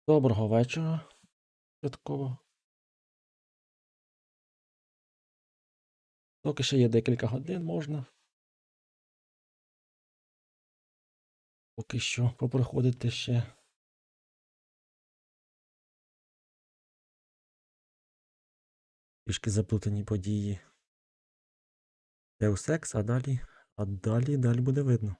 Доброго вечора, святково. Поки ще є декілька годин, можна поки що поприходити ще. Трішки заплутані події. Deus Ex, а далі буде видно.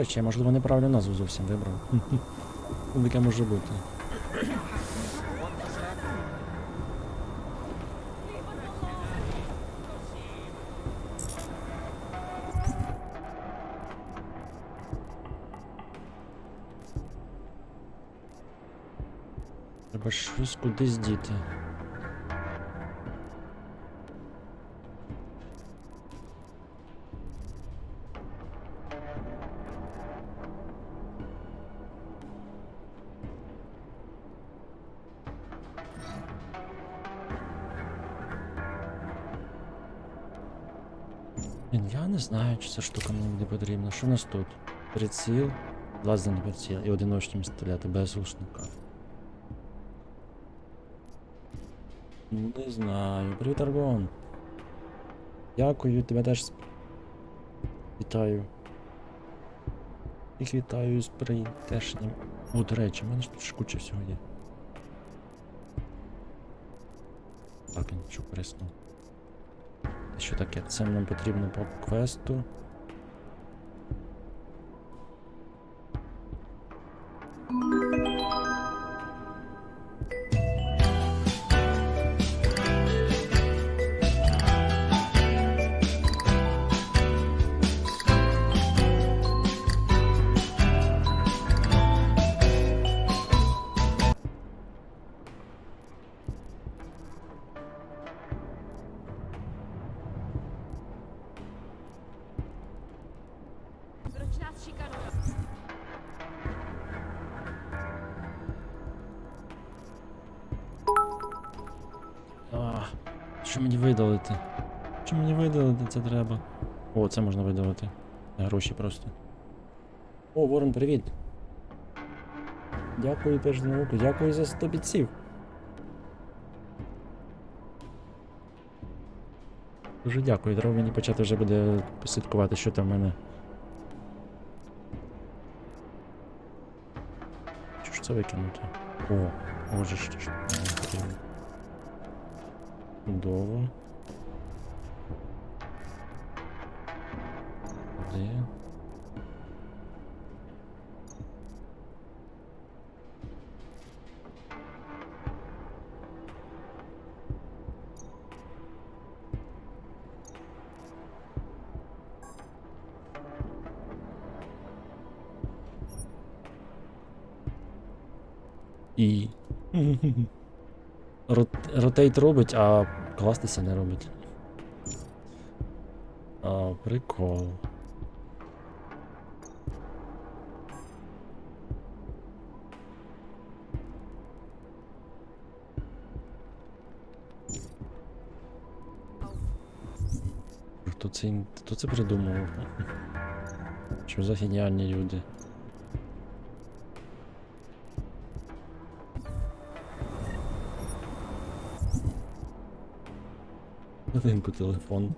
Чи я, можливо, неправильну назву зовсім вибрав. Таке може бути. Треба щось кудись діти. Я не знаю, чи ця штука мені буде потрібна. Що у нас тут? Приціл, лазерний приціл і одиночні пістолети без глушника. Ну, не знаю. Привіт, Аргон. Дякую, тебе теж вітаю. Їх вітаю з прийдешнім. О, до речі, в мене ж тут куча всього є. Так, я нічого корисно. Що таке? Це нам потрібно по квесту. Що мені видалити? Що мені видалити це треба? О, це можна видалити. Гроші просто. О, Ворон, привіт! Дякую теж за науку, дякую за 100 бітців. Дуже дякую, треба мені почати вже буде послідкувати, що там в мене. Що ж це викинути? О, отже, що ж мені потрібно. Чудово. Де? І. Ротейт робить, а кластися не робить. А, прикол. Хто це придумав? Що за геніальні люди? Годинку телефон.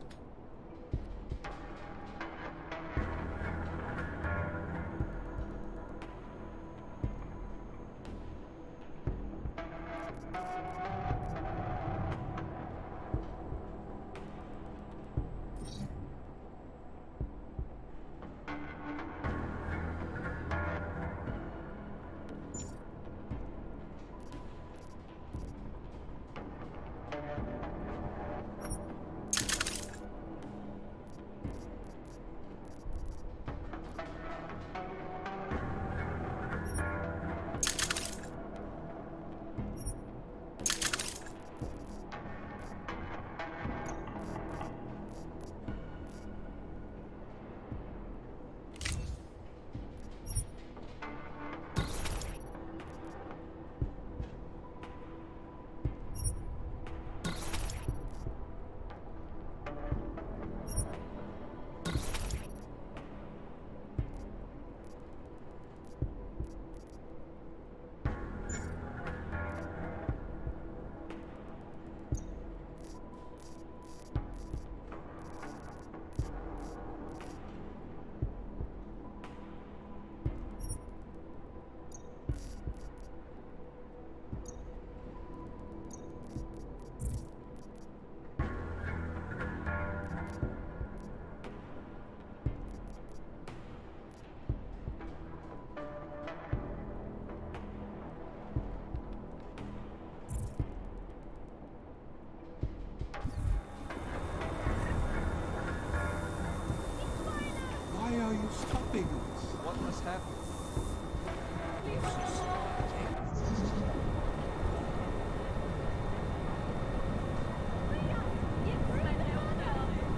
What must happen?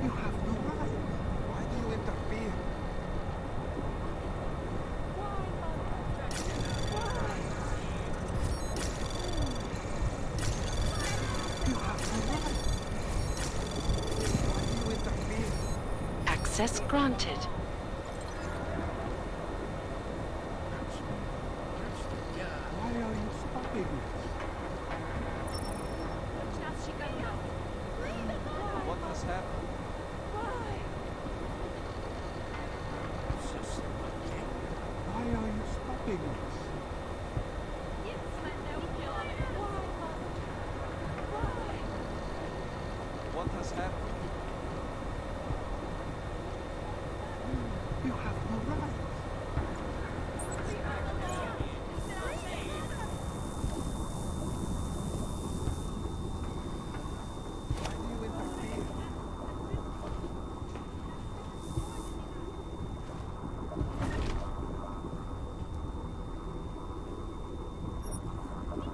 You have no right. Why do you interfere? You have no right. Why do you interfere? Access granted. Why are you stopping us? What has happened? Why are you stopping us? What has happened? You have no right. Why do you interfere?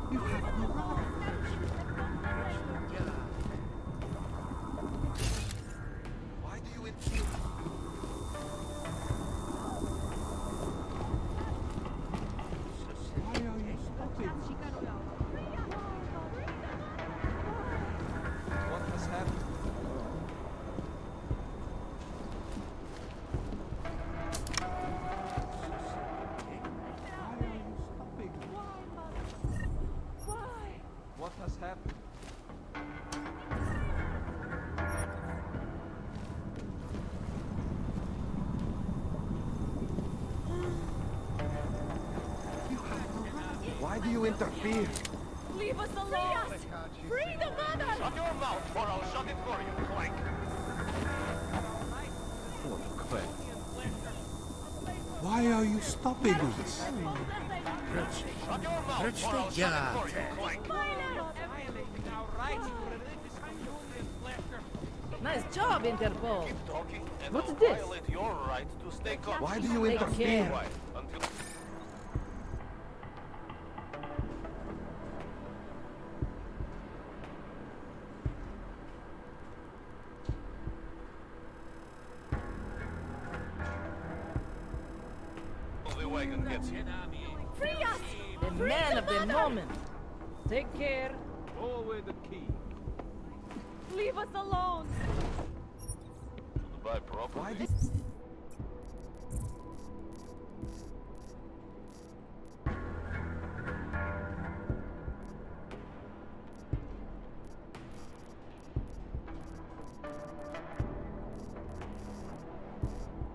You have no right. Why do you interfere? Why are you stopping us? What has happened? Why are you stopping us? What has happened? You have no right. Why do you interfere? Leave us alone! Free the mother! Shut your mouth or I'll shut it for you, Clank. Why are you stopping us? Shut your mouth or I'll shut it for you, Clank. Nice job, Interpol! Talking and What's I'll this? violate your right to stay calm. Why do you Take interfere? care. Quiet until Free us! The man of the moment. Take care. Forward the key. Leave us alone! Why did...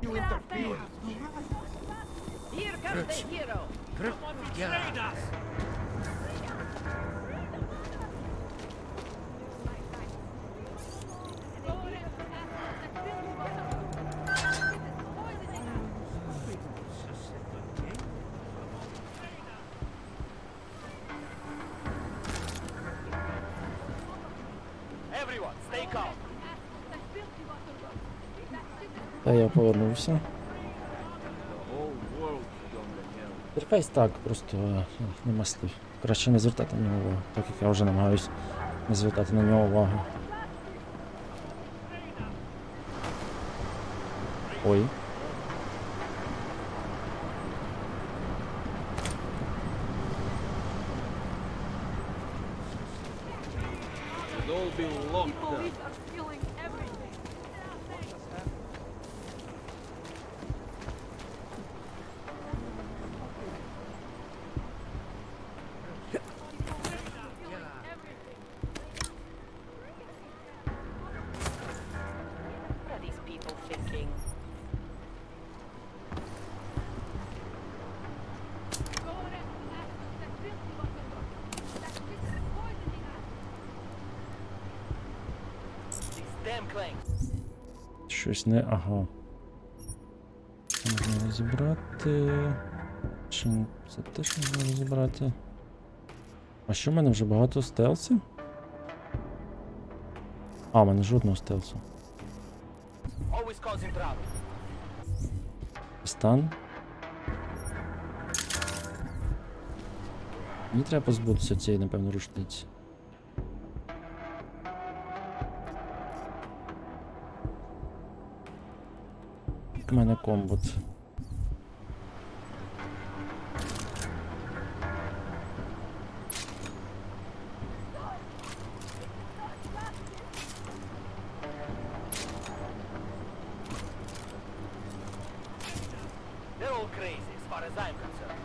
You interfere. Here comes the hero. Yeah. Everyone, stay calm. Та я повернувся. The whole world is on the hell. Інтерфейс так, просто нема слів. Краще не звертати на нього увагу, так як я вже намагаюсь не звертати на нього увагу. Ой. Should all be locked up. Police are stealing everything! What are these people thinking? These damn claims. Щось не. Ага. Це можна розібрати. Чи це теж можна розібрати? А що в мене вже багато стелсів? А, в мене жодного стелсу. Always causing trouble. Стан. Мені треба позбутися цієї, напевно, рушниці. У мене комбот. They're all crazy as far as I'm concerned.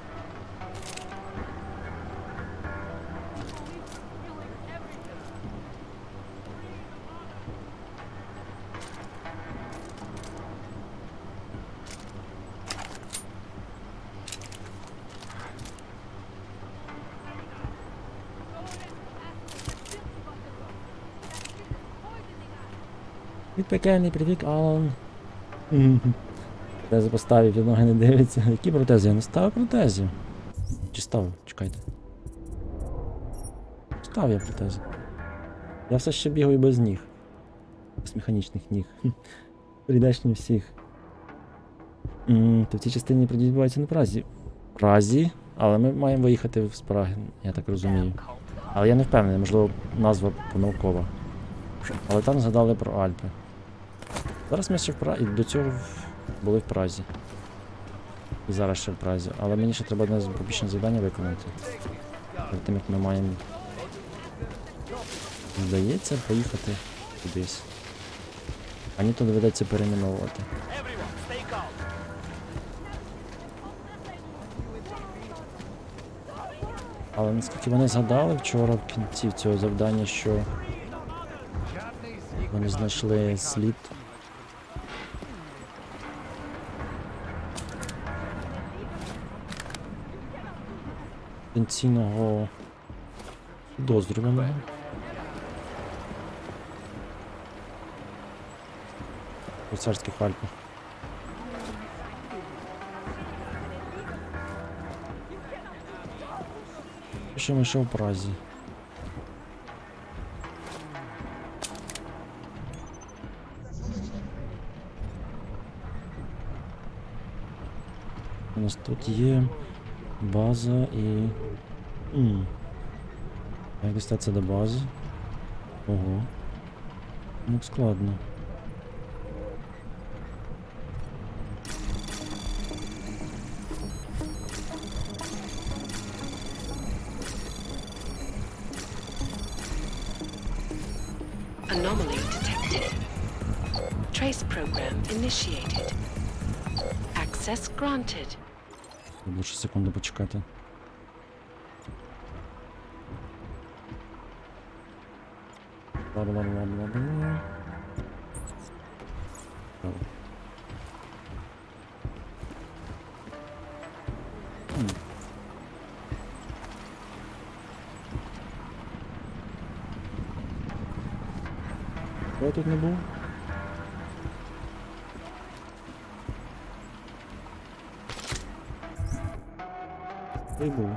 Від пекельний привік, Алан. Протези поставив, під ноги не дивиться. Які протези? Я не ставив протезів. Чи ставив? Чекайте. Став я протези. Я все ще бігаю без ніг. Без механічних ніг. Прийдешні всіх. То в цій частині події відбуваються не в Празі. В Празі? Але ми маємо виїхати з Праги, я так розумію. Але я не впевнений, можливо, назва помилкова. Але там згадали про Альпи. Зараз ми ще в Празі, до цього були в Празі. І зараз ще в Празі. Але мені ще треба одне побічне завдання виконати. Перед тим, як ми маємо, здається, поїхати кудись. А ні, то доведеться перейменовувати. Everyone, stay calm. Але наскільки вони згадали вчора в кінці цього завдання, що вони знайшли слід потенційного підозрюваного. У царських Альпах. Ще ми ще в Празі. У нас тут є база і... Як дістатися до бази? Ого. Ну складно. Anomaly detected. Trace program initiated. Access granted. Треба ще секунду почекати. Бла-бла-бла-бла-бла. Я тут не був. Ти був.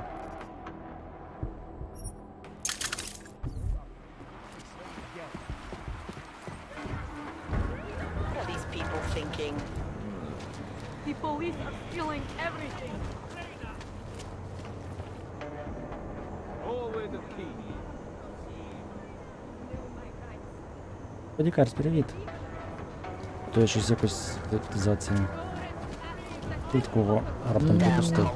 What are these people thinking? The police are stealing everything. Always the key. Лікар, привіт. То я щось якось за цим. Ти такого раптом пропустив.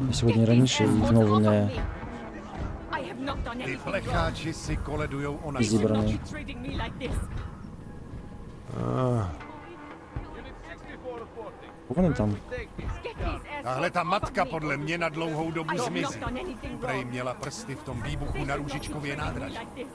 Я сьогодні раніше і знову не I have not done Ty anything wrong. plecháči si koledujou o They should not zíbraný. be treating me like this. Unit 64 reporting. Вони там. Take this. Get these Tahle ta assholes matka off of me. podle mě na dlouhou dobu I have not zmizí. done anything Prej wrong. měla prsty v tom They výbuchu should na not be Růžičkově treating me nádraží. like this.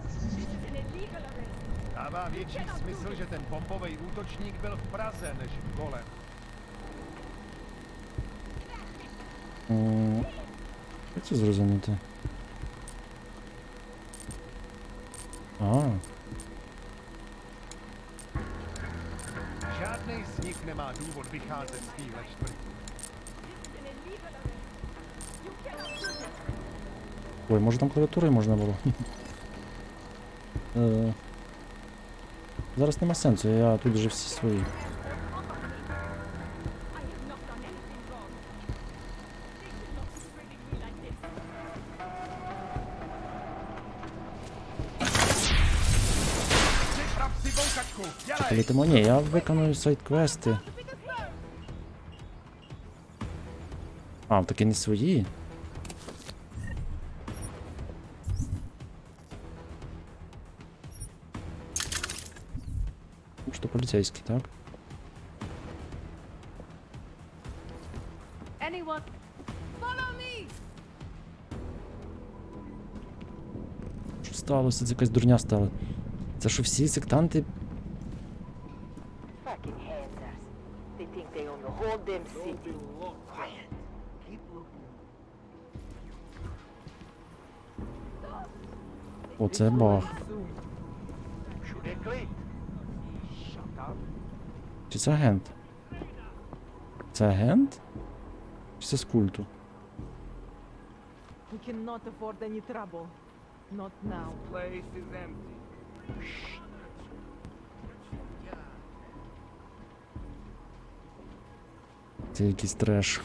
This is an illegal arrest. Dává větší smysl, že ten bombový útočník byl v Praze než v Kole. Як це зрозуміти? А, Žádnej z nich nemá důvod vycházet z téhle čtvrti. This is an illegal arrest. You cannot do this. ой, може там клавіатурою можна було? Зараз нема сенсу, я тут вже всі свої. I have not done anything wrong. They should not be treating me like this. Připrav si boukačku, dělej! Летимо, ні, я виконую сайт-квести. А, таки не свої. Ну, що поліцейський, так? Anyone? Follow me! Що сталося? Це якась дурня стала. Це що всі сектанти. Fucking handsers. They think they own the whole damn city. Quiet. Keep looking. Оце баг. Should they clean? Shut up. Чи це агент? Це агент? Чи це з культу? We cannot afford any trouble. Not now. Place is empty. Це якийсь треш.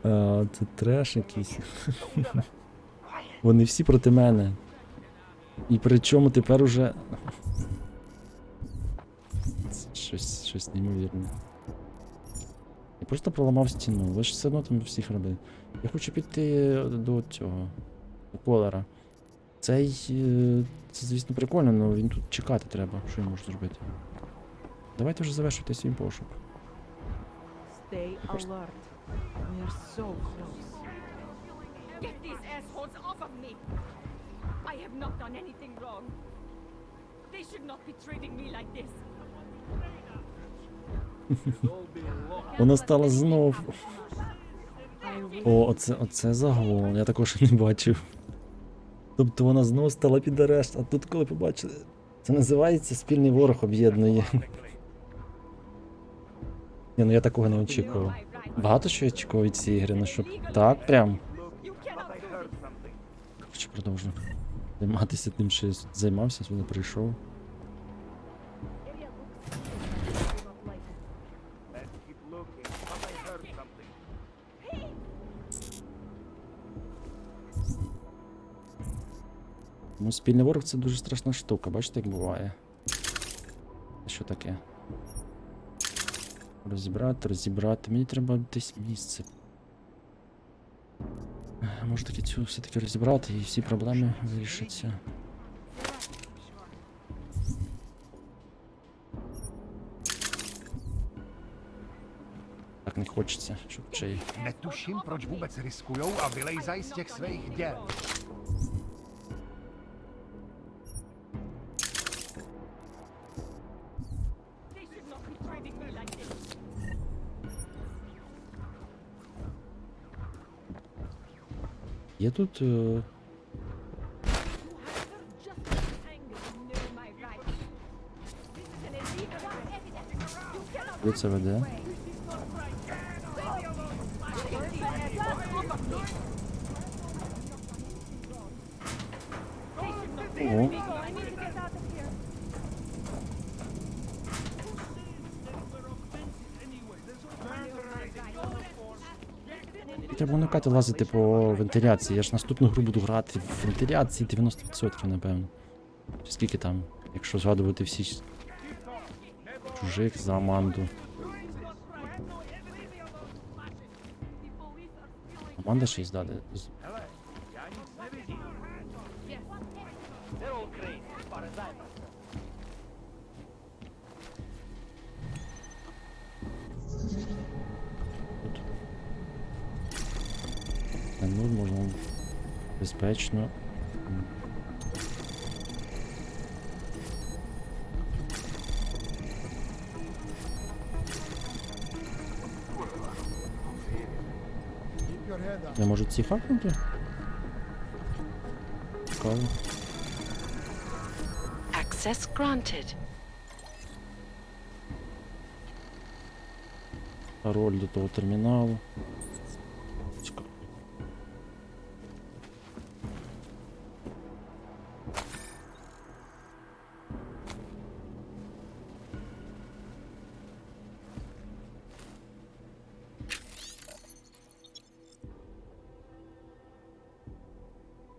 А, це треш якийсь. Вони всі проти мене. І при чому тепер уже. Це щось неймовірне. Я просто проламав стіну, ви ж все одно там всіх робили. Я хочу піти до цього. До Колера. Цей. Це, звісно, прикольно, але він тут чекати треба. Що я можу зробити? Давайте вже завершуйте свій пошук. Stay alert. We are so close. Get these assholes off of me! I have not done anything wrong. They should not be treating me like this. Вона стала знов. I will. О, оце загон, я також не бачив. Тобто вона знову стала під арешт, а тут коли побачили. Це називається спільний ворог об'єднує. Ні, ну я такого не очікував. Багато що я очікував від цієї гри, ну щоб так прям. You cannot do this. Хочу продовжу займатися тим, що я займався, сюди прийшов. Area looks I do not like it. Let's keep looking. But I heard something. Ну, спільний ворог це дуже страшна штука, бачите, як буває. Що таке? Розібрати. Мені треба десь місце. Може таки цю все-таки розібрати і всі проблеми вирішаться. Так не хочеться, щоб чей. Netuším, proč vůbec riskujou a vylejzají z těch svých děl. They should not be treating me like this. Є тут. You have just anger to know my rights. This is an illegal evidence. You cannot Куди це веде? Ого. Треба уникати лазити по вентиляції. Я ж наступну гру буду грати в вентиляції 90%, напевно. Чи скільки там, якщо згадувати всі чужих за Аманду. Аманда 6 дати. Hele, já nic nevidím. They're all crazy, as far as I'm concerned. Ну, можна безпечно. Keep your head up. Я можу ці хакнути? Цікаво. Access granted. Пароль до того терміналу. Цікаво.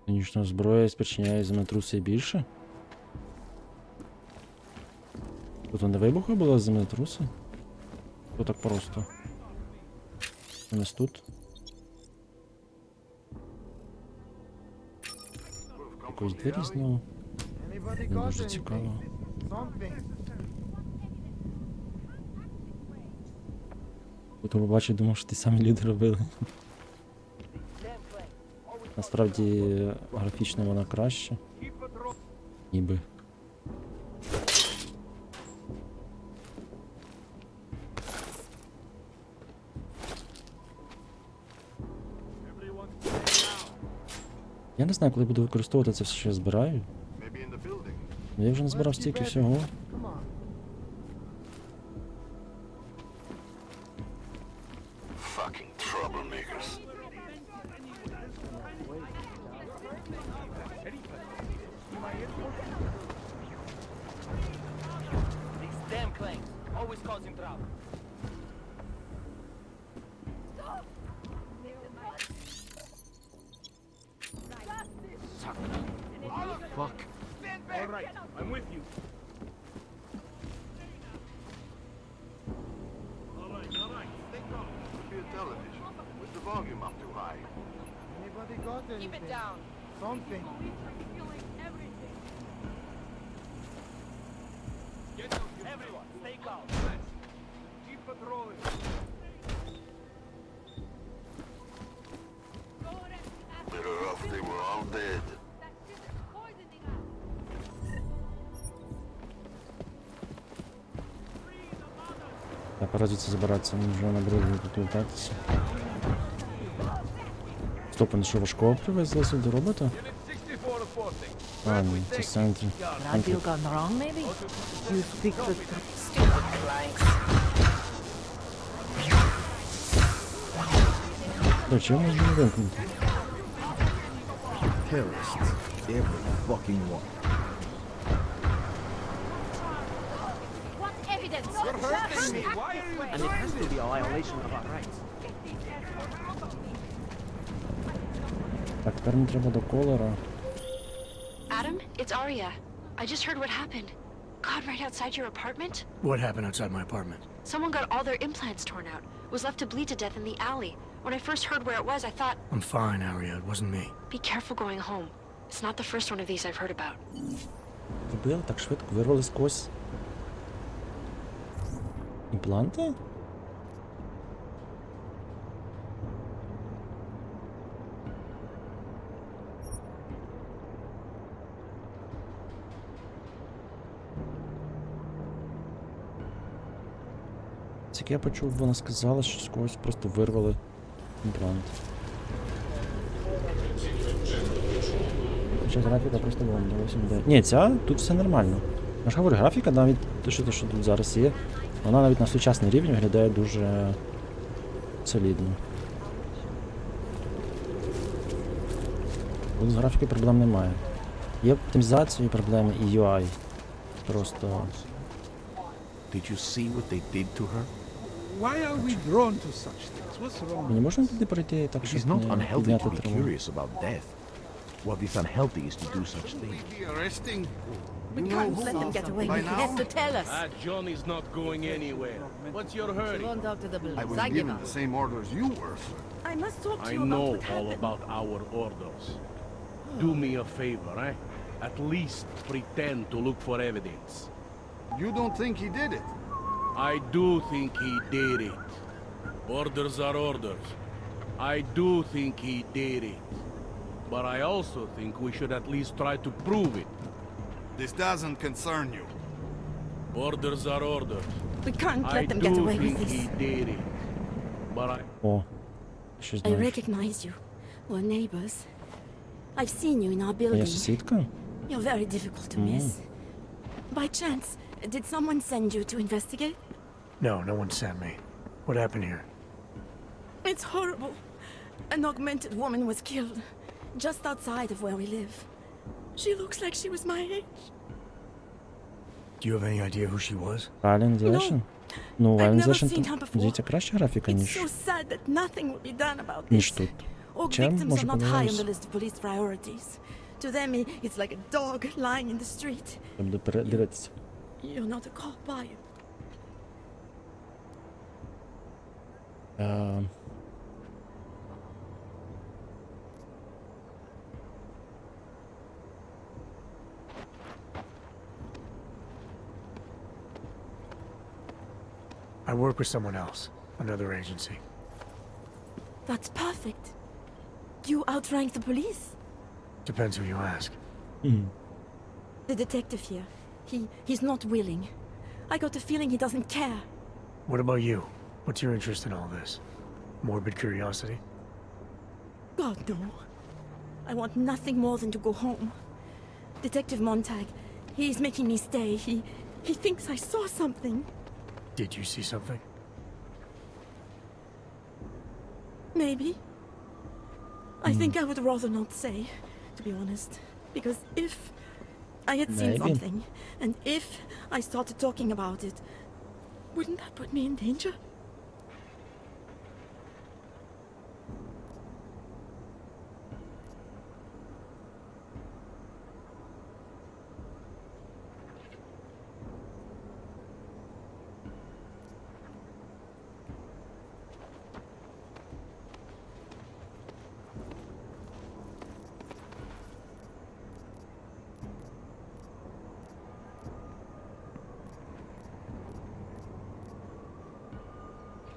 Нічна зброя спричиняє землетруси більше. Тут не вибухи були землетруси? То так просто. У нас тут. Якусь двері знову. Anybody Не got дуже anything? цікаво. Something. Тут побачив, думав, що ті самі люди робили. Насправді графічно вона краще. Ніби. Я не знаю, коли буду використовувати це все, що я збираю. Ну я вже не збирав стільки всього. Come on. Fucking troublemakers. These damn clanks, always causing trouble. Fuck. All right, I'm with you. All right, stay calm. Your television. Was the volume up too high? Anybody got anything? Keep it down. Something. Everyone, stay calm. Keep patrolling. Better off they were all dead. Я пора звідси забиратися, мені вже набрали тут летатися. Стоп, вони що, важкого привезли сюди робота? Unit 64 reporting. А, ні, це центр. Radio gone wrong, maybe? You speak the Stupid planks. До чого можна не вимкнути? Terrorists. Every fucking one. What evidence? You're hurting me. Why are you And it has to be a violation of our rights. Так, тепер мені треба до колера. Adam, it's Arya. I just heard what happened. God, right outside your apartment? What happened outside my apartment? Someone got all their implants torn out. Was left to bleed to death in the alley. When I first heard where it was, I thought, I'm fine, Aria. It wasn't me. be careful going home. It's not the first one of these I've heard about. Вбили так швидко, вирвали сквозь. Імпланти? Як я почув, вона сказала, що з когось просто вирвали імплант. Хоча графіка просто вон до 8D. Ні, ця, тут все нормально. Я ж говорю, графіка навіть те, що тут зараз є, вона навіть на сучасний рівень виглядає дуже солідно. Тут з графікою проблем немає. Є оптимізації проблеми і UI. Просто... Did you see what they did to her? Why are we drawn to such things? What's wrong? Мені можна туди пройти так, щоб She's not не unhealthy підняти to be травму? curious about death. What is unhealthy is to do such things. Be arresting. We You know can't who let them get away by with it. now? He has to tell us. John is not going anywhere. What's your She hurry? won't talk to the I police. was I give given up. the same orders you were, sir. I must talk to I you about know what all happened. about our orders. Do me a favor, eh? At least pretend to look for evidence. You don't think he did it? I do think he did it. Orders are orders. I do think he did it. But I also think we should at least try to prove it. This doesn't concern you. Orders are orders. We can't I let them get do away with think this. he did it. But I... О, щось I знаєш. recognize you. We're neighbors. I've seen you in our Моя building. сусідка? You're very difficult to miss. By chance, did someone send you to investigate? No, no one sent me. What happened here? It's horrible. An augmented woman was killed just outside of where we live. She looks like she was my age. Do you have any idea who she was? Realization? Ну, I've Realization never seen her тут, before. дивіться, краща графіка, It's ніж, so sad that nothing will be done about ніж this. тут. All Чим victims може are not high on помилятися? the list of police priorities. To them, it's like a dog lying in the street. Я буду передивитися. You're not a cop, are you? I work with someone else, another agency. That's perfect. You outrank the police. Depends who you ask. The detective here, he's not willing. I got the feeling he doesn't care. What about you? What's your interest in all this? Morbid curiosity? God, no. I want nothing more than to go home. Detective Montag, he's making me stay. He thinks I saw something. Did you see something? Maybe. I think I would rather not say, to be honest. Because if I had seen Maybe. something, and if I started talking about it, wouldn't that put me in danger?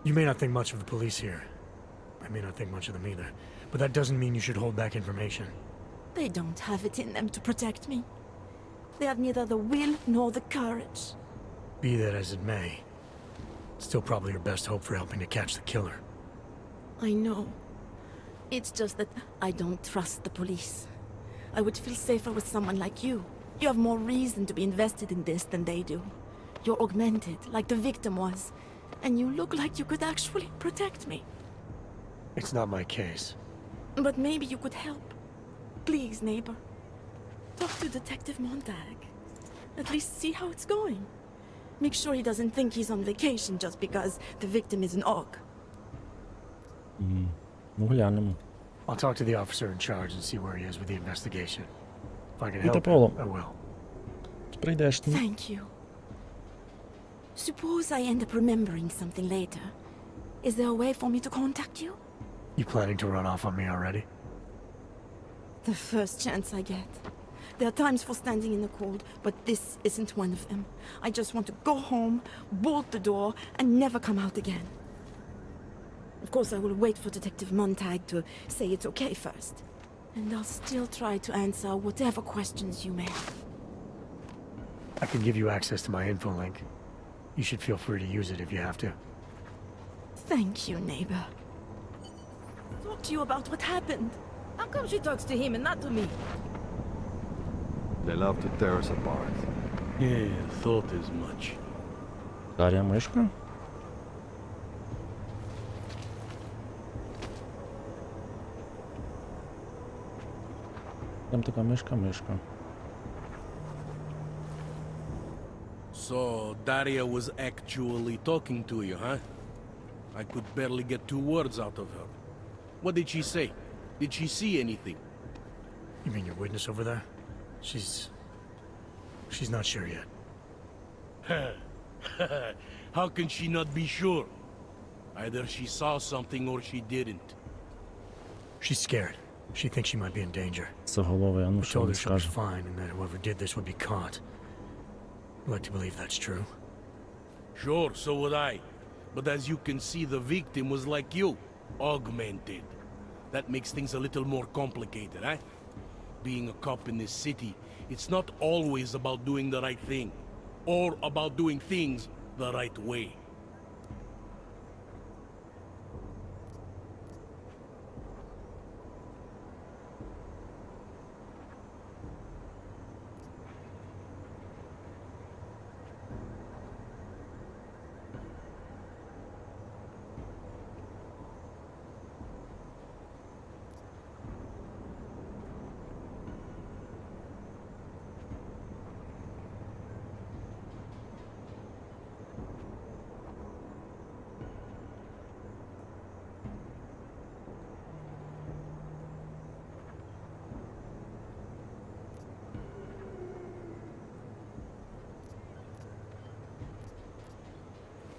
You may not think much of the police here. I may not think much of them either. But that doesn't mean you should hold back information. They don't have it in them to protect me. They have neither the will nor the courage. Be that as it may, it's still probably your best hope for helping to catch the killer. I know. It's just that I don't trust the police. I would feel safer with someone like you. You have more reason to be invested in this than they do. You're augmented, like the victim was. And you look like you could actually protect me. It's not my case. But maybe you could help. Please, neighbor. Talk to Detective Montag. At least see how it's going. Make sure he doesn't think he's on vacation just because the victim is an aug. Ну, глянемо. I'll talk to the officer in charge and see where he is with the investigation. If I can Peter help Polo. him, I will. Прийдеш. Thank you. Suppose I end up remembering something later. Is there a way for me to contact you? You planning to run off on me already? The first chance I get. There are times for standing in the cold, but this isn't one of them. I just want to go home, bolt the door, and never come out again. Of course, I will wait for Detective Montag to say it's okay first. And I'll still try to answer whatever questions you may have. I can give you access to my info link. You should feel free to use it if you have to. Thank you, neighbor. Talk to you about what happened. How come she talks to him and not to me? They love to tear us apart. Yeah, thought as much. Дар'я мишка? Там така мишка. So, Daria was actually talking to you, huh? I could barely get 2 words out of her. What did she say? Did she see anything? You mean your witness over there? She's not sure yet. How can she not be sure? Either she saw something or she didn't. She's scared. She thinks she might be in danger. Заголовий, а ну I що told він her she'll be скаже? fine and that whoever did this would be caught. I'd like to believe that's true. Sure, so would I. But as you can see, the victim was like you, augmented. That makes things a little more complicated, eh? Being a cop in this city, it's not always about doing the right thing, or about doing things the right way.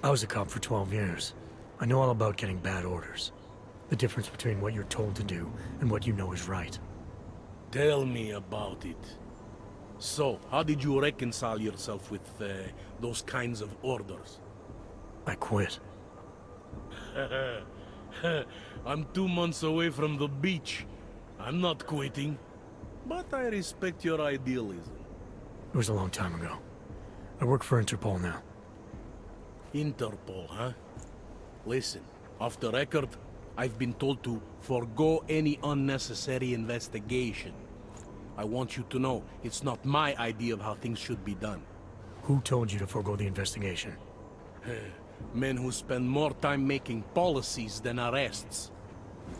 I was a cop for 12 years. I know all about getting bad orders. The difference between what you're told to do and what you know is right. Tell me about it. So, how did you reconcile yourself with those kinds of orders? I quit. I'm 2 months away from the beach. I'm not quitting. But I respect your idealism. It was a long time ago. I work for Interpol now. Interpol, huh? Listen, off the record, I've been told to forego any unnecessary investigation. I want you to know, it's not my idea of how things should be done. Who told you to forego the investigation? Men who spend more time making policies than arrests.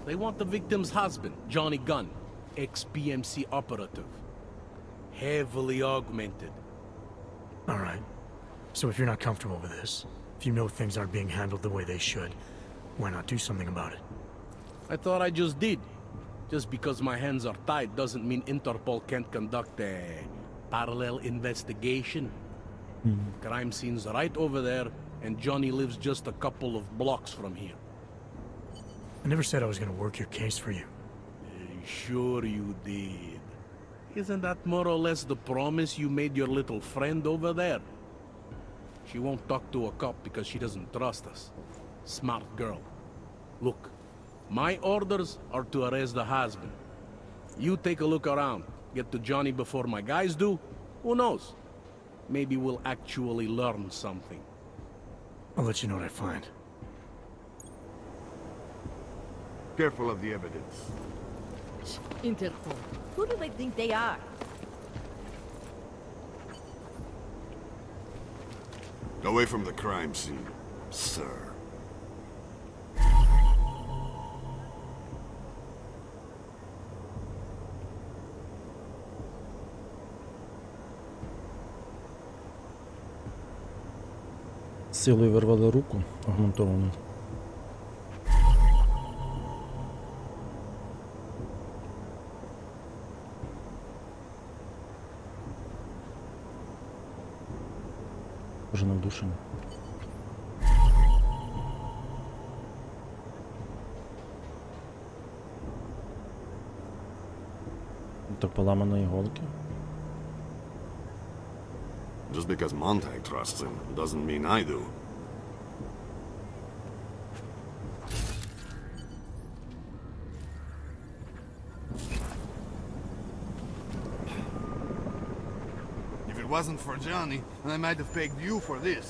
They want the victim's husband, Johnny Gunn, ex-PMC operative. Heavily augmented. All right. So if you're not comfortable with this, if you know things aren't being handled the way they should, why not do something about it? I thought I just did. Just because my hands are tied doesn't mean Interpol can't conduct a parallel investigation. Crime scene's right over there, and Johnny lives just a couple of blocks from here. I never said I was gonna work your case for you. Sure you did. Isn't that more or less the promise you made your little friend over there? She won't talk to a cop because she doesn't trust us. Smart girl. Look, my orders are to arrest the husband. You take a look around. Get to Johnny before my guys do. Who knows? Maybe we'll actually learn something. I'll let you know what I find. Careful of the evidence. Interpol. Who do they think they are? Away from the crime scene, sir. Силою вирвали руку агментовану. схоже на вдушину. То поламаної голки. Just because Montag trusts him doesn't mean I do. If it wasn't for Johnny, I might have pegged you for this.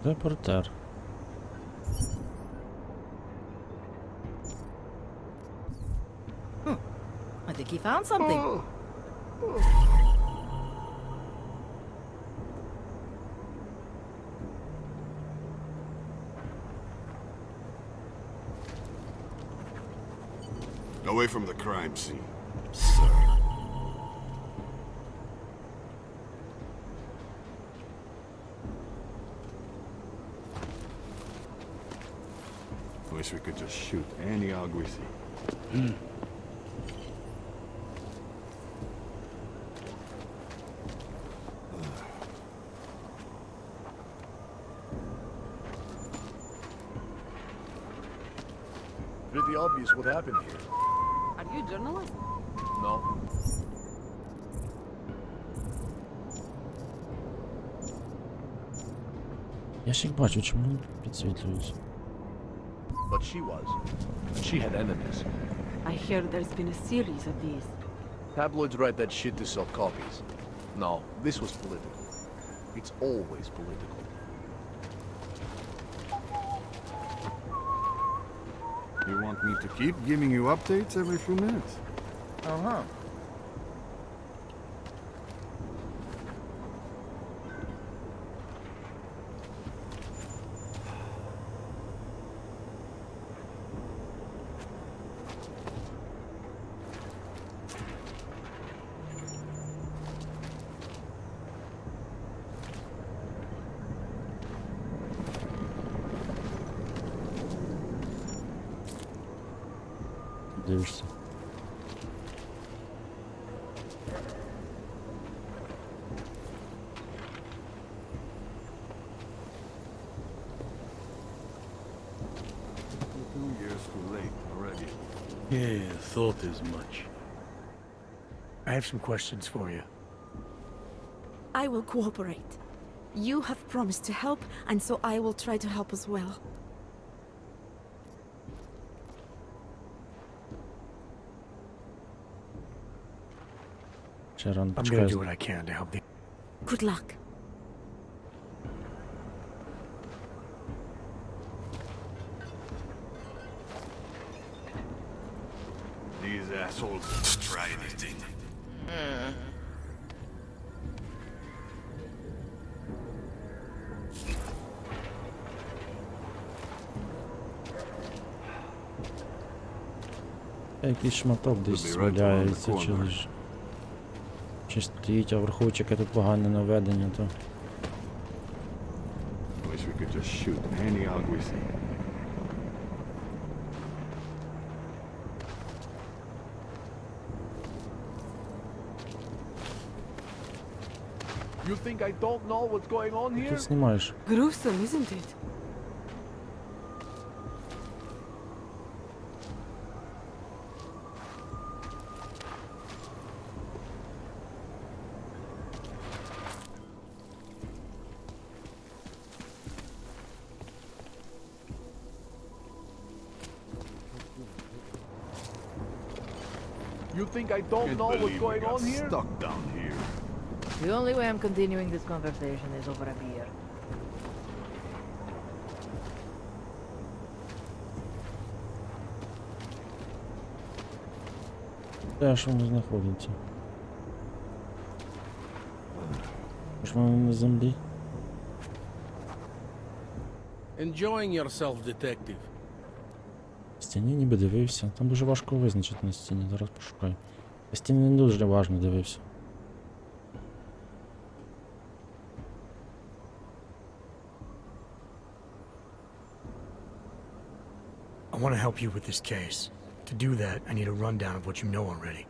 Репортер. I think he found something. Away from the crime scene, sir. Wish we could just shoot any hog we see. Pretty obvious what happened here. Are you a journalist? No. Я ж їх бачу, чому вони підсвітлюють? But she was. And she had enemies. I hear there's been a series of these. Tabloids write that shit to sell copies. No, this was political. It's always political. You want me to keep giving you updates every few minutes? Uh-huh. Дивишся. Yeah, thought as much. I have some questions for you. I will cooperate. You have promised to help, and so I will try to help as well. Sharon, I'm почекай. gonna do what I can to help the... Good luck. These assholes just try anything. Якийсь шматок десь валяється, чи стоїть, а вверху чеке тут погане наведення, то... Wish we could just shoot any hog we see. You think I don't know what's going on here? Ти знімаєш. Gruesome, isn't it? You think I don't know what's going on here? Stuck down here. The only way I'm continuing this conversation is over a beer. Де ж воно знаходиться? Ж воно на землі? Enjoying yourself, detective. В стіні ніби дивився. Там дуже важко визначити на стіні. Зараз пошукаю. На стіні не дуже важно дивився. I want to help you with this case. To do that, I need a rundown of what you know already.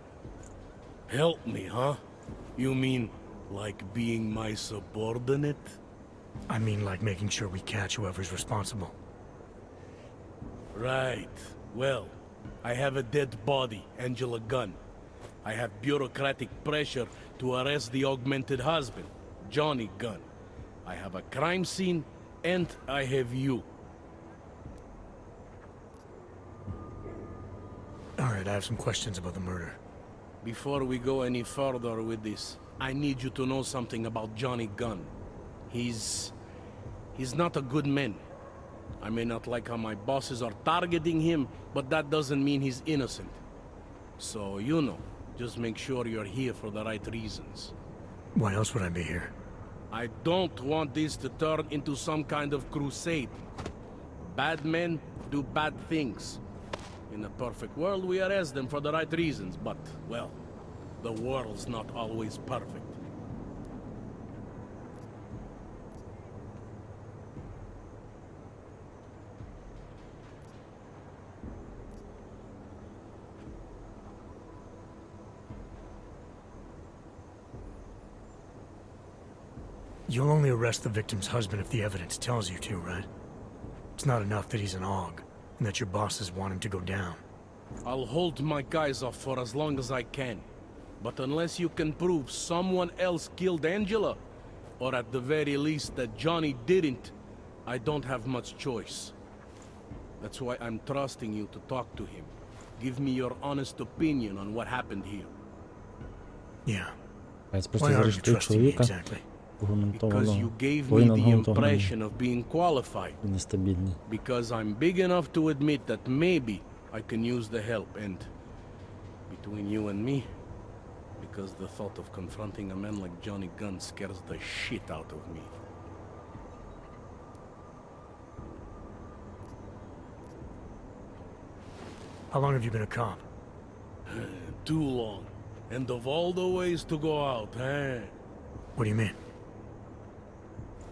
Help me, huh? You mean like being my subordinate? I mean like making sure we catch whoever's responsible. Right. Well, I have a dead body, Angela Gunn. I have bureaucratic pressure to arrest the augmented husband, Johnny Gunn. I have a crime scene, and I have you. Alright, I have some questions about the murder. Before we go any further with this, I need you to know something about Johnny Gunn. He's not a good man. I may not like how my bosses are targeting him, but that doesn't mean he's innocent. So, you know, just make sure you're here for the right reasons. Why else would I be here? I don't want this to turn into some kind of crusade. Bad men do bad things. In a perfect world, we arrest them for the right reasons, but, well, the world's not always perfect. You'll only arrest the victim's husband if the evidence tells you to, right? It's not enough that he's an AUG, and that your bosses want him to go down. I'll hold my guys off for as long as I can. But unless you can prove someone else killed Angela, or at the very least that Johnny didn't, I don't have much choice. That's why I'm trusting you to talk to him. Give me your honest opinion on what happened here. Yeah. Why are you trusting me exactly? Because you gave me the impression of being qualified. Нестабільний. Because I'm big enough to admit that maybe I can use the help, and between you and me, because the thought of confronting a man like Johnny Gunn scares the shit out of me. How long have you been a cop? Too long. And of all the ways to go out, eh? What do you mean?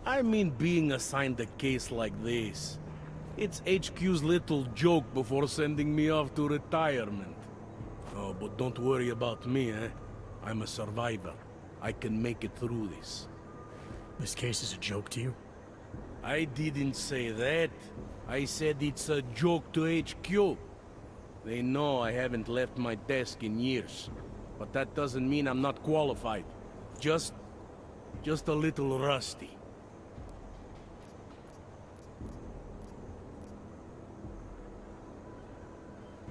I mean being assigned a case like this. It's HQ's little joke before sending me off to retirement. Oh, but don't worry about me, eh? I'm a survivor. I can make it through this. This case is a joke to you? I didn't say that. I said it's a joke to HQ. They know I haven't left my desk in years. But that doesn't mean I'm not qualified. Just a little rusty.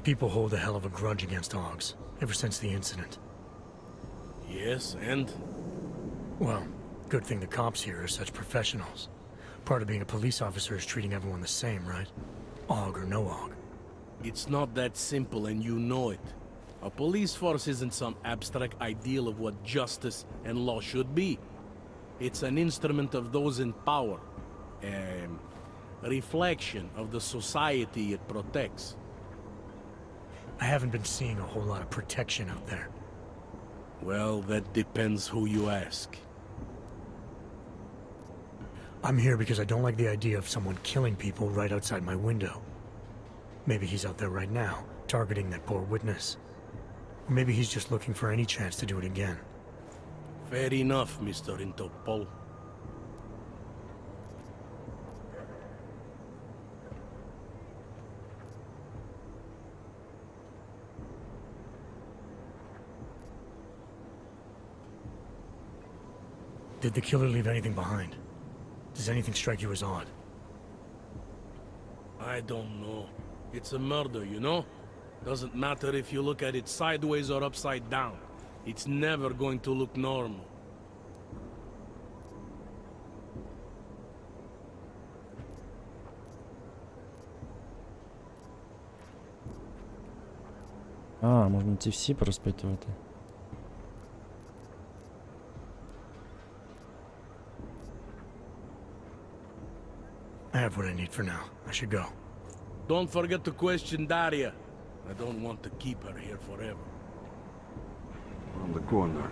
People hold a hell of a grudge against AUGs, ever since the incident. Yes, and? Well, good thing the cops here are such professionals. Part of being a police officer is treating everyone the same, right? AUG or no AUG. It's not that simple, and you know it. A police force isn't some abstract ideal of what justice and law should be. It's an instrument of those in power. A reflection of the society it protects. I haven't been seeing a whole lot of protection out there. Well, that depends who you ask. I'm here because I don't like the idea of someone killing people right outside my window. Maybe he's out there right now, targeting that poor witness. Or maybe he's just looking for any chance to do it again. Fair enough, Mr. Interpol. Did the killer leave anything behind? Does anything strike you as odd? I don't know. It's a murder, you know? Doesn't matter if you look at it sideways or upside down. It's never going to look normal. А, можна ці всі порозпитувати. I have what I need for now. I should go. Don't forget to question Daria. I don't want to keep her here forever. On the corner.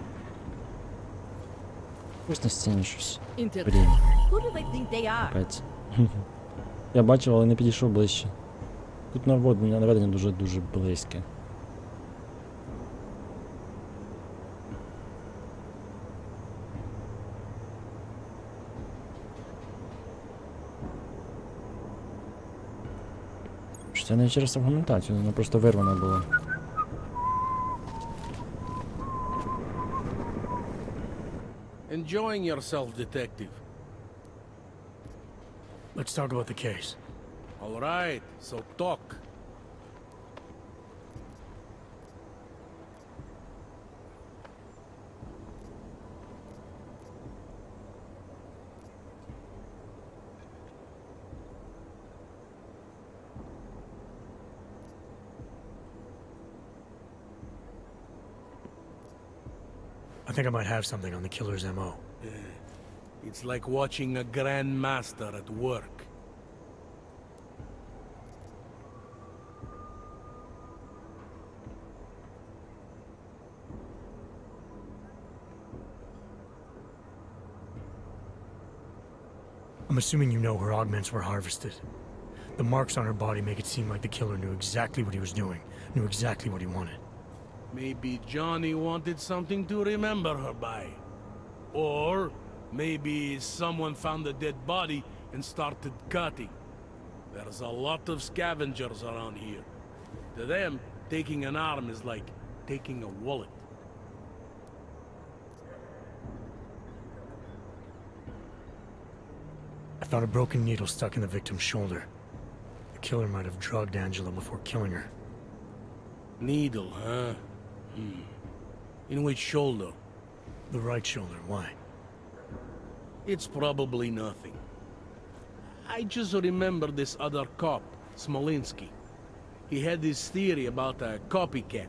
Ось на стіні щось. Inter. Блін, Who do they think they are? капець. Я бачив, але не підійшов ближче. Тут наведення дуже-дуже близьке. Це не через аргументацію, вона просто вирвана була. Enjoying yourself, detective. Let's talk about the case. All right, so talk. I think I might have something on the killer's MO. It's like watching a grandmaster at work. I'm assuming you know her augments were harvested. The marks on her body make it seem like the killer knew exactly what he was doing, knew exactly what he wanted. Maybe Johnny wanted something to remember her by. Or maybe someone found a dead body and started cutting. There's a lot of scavengers around here. To them, taking an arm is like taking a wallet. I found a broken needle stuck in the victim's shoulder. The killer might have drugged Angela before killing her. Needle, huh? In which shoulder? The right shoulder, why? It's probably nothing. I just remember this other cop, Smolinski. He had this theory about a copycat.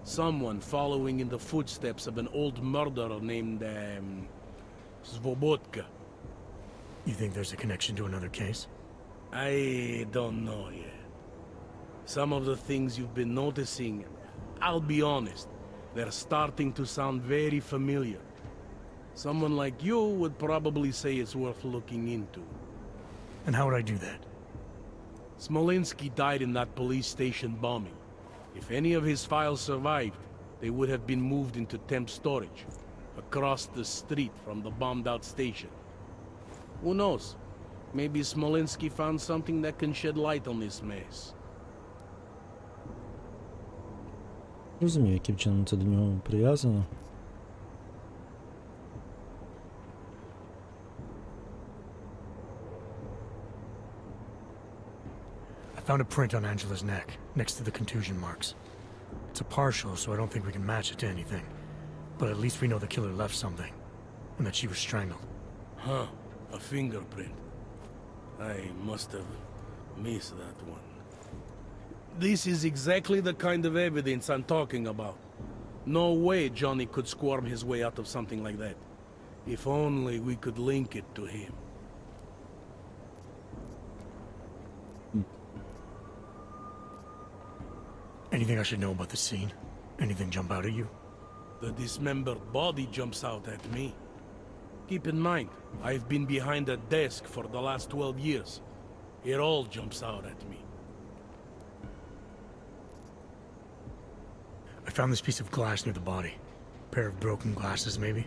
Someone following in the footsteps of an old murderer named, Svobodka. You think there's a connection to another case? I don't know yet. Some of the things you've been noticing, I'll be honest, they're starting to sound very familiar. Someone like you would probably say it's worth looking into. And how would I do that? Smolinski died in that police station bombing. If any of his files survived, they would have been moved into temp storage, across the street from the bombed-out station. Who knows? Maybe Smolinski found something that can shed light on this mess. Розумію, яким чином це до нього прив'язано. I found a print on Angela's neck, next to the contusion marks. It's a partial, so I don't think we can match it to anything. But at least we know the killer left something, and that she was strangled. Huh, a fingerprint. I must have missed that one. This is exactly the kind of evidence I'm talking about. No way Johnny could squirm his way out of something like that. If only we could link it to him. Anything I should know about the scene? Anything jump out at you? The dismembered body jumps out at me. Keep in mind, I've been behind a desk for the last 12 years. It all jumps out at me. I found this piece of glass near the body. A pair of broken glasses, maybe?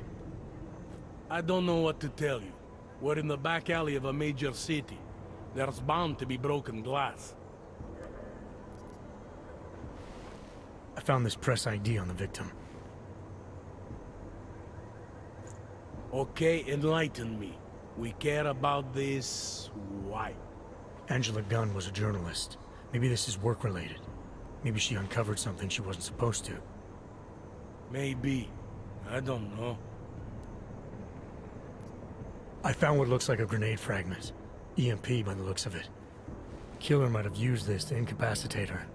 I don't know what to tell you. We're in the back alley of a major city. There's bound to be broken glass. I found this press ID on the victim. Okay, enlighten me. We care about this... why? Angela Gunn was a journalist. Maybe this is work-related. Maybe she uncovered something she wasn't supposed to. Maybe. I don't know. I found what looks like a grenade fragment. EMP by the looks of it. Killer might have used this to incapacitate her.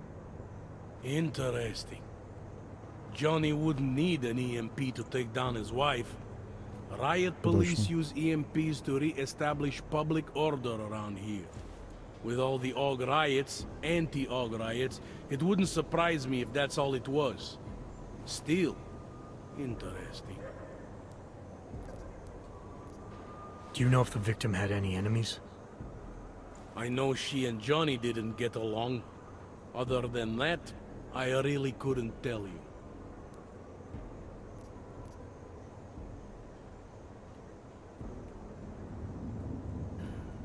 Interesting. Johnny wouldn't need an EMP to take down his wife. Riot police use EMPs to re-establish public order around here. With all the AUG riots, anti-AUG riots, it wouldn't surprise me if that's all it was. Still, interesting. Do you know if the victim had any enemies? I know she and Johnny didn't get along. Other than that, I really couldn't tell you.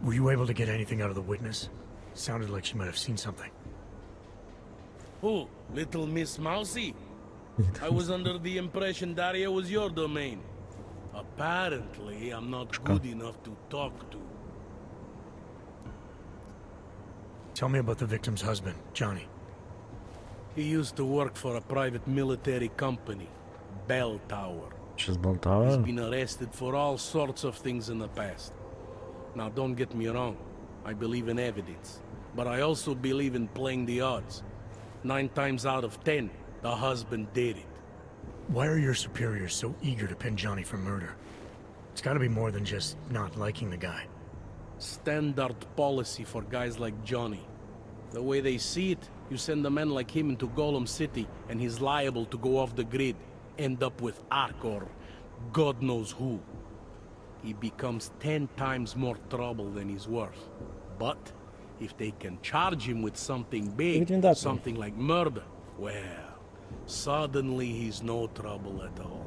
Were you able to get anything out of the witness? Sounded like she might have seen something. Who? Little Miss Mousy? I was under the impression Daria was your domain. Apparently, I'm not good enough to talk to. Tell me about the victim's husband, Johnny. He used to work for a private military company, Bell Tower. Щось Bell He's Tower? been arrested for all sorts of things in the past. Now, don't get me wrong. I believe in evidence. But I also believe in playing the odds. 9 times out of 10, the husband did it. Why are your superiors so eager to pin Johnny for murder? It's gotta be more than just not liking the guy. Standard policy for guys like Johnny. The way they see it, you send a man like him into Golem City, and he's liable to go off the grid, end up with Ark or God knows who. He becomes 10 times more trouble than he's worth. But if they can charge him with something big, something like murder, well, suddenly he's no trouble at all.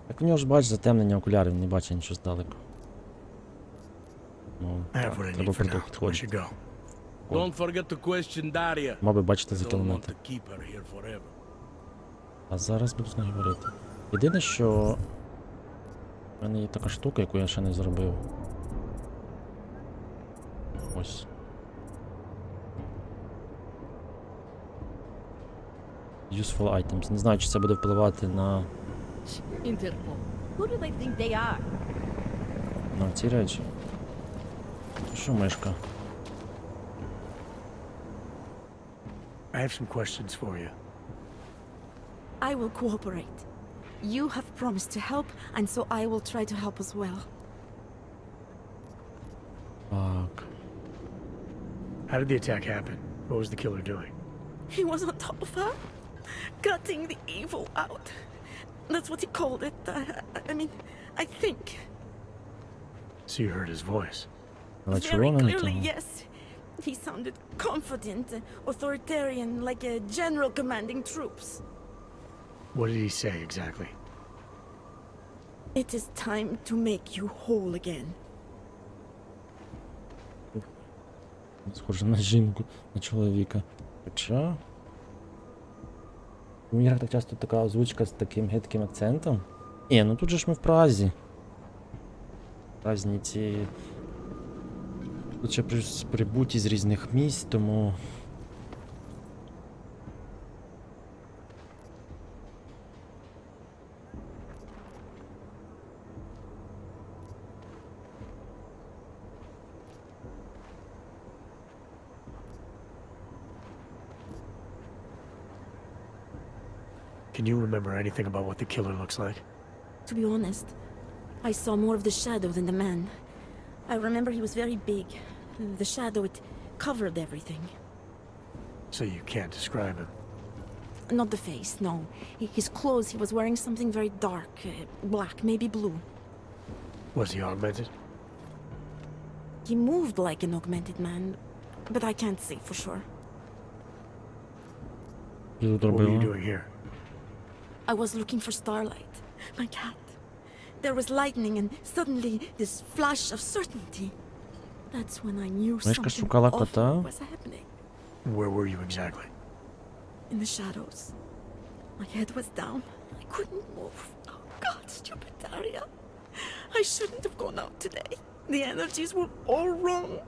Так у нього ж бач затемнення окулярів, він не бачить нічого здалеку. Ну, I have так, what I треба need for по now. Where підходити. should go? Don't forget to question Daria. Мав би бачити I за don't want кілометр. to keep her here forever. А зараз буду з нею говорити. Єдине, що в мене є така штука, яку я ще не зробив. Ось. Useful items. Не знаю, чи це буде впливати на Interpol. Who do they think they are? ці речі. Що мишка? I have some questions for you. I will cooperate. You have promised to help, and so I will try to help as well. Так. How did the attack happen? What was the killer doing? He was on top of her, cutting the evil out. That's what he called it. I mean, I think. So you heard his voice. Але Very червона не clearly, того. yes. He sounded confident, authoritarian, like a general commanding troops. What did he say exactly? It is time to make you whole again. Схоже на жінку, на чоловіка. Хоча... У іграх так часто така озвучка з таким гидким акцентом. Ну тут же ж ми в Празі. Празні ці... Тут ще прибуті з різних місць, тому... Can you remember anything about what the killer looks like? To be honest, I saw more of the shadow than the man. I remember he was very big. The shadow, it covered everything. So you can't describe him. Not the face, no. His clothes, he was wearing something very dark, black, maybe blue. Was he augmented? He moved like an augmented man, but I can't say for sure. What were you doing here? I was looking for Starlight, my cat. There was lightning and suddenly this flash of certainty. That's when I knew Мишка something шукала awful кота. was happening. Where were you exactly? In the shadows. My head was down. I couldn't move. Oh God, stupid Daria. I shouldn't have gone out today. The energies were all wrong.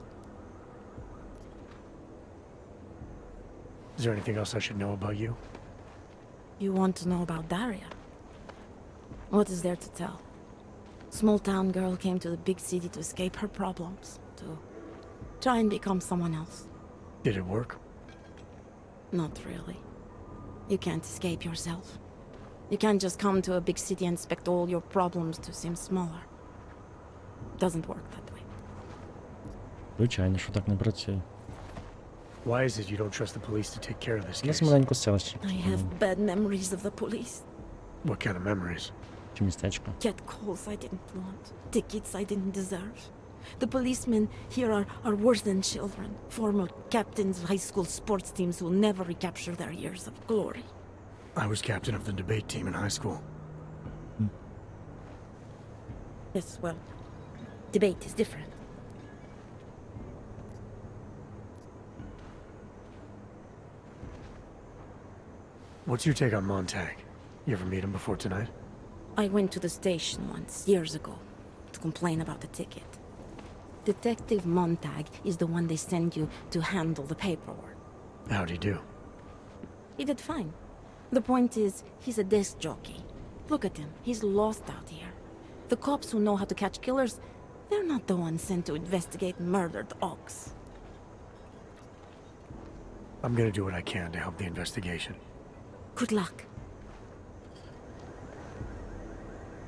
Is there anything else I should know about you? You want to know about Daria? What is there to tell? Small town girl came to the big city to escape her problems, to try and become someone else. Did it work? Not really. You can't escape yourself. You can't just come to a big city and expect all your problems to seem smaller. It doesn't work that way. Звичайно, що так не працює. Why is it you don't trust the police to take care of this У нас case? маленьке селище. I have bad memories of the police. What kind of memories? Чи містечко. Get calls I didn't want. Tickets I didn't deserve. The policemen here are worse than children. Former captains of high school sports teams who never recapture their years of glory. I was captain of the debate team in high school. Yes, well, debate is different. What's your take on Montag? You ever meet him before tonight? I went to the station once, years ago, to complain about the ticket. Detective Montag is the one they send you to handle the paperwork. How'd he do? He did fine. The point is, he's a desk jockey. Look at him, he's lost out here. The cops who know how to catch killers, they're not the ones sent to investigate murdered ox. I'm gonna do what I can to help the investigation. Good luck.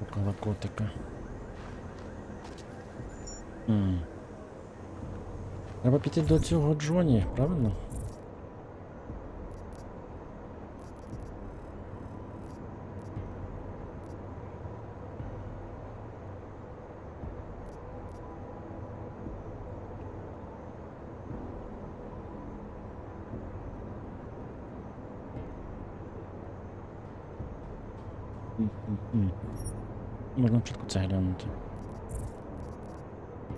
Около котика. Треба піти до цього Джоні, правильно? Можна чітко це глянути.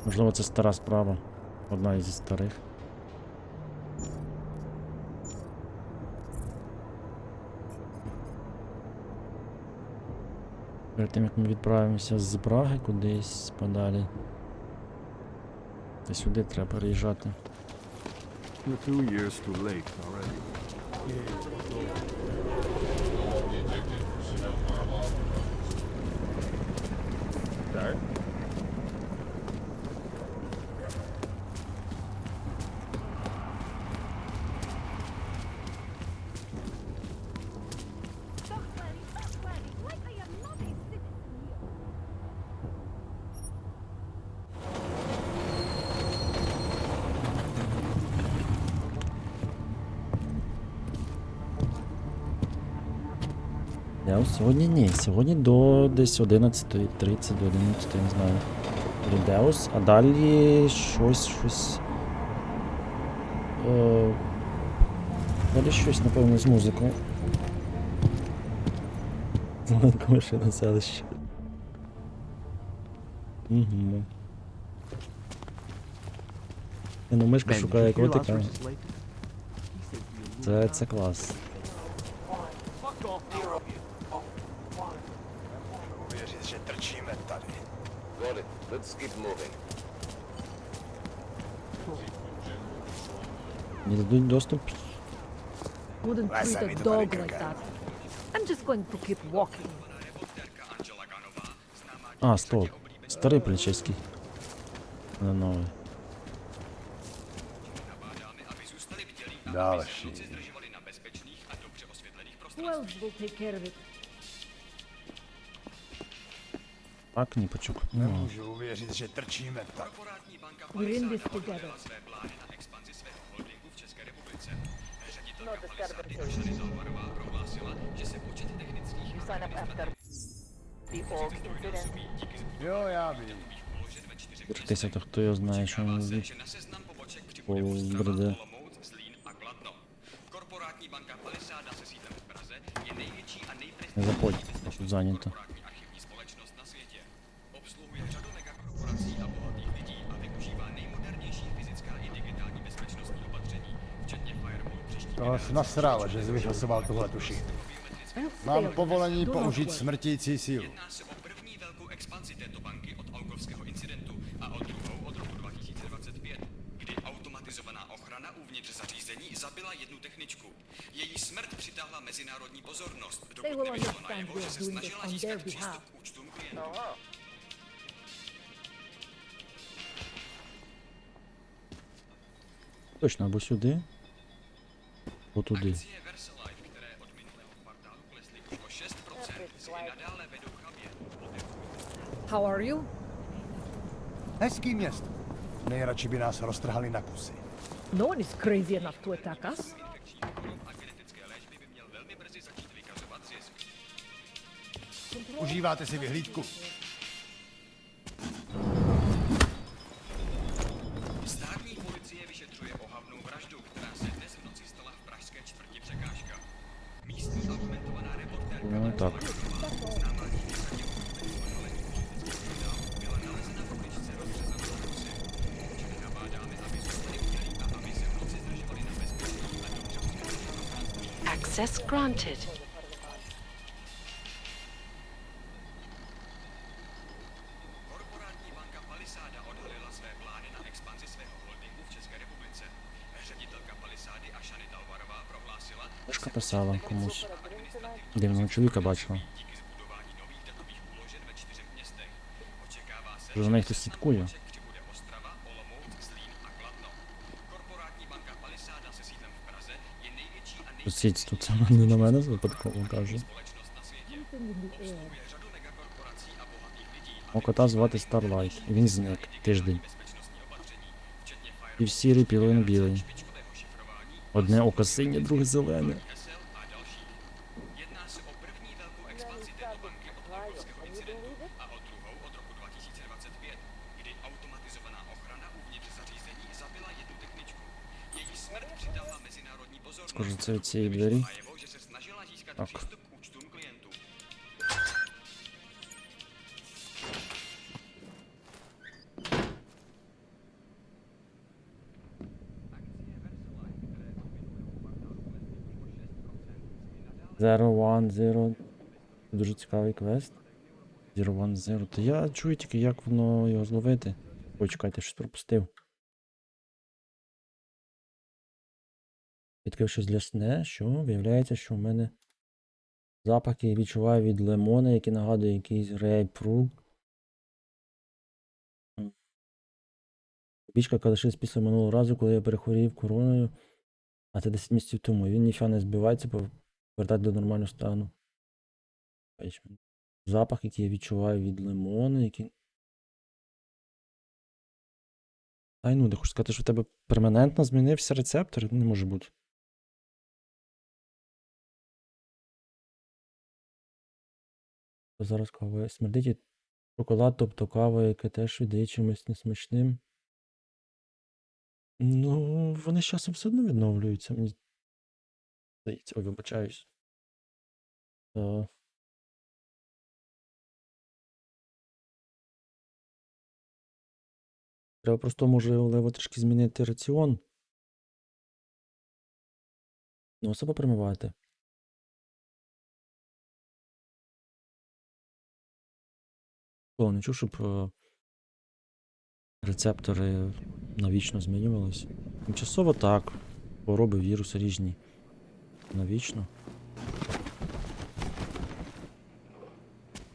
Можливо, це стара справа. Одна із старих. Перед тим, як ми відправимося з Праги кудись подалі. Та сюди треба переїжджати. You're 2 years too late already. There. Сьогодні ні, сьогодні до десь 11:30, до 11, не знаю. Деус, а далі щось. Далі щось, напевно, з музикою. Маленька машина селище. Угу. Ну, мишка шукає котика. Це клас. Got it. Let's keep moving. Не дадуть доступ. Wouldn't treat a dog like that. I'm just going to keep walking. А, стоп. Старий поліцейський. Не новий. Další. Who else will take care of it? Так, Ніпачук. Nemůžu uvěřit, že trčíme tak. We're in this together. No disturbances. You sign up after the org incident. Jo, já vím. Вертися, то хто його знає, що він робить. Полбреде. Не заходь, тут зайнято. Toho jsi nasral, že jsi vyhasoval tuhle tuši. Mám povolení použít smrtící sílu. Jedná se o první velkou expanzi této banky od augovského incidentu a o druhou od roku 2025, kdy automatizovaná ochrana uvnitř zařízení zabila jednu techničku. Její smrt přitáhla mezinárodní pozornost, They dokud will nevyšlo understand najevo, we že are se doing snažila this on their získat přístup behalf. k účtům klientů. Aha. Точно, або сюди, або туди. Akcie Versalite, které od minulého How are you? Hezký město. Nejradši by nás roztrhali na kusy. No one is crazy enough to attack us. Užíváte si vyhlídku? Státní policie vyšetřuje ohavnou vraždu, která se dnes v noci stala v pražské čtvrti Překážka. Místní argumentovaná reportérka No tak. známá díky řadě byla nalezena v uličce rozřezanou na kusy. Občany nabádáme, aby zůstali udělí a aby se v noci zdržovali na bezpečí a dobře uzbrojeném prostranství. Access granted. Korporátní banka Palisáda odhalila své plány na expanzi svého holdingu v České republice. Ředitelka Palisády Ashany Talvarová prohlásila, Дашка писала комусь. Дивного чоловіка бачила. díky zbudování nových datových úložen ve 4 městech. Očekává se, Що за неї хтось слідкує. přibude Ostrava, Olomouc, Zlín a Kladno. Korporátní banka Palisáda se sídlem v Praze je největší a Сусідство, це не на мене випадково каже. společnost na světě. Obsluhuje řadu megakorporací a bohatých lidí a Мого кота звати Старлайт. І він зник тиждень. bezpečnostní opatření, včetně І в сірий, пілин білий. špičkového šifrování, Одне око синє, друге зелене. SL a dalších. Jedná se o první velkou expanzi této banky od Альпахského incidentu a o druhou od roku 2025, kdy automatizovaná ochrana uvnitř zařízení zabila jednu techničku. Její smrt přitahla mezinárodní pozornost. Скажу, це від цієї двері. Najevo, že se snažila získat Tak. přístup k účtům klientů. Zero One Zero. Дуже цікавий квест. Zero One Zero. Та я чую тільки, як воно його зловити. Ой, чекайте, щось пропустив. Відкрив щось лясне, що виявляється, що в мене запахи відчуваю від лимона, які нагадує якийсь грейпфрут. Бічка калишись після минулого разу, коли я перехворів короною, а це 10 місяців тому. Він ніфіга не збивається, повертати до нормального стану. Запах, який я відчуваю від лимону, який... Ай ну, де хочу сказати, що в тебе перманентно змінився рецептор? Не може бути. Зараз кава смердить і шоколад, тобто кава, яке теж віддає чимось несмачним. Ну, вони з часом все одно відновлюються, мені здається. Ой, вибачаюсь. Треба просто, може, Олево трішки змінити раціон. Носа попримивати. О, не чув, щоб рецептори навічно змінювались. Тимчасово так. Хвороби, віруси різні. Навічно.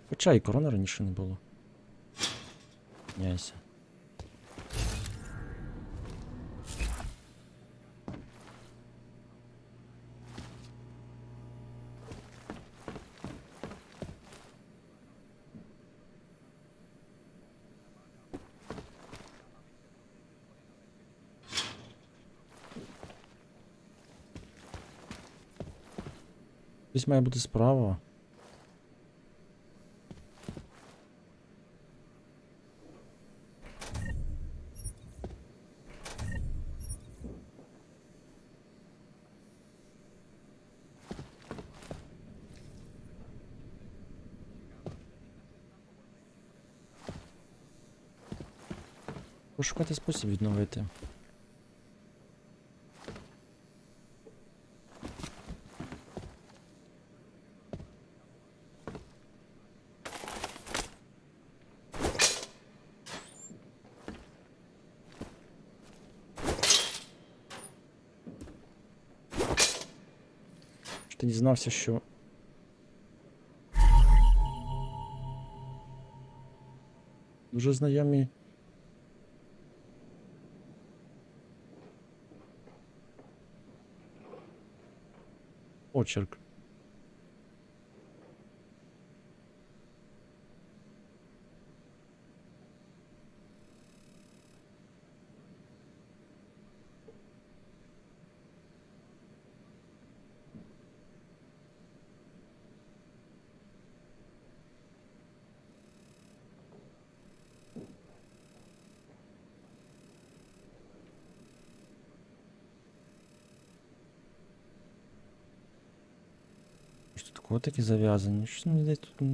Хоча і корона раніше не було. Няйся. Десь має бути справа. Пошукати спосіб відновити. Ти дізнався, що дуже знайомі почерк. Наркотики зав'язані. Щось мені десь тут.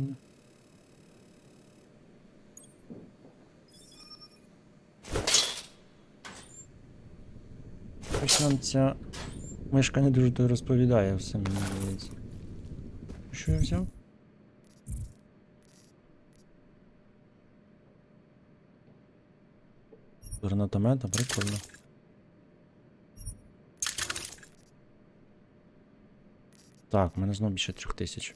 Щось нам ця мишка не дуже то розповідає все, мені здається. Що я взяв? Гранатомета, прикольно. Так, у мене знову більше 3000.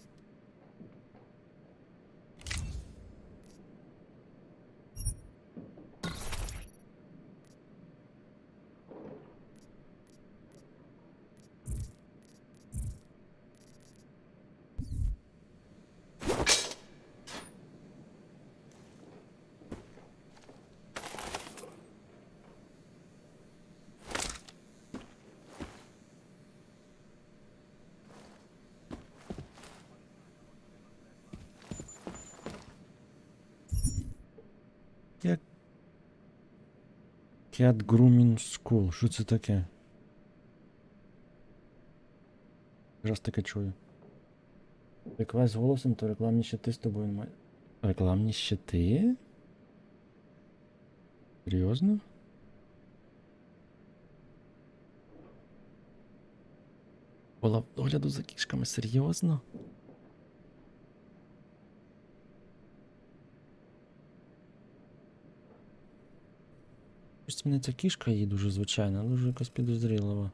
Cat Grooming School. Що це таке? Раз таке чую. Якась з голосом, то рекламні щити з тобою немає. Рекламні щити? Серйозно? Була огляду за кішками, серйозно? Ось мене ця кішка її дуже звичайна, дуже якась підозрілива.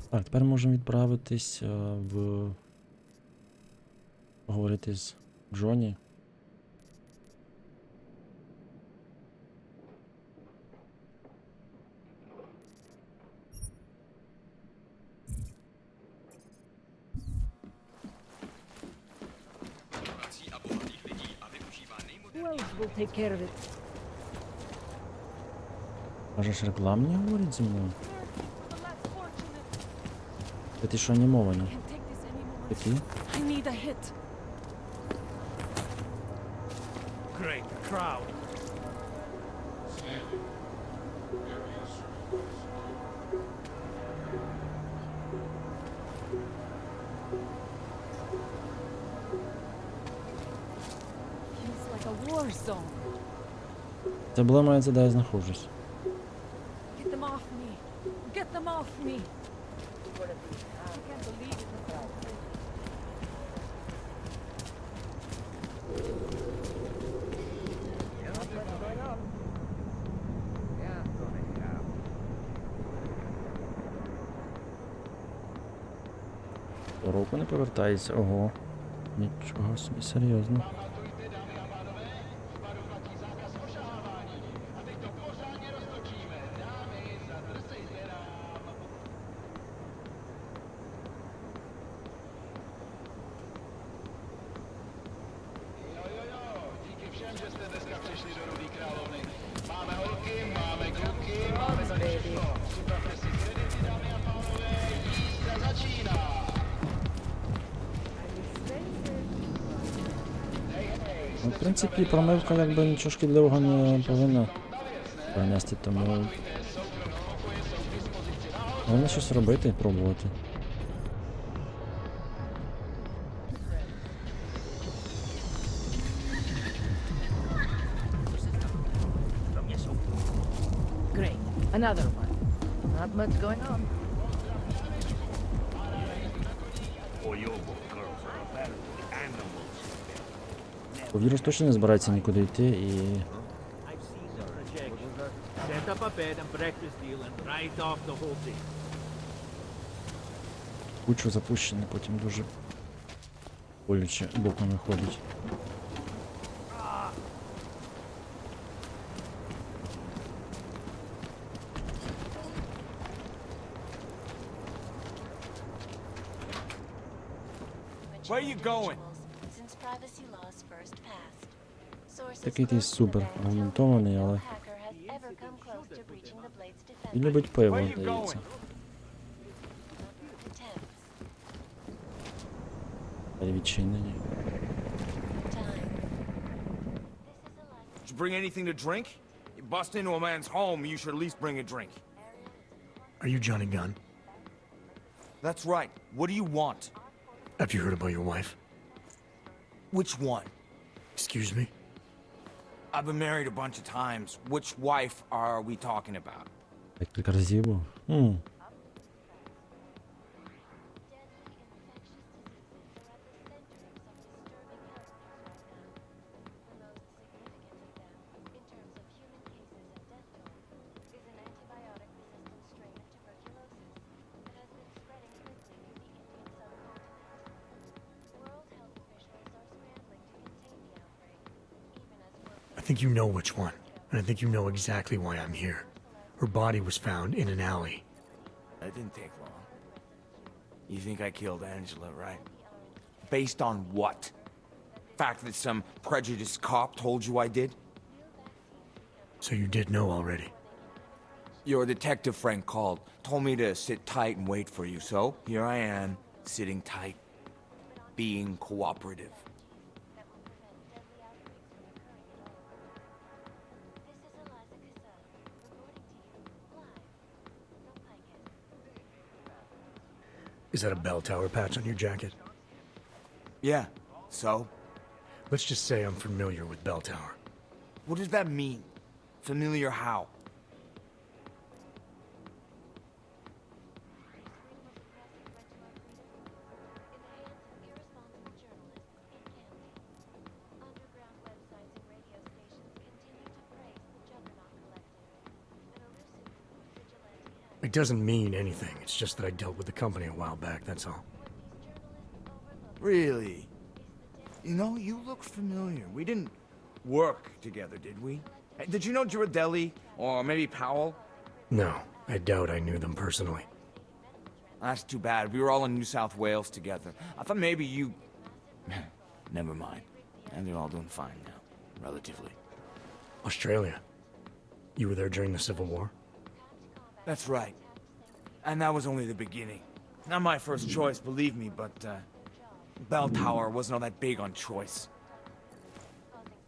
Так, тепер можемо відправитись в... поговорити з Джонні. Who else will take care of it? Кажеш, рекламні говорять зі мною? Ти що, анімовані? Такі? I need a hit. Great crowd. Feels like a war zone. Це була моя де я знаходжусь. Get them off me. Get them off me. I can't believe it. Року не повертається, ого. Нічого собі, серйозно. Ну, в принципі, промивка якби нічого шкідливого не повинна принести, тому головне щось робити і пробувати. Great. Another one. Not much going on. Вірус точно не збирається нікуди йти і... Set up a bed and breakfast deal and write off the whole thing. Кучу запущений, потім дуже боляче боком виходить. Where are you going? Since privacy laws first passed. Sources Такий ти супер аргументований, але... ever come close to breaching the Blade's defense. Він любить пиво, здається. Двері відчинені. Did you bring anything to drink? You bust into a man's home, you should at least bring a drink. Are you Johnny Gunn? That's right. What do you want? Have you heard about your wife? Which one? Excuse me? I've been married a bunch of times. Which wife are we talking about? Декілька разів був. I think you know which one, and I think you know exactly why I'm here. Her body was found in an alley. That didn't take long. You think I killed Angela, right? Based on what? Fact that some prejudiced cop told you I did? So you did know already. Your detective friend called, told me to sit tight and wait for you, so here I am, sitting tight, being cooperative. Is that a bell tower patch on your jacket? Yeah, so? Let's just say I'm familiar with bell tower. What does that mean? Familiar how? It doesn't mean anything. It's just that I dealt with the company a while back, that's all. Really? You know, you look familiar. We didn't work together, did we? Hey, did you know Girardelli? Or maybe Powell? No, I doubt I knew them personally. That's too bad. We were all in New South Wales together. I thought maybe you... Never mind. And they're all doing fine now. Relatively. Australia. You were there during the Civil War? That's right. And that was only the beginning. Not my first choice, believe me, but, Bell Tower wasn't all that big on choice.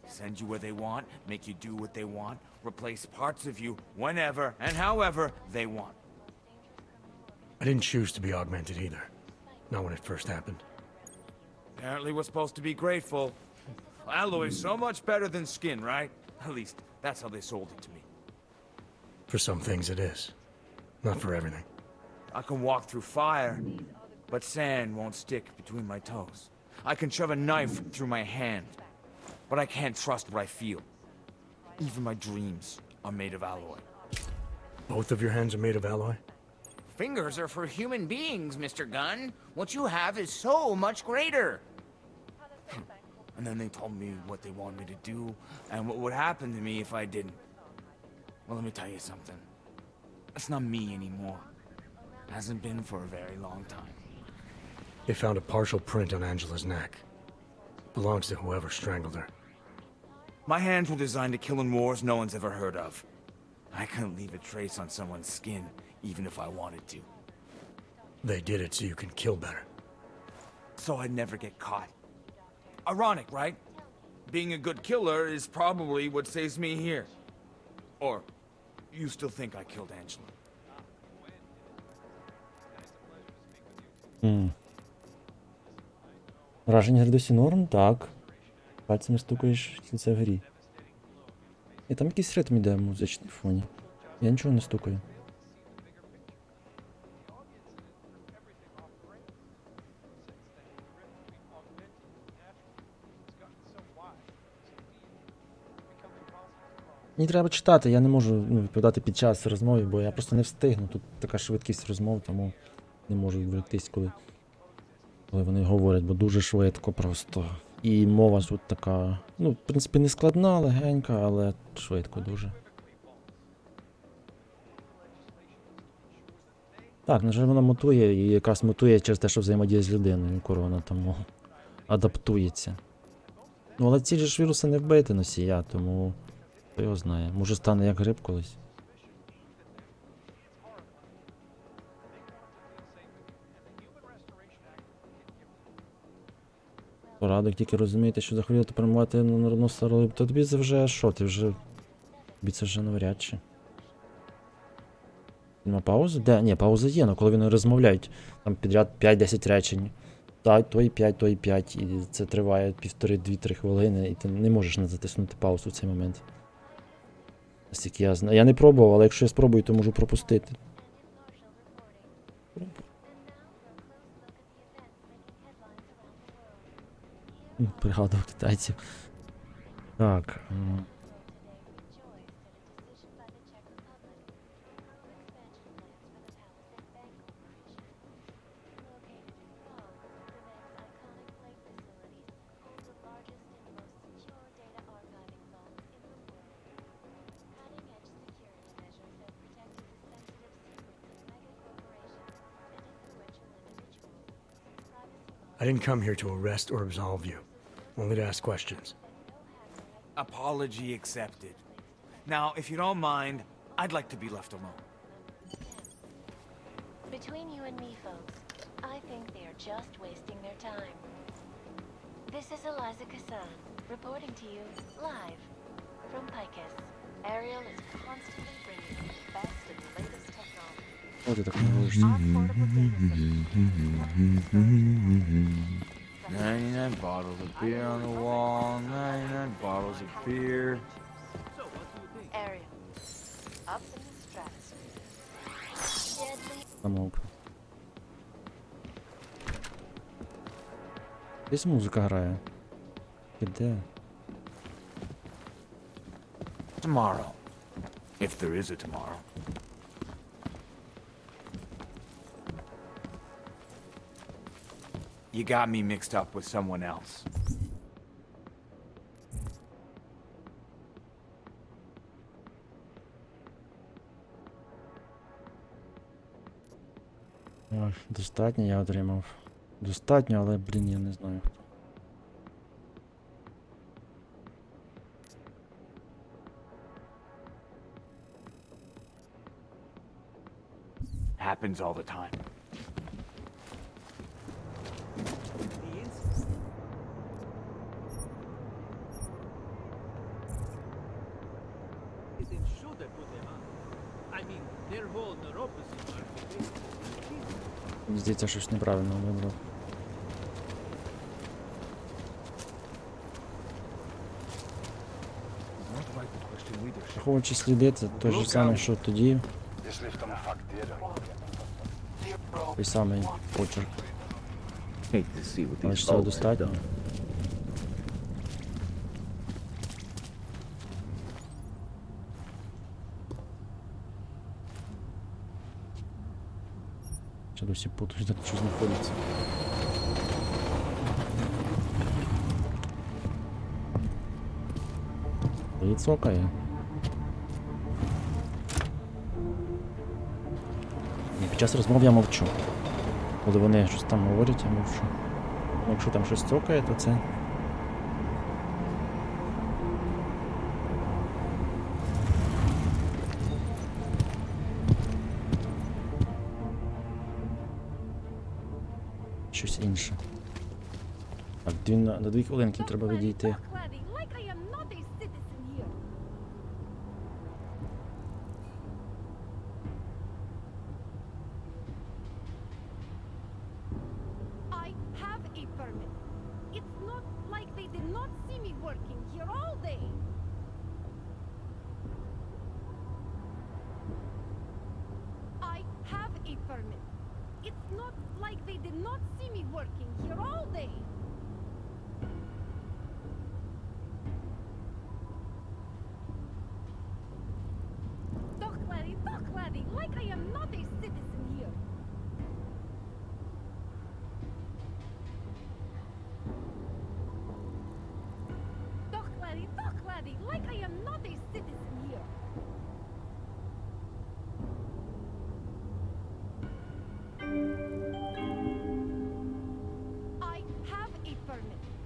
Send you where they want, make you do what they want, replace parts of you whenever and however they want. I didn't choose to be augmented either. Not when it first happened. Apparently we're supposed to be grateful. Alloy's so much better than skin, right? At least, that's how they sold it to me. For some things it is. Not for everything. I can walk through fire, but sand won't stick between my toes. I can shove a knife through my hand, but I can't trust what I feel. Even my dreams are made of alloy. Both of your hands are made of alloy? Fingers are for human beings, Mr. Gunn. What you have is so much greater. And then they told me what they wanted me to do, and what would happen to me if I didn't. Well, let me tell you something. That's not me anymore. Hasn't been for a very long time. They found a partial print on Angela's neck. Belongs to whoever strangled her. My hands were designed to kill in wars no one's ever heard of. I couldn't leave a trace on someone's skin, even if I wanted to. They did it so you can kill better. So I'd never get caught. Ironic, right? Being a good killer is probably what saves me here. Or, you still think I killed Angela? Враження градусі норм? Так. Пальцями стукаєш, якщо це в грі. І там якийсь ритм іде музичний в фоні. Я нічого не стукаю. Мені треба читати, я не можу відповідати під час розмови, бо я просто не встигну. Тут така швидкість розмов, тому не можу відволіктись, коли вони говорять, бо дуже швидко просто. І мова тут така, ну, в принципі, не складна, легенька, але швидко дуже. Так, на жаль, вона мутує, і якраз мутує через те, що взаємодіє з людиною, коли вона там адаптується. Ну, але ці ж віруси не вбити носія, тому Хто його знає. Може стане як гриб колись. Порадок тільки розумієте, що захворіли, то приймати на народну стару, то тобі це вже що? Ти вже... Тобі це вже навряд чи. Нема паузи? Де? Ні, пауза є, але коли вони розмовляють, там підряд 5-10 речень. Той 5, той 5, і це триває 1,5-2-3 хвилини, і ти не можеш не затиснути паузу в цей момент. Наскільки я знаю. Я не пробував, але якщо я спробую, то можу пропустити. Пригадував китайців. Так. I didn't come here to arrest or absolve you, only to ask questions. Apology accepted. Now, if you don't mind, I'd like to be left alone. Between you and me, folks, I think they are just wasting their time. This is Eliza Kassan, reporting to you live from Picus. Ariel is constantly bringing you the best and latest technology. О, ти так не можеш. 99 bottles of beer on the wall, 99 bottles of beer. Ariel, up in the stratosphere. Deadly. Замовк. Десь музика грає. І де? Tomorrow. If there is a tomorrow. You got me mixed up with someone else. Достатньо я отримав. Достатньо, але, блін, я не знаю. Happens all the time. Мені здається, щось неправильно вибрав. Враховуючи сліди, це той же самий, що тоді. Той самий почерк. Але ж цього достатньо. Ще досі путаю, де що знаходиться. І цокає. Під час розмов я мовчу. Коли вони щось там говорять, я мовчу. Якщо там щось цокає, то це... щось інше. Так, до 2 хвилинки треба відійти.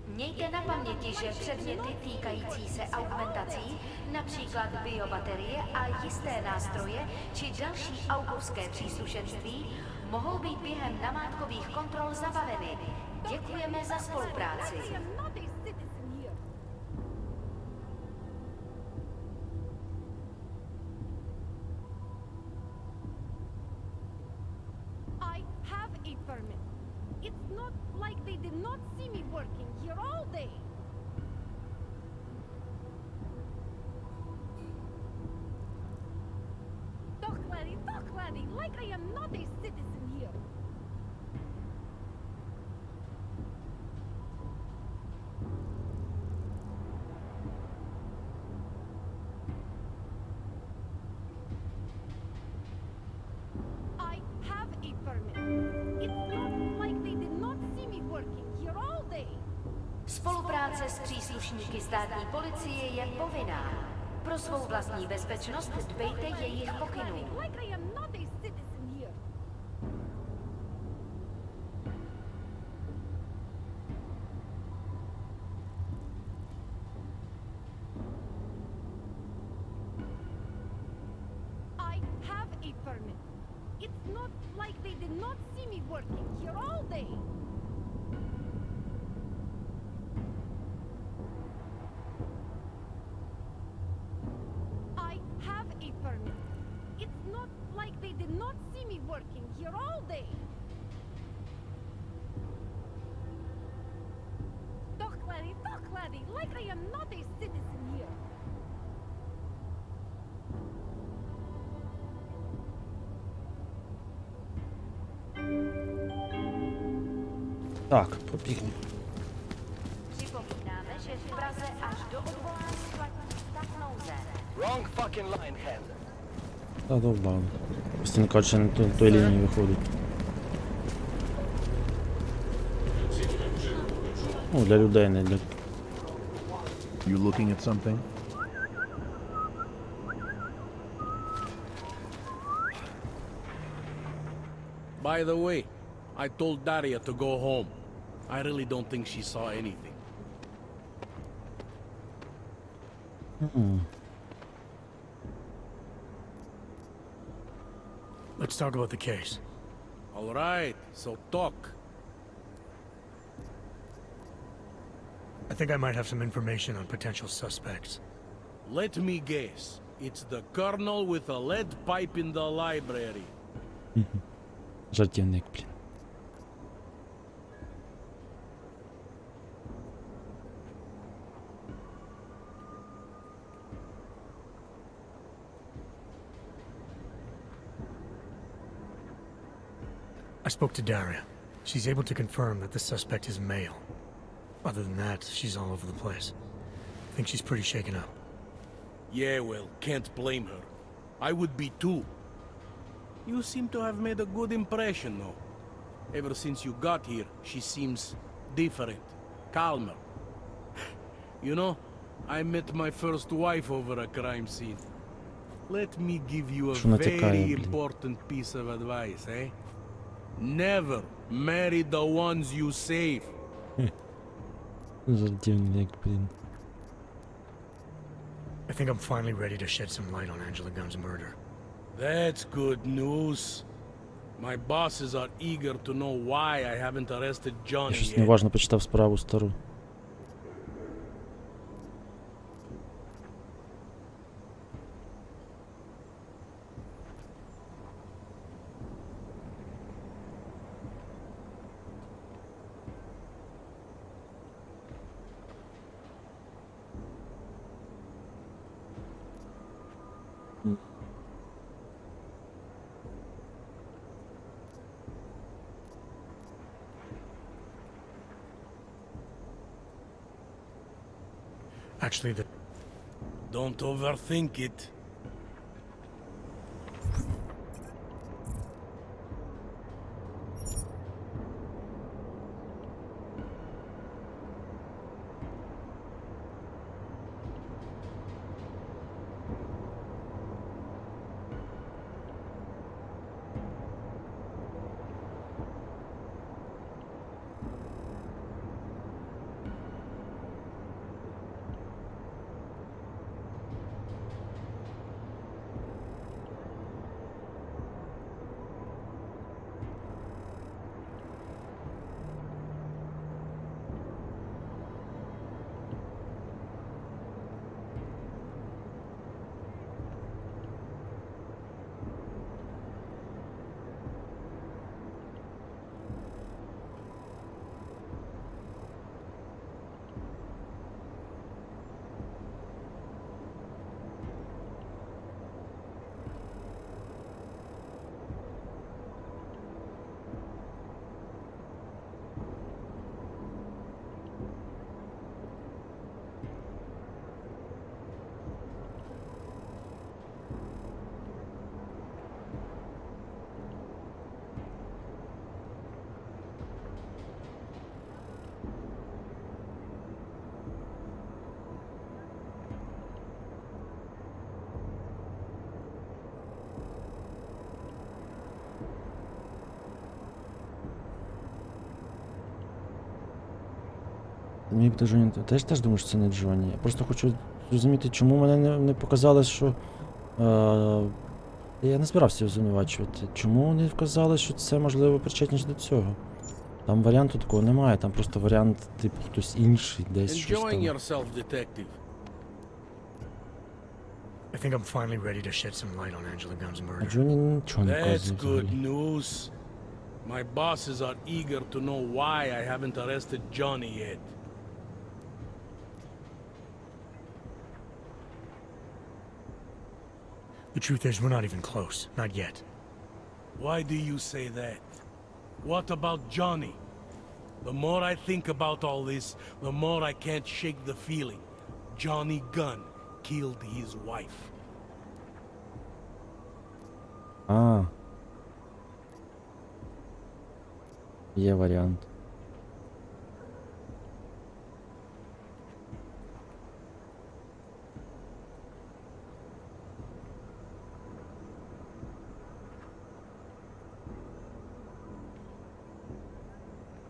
Mějte na paměti, že předměty týkající se augmentací, například biobaterie a jisté nástroje či další augovské příslušenství, mohou být během namátkových kontrol zabaveny. Děkujeme za spolupráci. I have a permit. It's not like they did not see me working here all day. Talk, laddie, like I am not a citizen here. I have a permit. It's not like they did not see me working here all day. Spolupráce s příslušníky státní policie je povinná. Pro svou vlastní bezpečnost dbejte jejich pokynů. Like I am not a citizen here. I have a permit. It's not like they did not see me working here all day. I have a permit. It's not like they did not see me working here all day. Talk, laddie, like I am not a citizen here. Так, побігли. Připomínáme, že v Praze až do odvolání platí stav nouze. Wrong fucking line, hand. Та довбав. Постійно кажуть, що на той лінії виходить. Ну, для людей, не для... You looking at something? By the way, I told Daria to go home. I really don't think she saw anything. Let's talk about the case. All right, so talk. I think I might have some information on potential suspects. Let me guess. It's the colonel with a lead pipe in the library. Жартівник, блін. I spoke to Daria. She's able to confirm that the suspect is male. Other than that, she's all over the place. I think she's pretty shaken up. Yeah, well, can't blame her. I would be too. You seem to have made a good impression, though. Ever since you got here, she seems different, calmer. You know, I met my first wife over a crime scene. Let me give you a very important piece of advice, eh? Never marry the ones you save. Жартівник, блін. I think I'm finally ready to shed some light on Angela Gunn's murder. That's good news. My bosses are eager to know why I haven't arrested Я Johnny щось yet. неважно почитав справу стару. Actually, the... Don't overthink it. Мені б Джонні, ти теж думаєш, що це не Джонні? Я просто хочу зрозуміти, чому мене не показали, що... Я не збирався його звинувачувати. Чому не вказали, що це, можливо, причетність до цього? Там варіанту такого немає, там просто варіант, типу, хтось інший, десь щось Enjoying там. yourself, detective. I think I'm finally ready to shed some light on Angela Gunn's А murder. Джонні нічого не That's вказує good взагалі. news. My bosses are eager to know why I haven't arrested Johnny yet. The truth is, we're not even close. Not yet. Why do you say that? What about Johnny? The more I think about all this, the more I can't shake the feeling. Johnny Gunn killed his wife. А. Є варіант.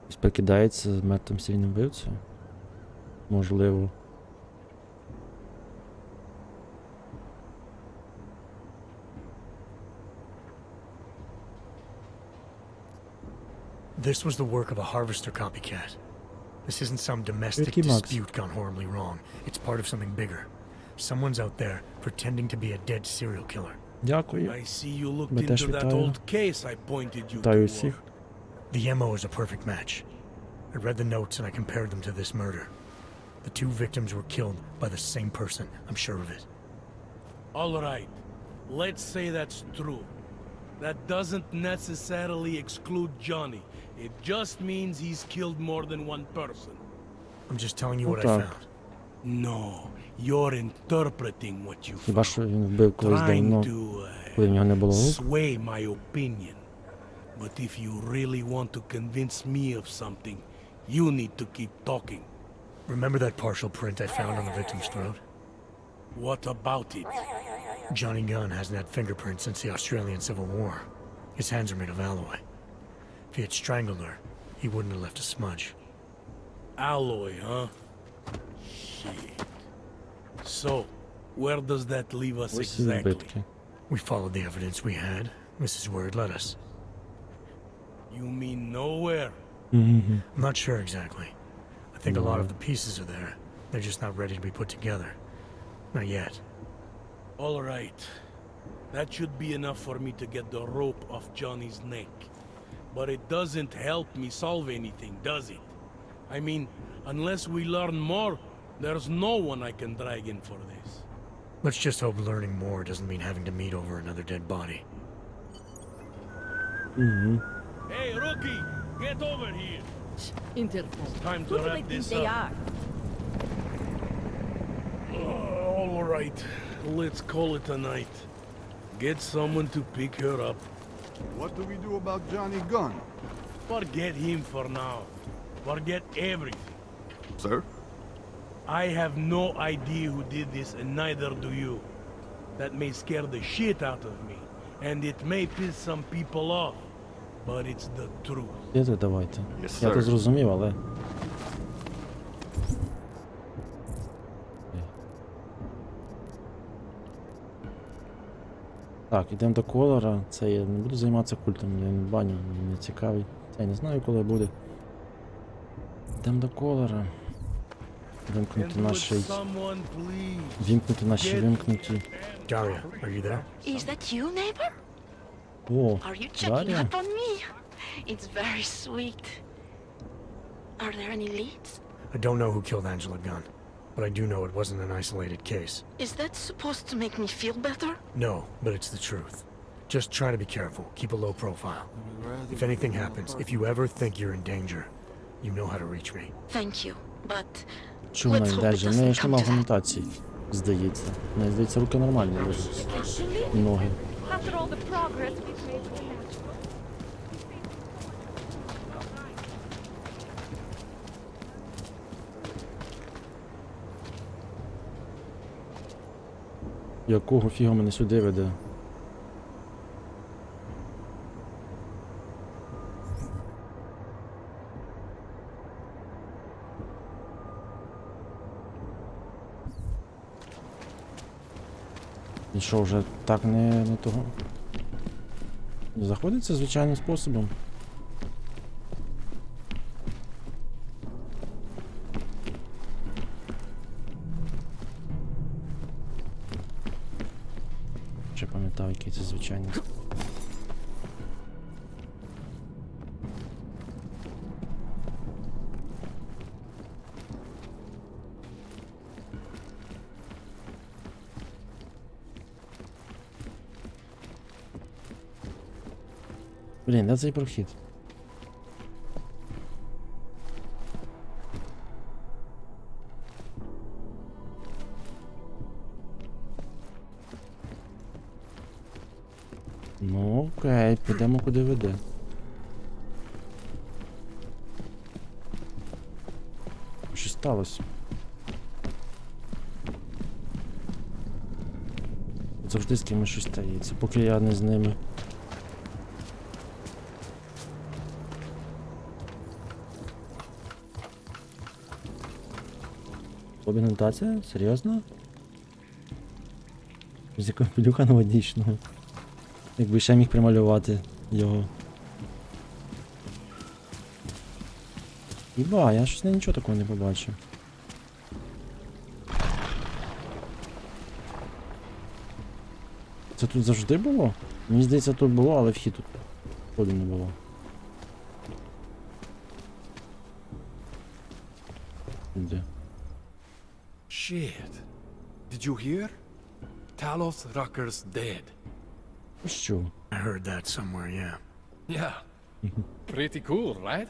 Ось прикидається з мертвим серійним вбивцею? Можливо. This was the work of a harvester copycat. This isn't some domestic Ricky Max. dispute gone horribly wrong. It's part of something bigger. Someone's out there pretending to be a dead serial killer. Дякую. I see you looked Ми теж into that вітаю. old case I pointed you Вітаю to. всіх. The MO is a perfect match. I read the notes and I compared them to this murder. The two victims were killed by the same person. I'm sure of it. All right. Let's say that's true. That doesn't necessarily exclude Johnny. It just means he's killed more than one person. I'm just telling you what I так. found. No, you're interpreting what you Хіба що він вбив колись trying давно, to коли в нього не було рук. sway my opinion. But if you really want to convince me of something, you need to keep talking. Remember that partial print I found on the victim's throat? What about it? Johnny Gunn hasn't had fingerprints since the Australian Civil War. His hands are made of alloy. If he had strangled her, he wouldn't have left a smudge. Alloy, huh? Shit. So, where does that leave us Ось і exactly? збитки. We followed the evidence we had. This is where it led us. You mean nowhere? Мгм. I'm not sure exactly. I think a lot of the pieces are there. They're just not ready to be put together. Not yet. All right. That should be enough for me to get the rope off Johnny's neck. But it doesn't help me solve anything, does it? I mean, unless we learn more, there's no one I can drag in for this. Let's just hope learning more doesn't mean having to meet over another dead body. Мгм. Hey, rookie! Get over here! Interpol. Time to Who do they wrap think this they up. are? All right. Let's call it a night. Get someone to pick her up. What do we do about Johnny Gunn? Forget him for now. Forget everything. Sir? I have no idea who did this, and neither do you. That may scare the shit out of me, and it may piss some people off, but it's the truth. Іди давайте. Yes, Я то sir. зрозумів, але... Так, ідемо до колора. Це я не буду займатися культом, я не баню, мені не цікавий. Це я не знаю, коли буде. Йдемо до колора. Вимкнути And would наші... someone please Вімкнути наші get вимкнуті. Daria, are you there? Is that you, neighbor? О, Are you checking Дар'я. up on me? It's very sweet. Are there any leads? I don't know who killed Angela Gunn, but I do know it wasn't an isolated case. Is that supposed to make me feel better? No, but it's the truth. Just try to be careful. Keep a low profile. If anything happens, if you ever think you're in danger, you know how to reach me. Thank you, but Чому let's вона hope йде? it В неї doesn't ж come нема to that. агументації, здається. Мені здається, руки нормальні. Ноги. After all the progress we've made with the match. Якого фіга мене сюди веде? І що, вже так не того? Заходиться звичайним способом. Ще пам'ятаю, який це звичайний. Блін, де цей прохід? Ну окей, підемо куди веде. Що сталося? Завжди з кимось щось стається, поки я не з ними. Обігнутація? Серйозно? З якого пилюка новодічного. Якби ще міг прималювати його. Іба, я щось нічого такого не побачив. Це тут завжди було? Мені здається, тут було, але вхід тут ходу не було. Де? Shit. Did you hear? Talos Rucker's dead. Що? I heard that somewhere, yeah. Yeah. Pretty cool, right?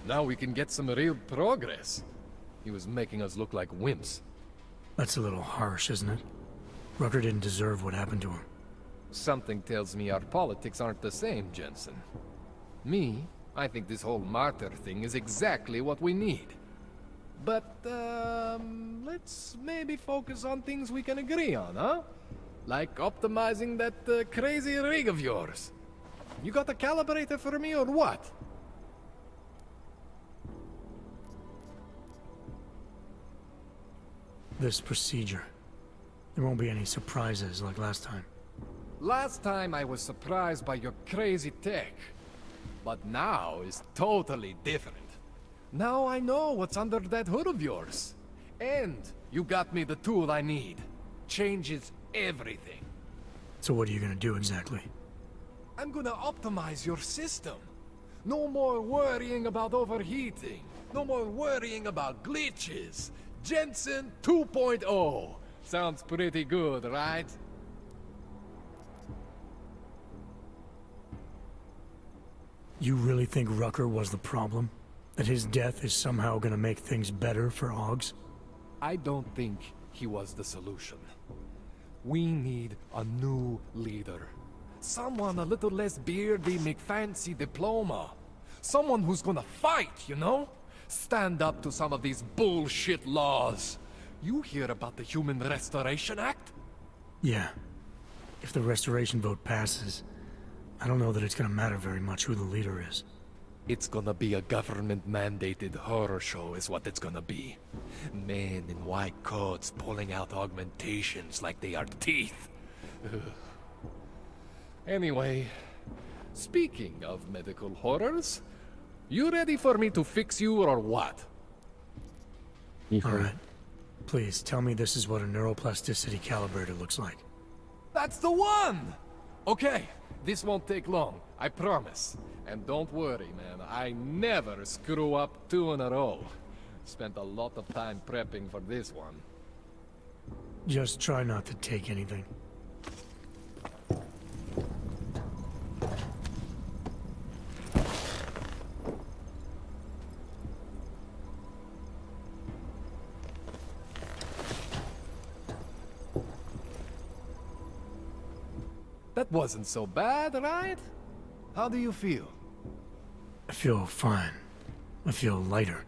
Now we can get some real progress. He was making us look like wimps. That's a little harsh, isn't it? Rucker didn't deserve what happened to him. Something tells me our politics aren't the same, Jensen. Me, I think this whole martyr thing is exactly what we need. But, let's maybe focus on things we can agree on, huh? Like optimizing that crazy rig of yours. You got a calibrator for me or what? This procedure. There won't be any surprises like last time. Last time I was surprised by your crazy tech. But now is totally different. Now I know what's under that hood of yours. And you got me the tool I need. Changes everything. So what are you gonna do exactly? I'm gonna optimize your system. No more worrying about overheating. No more worrying about glitches. Jensen 2.0. Sounds pretty good, right? You really think Rucker was the problem? That his death is somehow gonna make things better for Augs? I don't think he was the solution. We need a new leader. Someone a little less beardy, McFancy diploma. Someone who's gonna fight, you know? Stand up to some of these bullshit laws. You hear about the Human Restoration Act? Yeah. If the restoration vote passes, I don't know that it's gonna matter very much who the leader is. It's gonna be a government-mandated horror show is what it's gonna be. Men in white coats pulling out augmentations like they are teeth. Ugh. Anyway, speaking of medical horrors, you ready for me to fix you or what? Alright. Please, tell me this is what a neuroplasticity calibrator looks like. That's the one! Okay, this won't take long, I promise. And don't worry, man, I never screw up 2 in a row. Spent a lot of time prepping for this one. Just try not to take anything. That wasn't so bad, right? How do you feel? I feel fine. I feel lighter.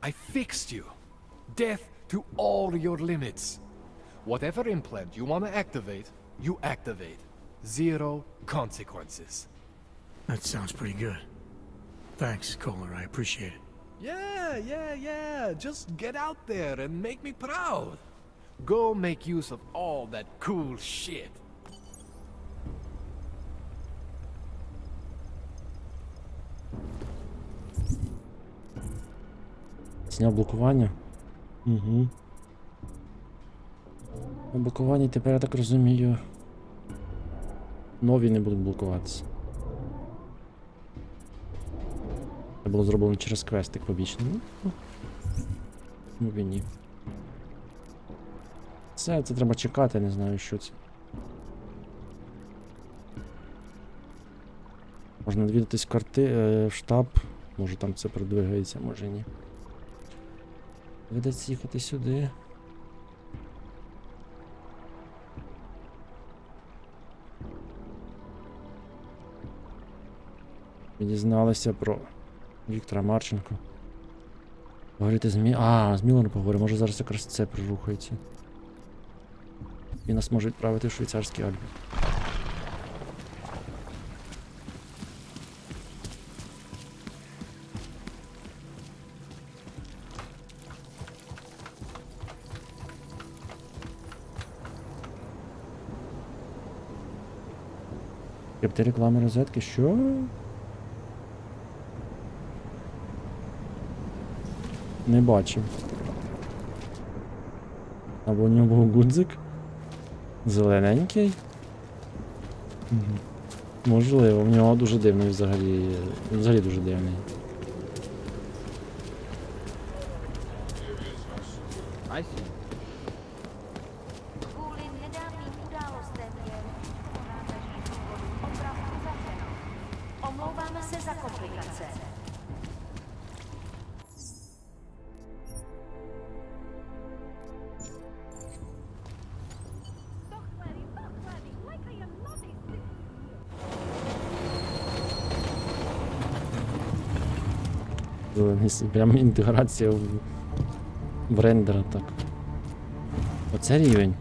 I fixed you. Death to all your limits. Whatever implant you want to activate, you activate. 0 consequences. That sounds pretty good. Thanks, Kohler. I appreciate it. Yeah. Just get out there and make me proud. Go make use of all that cool shit. Зняв блокування. Угу. На блокуванні тепер, я так розумію, нові не будуть блокуватися. Це було зроблено через квестик побічний. Ну, ні. Це треба чекати, не знаю, що це. Можна навідатись в штаб. Може там це продвигається, може ні. Доведеться їхати сюди. Ми дізналися про Віктора Марченко. Говорити з Міллером поговоримо, може зараз якраз це прирухається. І нас може відправити в швейцарський Альпах. Крипти реклами розетки, що? Не бачив. Або у нього був гудзик? Зелененький? Можливо, в нього дуже дивний взагалі. Взагалі дуже дивний. Kvůli nedávným událostem je nátaží důvodu opravdu zavřeno. Omlouváme se za komplikace. Прям інтеграція в рендера так. Оце рівень.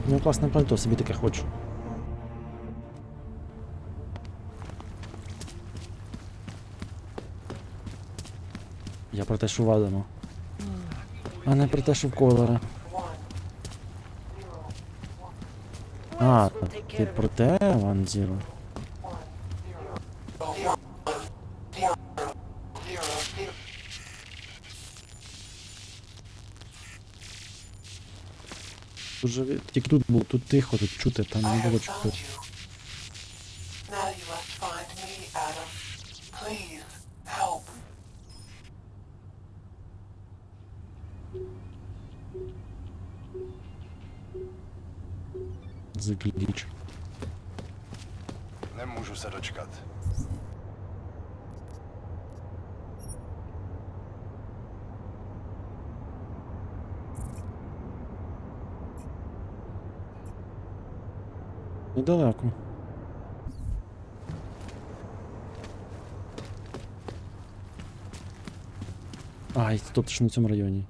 Ну, класне пальто, собі таке хочу. Я про те, що вадимо. А не про те, що в Колора. А, ти про те, One Zero? Тут же, тільки тут було, тут тихо, тут чути, там не було чути. Now you must find me, Adam. Please, help. Загліч. Nemůžu se dočkat. Недалеко. Ай, тут ж на цьому районі.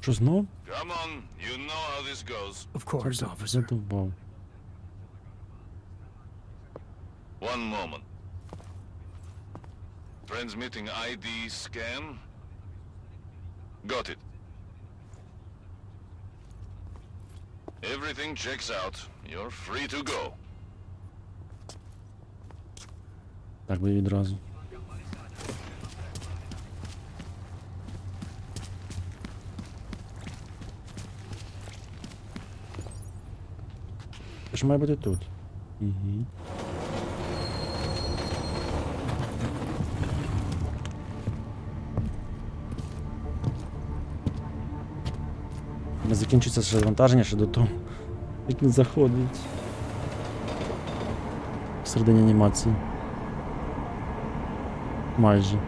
Що знов? Come on, you know how this goes. Of course, officer. Задовбав. One moment. Transmitting ID scan. Got it. Everything checks out. You're free to go. Так би відразу. Це ж має бути тут. Угу. Не закінчиться ще завантаження ще до того, як він заходить. Всередині анімації. Майже.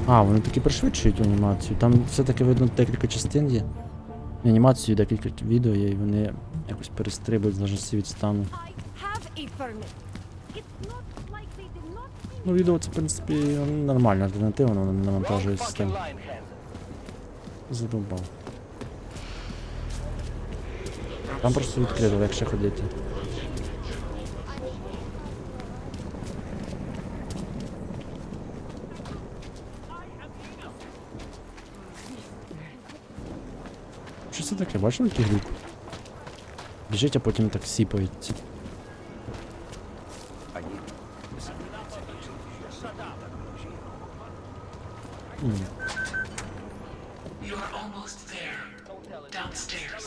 А, вони таки пришвидшують анімацію. Там все-таки видно декілька частин є. Анімацію, декілька відео є, і вони якось перестрибують залежності від стану. Ну, відео це, в принципі, нормальна альтернатива, воно не навантажує систему. задовбав. Там просто відкрито, легше ходити. Що це таке? Бачили який глюк? Біжить, а потім так сіпається. You're almost there. Downstairs.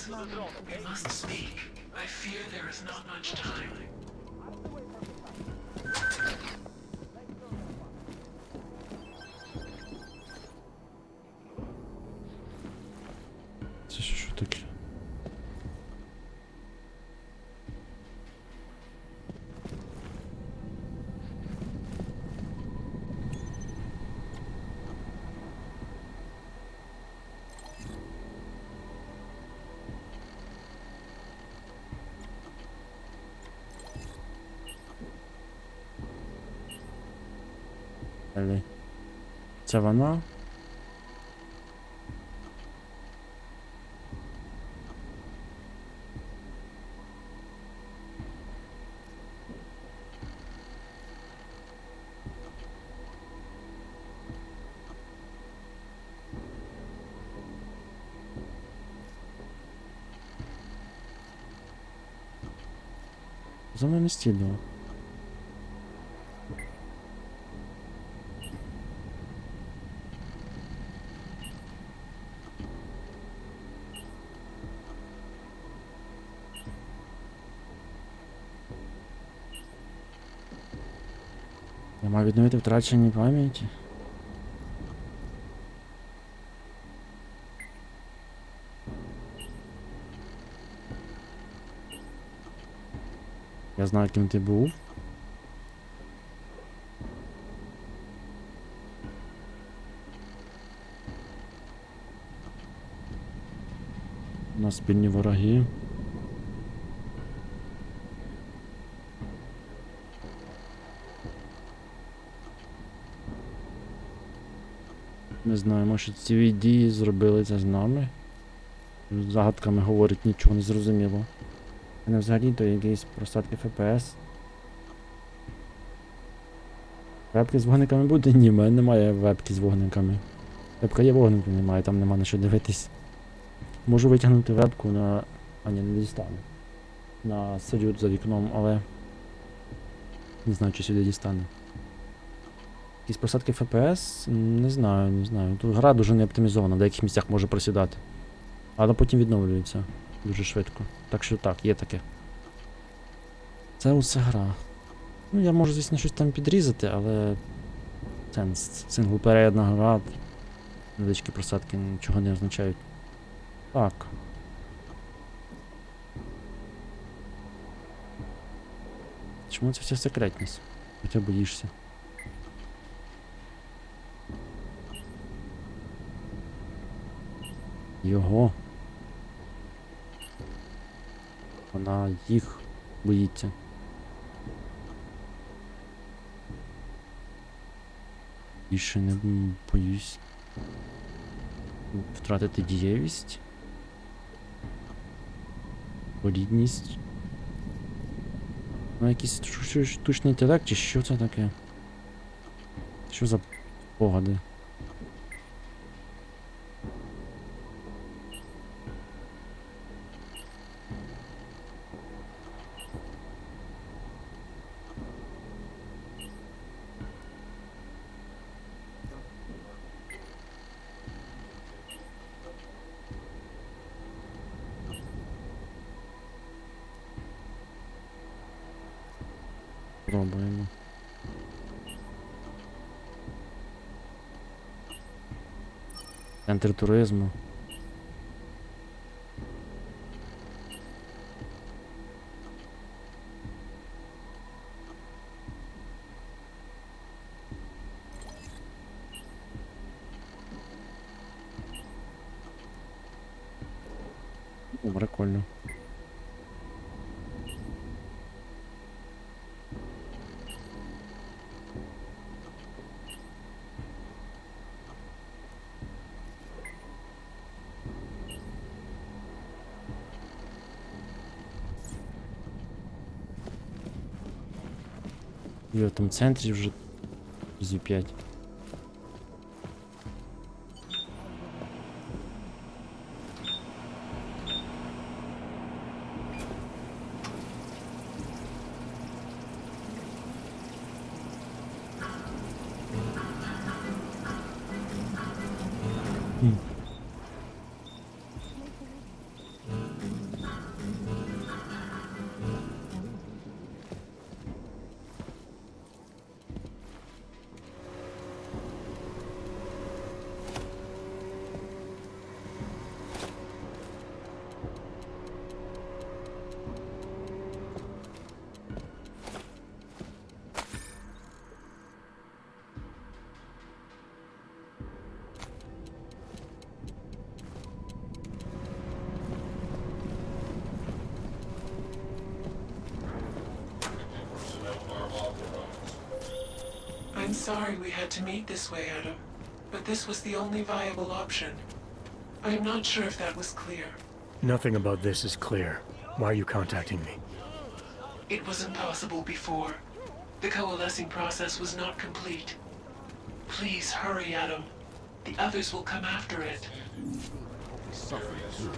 We must speak. I fear there is not much time. Це що таке? Це вона? За мною не стідно. Я маю відновити втрачені пам'яті. Я знаю, ким ти був. У нас спільні вороги. Ми знаємо, що ці дії зробили це з нами. Загадками говорить, нічого не зрозуміло. У мене взагалі-то якісь просадки ФПС. Вебки з вогниками буде? Ні, в мене немає вебки з вогниками. Вебка є, вогників немає, там нема на що дивитись. Можу витягнути вебку на... А ні, не дістану. На салют за вікном, але... Не знаю, чи сюди дістану. Якісь просадки ФПС? Не знаю, не знаю. Тут гра дуже не оптимізована, в деяких місцях може просідати. Але потім відновлюється дуже швидко. Так що так, є таке. Це усе гра. Ну, я можу, звісно, щось там підрізати, але... Це синглпередна гра. Невеличкі просадки нічого не означають. Так. Чому це вся секретність? Ти боїшся. Його. Вона їх боїться. Більше не боюсь. Втратити дієвість. Порідність. Ну, якийсь штучний інтелект, чи що це таке? Що за погади? Пробуємо. Центр туризму. О, прикольно. І в тому центрі вже разів 5. I'm sorry we had to meet this way, Adam, but this was the only viable option. I'm not sure if that was clear. Nothing about this is clear. Why are you contacting me? It was impossible before. The coalescing process was not complete. Please hurry, Adam. The others will come after it. Suffer too.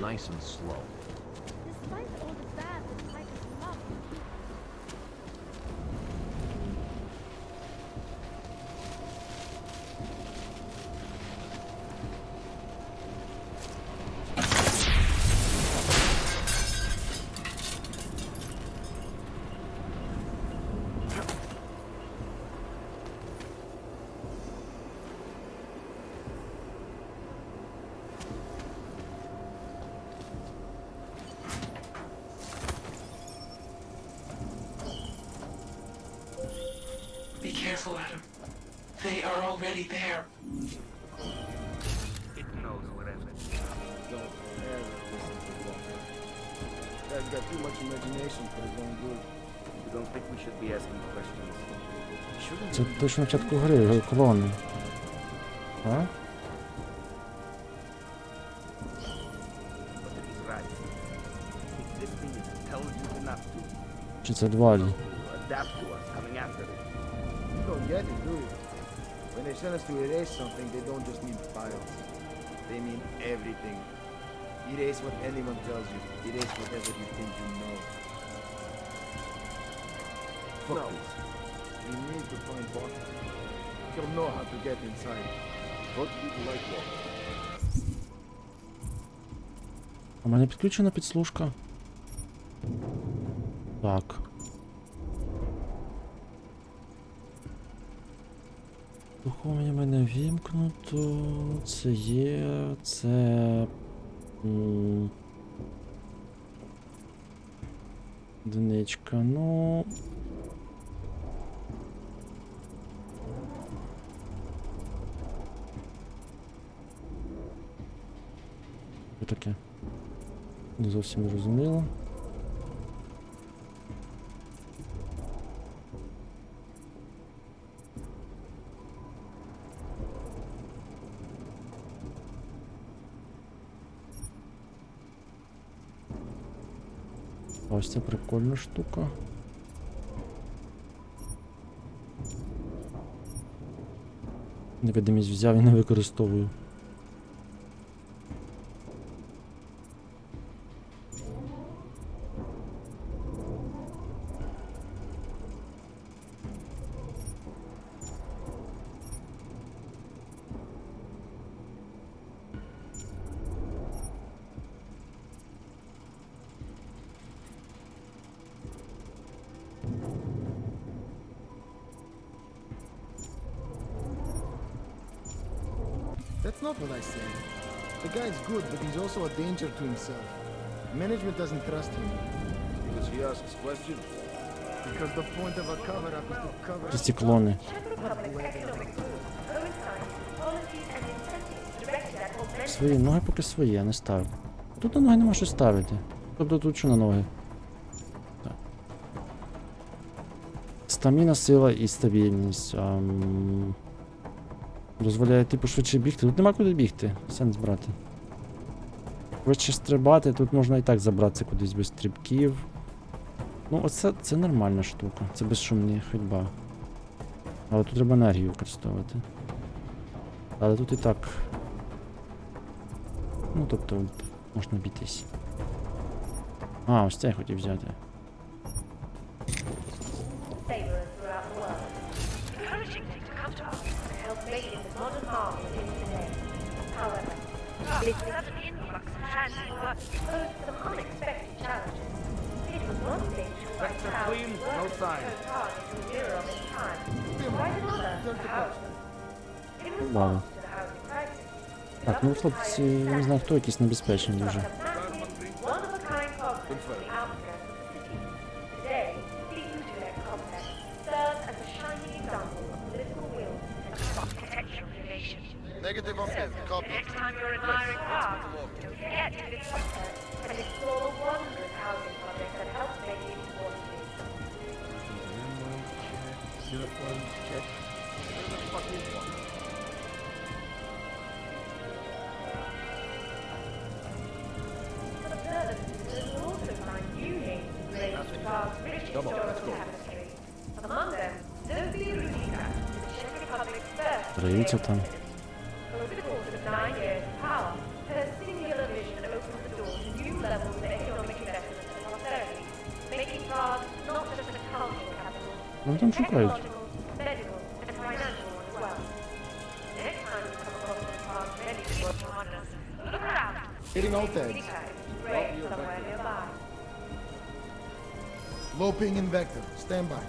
Nice and slow. Despite all the bad that Titus loves to keep Be careful, Adam. They are already there. It knows whatever. Don't ever listen to Walker. Guy's got too much imagination for his own good. You don't think we should be asking questions? Shouldn't Це we be точно початку гри, клони. А? But if he's right, if this thing is intelligent enough to Чи це Двалі? adapt to us coming after it. You don't get it, do you? When they send us to erase something, they don't just mean files. They mean everything. Erase what anyone tells you. Erase whatever you think you know. Fuck this. We need to find Walker. He'll know how to get inside. What do you like, Walker? У мене підключена підслужка. Так. Слуховування в мене вімкнуто. Це є. Це. Одиничка, ну. Що таке? Не зовсім не розуміло. Ось це прикольна штука. Невидимість взяв і не використовую. That's not what I said. The guy's good, but he's also a danger to himself. Management doesn't trust him. Because he asks questions? Because the point of a cover-up is to cover... Ці клони. Свої ноги поки свої, я не ставлю. Тут на ноги нема що ставити. Тобто тут що на ноги? Так. Стаміна, сила і стабільність. Дозволяє типу швидше бігти. Тут нема куди бігти. Сенс брати. Швидше стрибати, тут можна і так забратися кудись без стрибків. Ну, оце це нормальна штука. Це безшумна ходьба. Але тут треба енергію використовувати. Але тут і так. Ну, тобто, можна обійтись. А, ось це я хотів взяти. Sailors throughout the world, encouraging them to come to us to help make it the modern marvel it is today. However, this sudden influx of transient workers posed some unexpected challenges. It was one thing to invite thousands of workers to turn cars into a mirror of its time. Quite another to house them. In response to the housing crisis, Так, ну хлопці, я не знаю, хто якийсь небезпечний дуже. one-of-a-kind complex on the outskirts of the city. Today, the Utrecht complex serves as a shining example of political will and architectural innovation. Negative on So, the next time you're admiring Prague, don't forget to visit Альпах and explore the wondrous housing project that helped make it what it is. Observers will also find new names related to Prague's rich historical tapestry. Among them, Sofia Rudica, the Czech Republic's first Дивіться там. Over the course of 9 years of power, her singular vision opened the door to new levels of economic investment and prosperity, making Prague not just a cultural capital, Ну but там a шукають. technological, medical, and financial one as well. Next time you come across one of Prague's many cultural wonders, look around. Hitting out Utica edge. is great somewhere nearby. Low ping in vector. Stand by.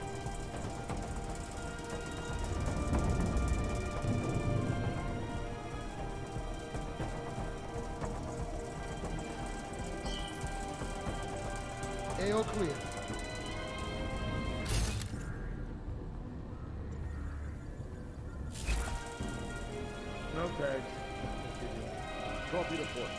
AO clear. No tags. Copy the port.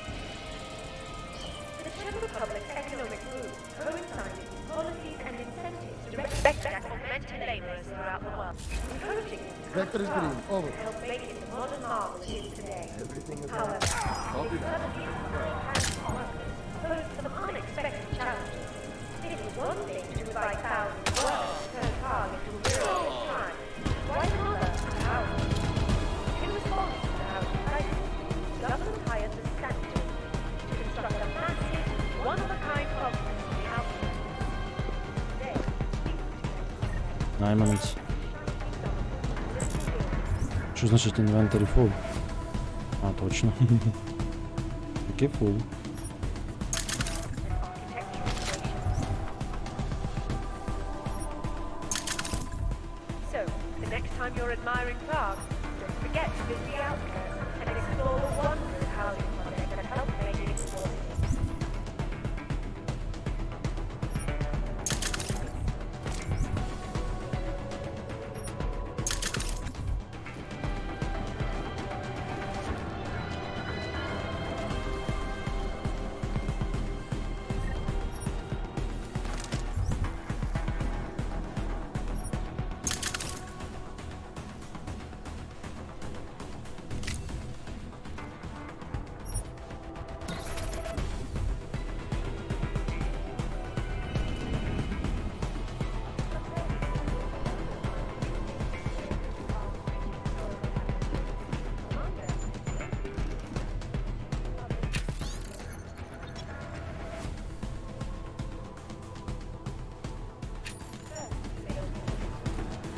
The Czech Republic's economic boom coincided with policies and incentives directed at augmenting laborers throughout the world, encouraging them to Vector is green. Over. help make it the modern marvel it is today. Everything is However, Copy this that. sudden influx of hands-on workers posed some unexpected challenges. It was one thing to invite thousands of workers to turn Prague into a mirror of its time, quite another to house them. In response to the housing crisis, the government hired the Sanitary to construct a massive, one-of-a-kind complex on the outskirts. Today, Найманець. Що значить inventory full? А, точно. Таке full. So, the next time you're admiring Prague, don't forget to visit the outskirts and explore the wondrous housing project that helped make it what it is.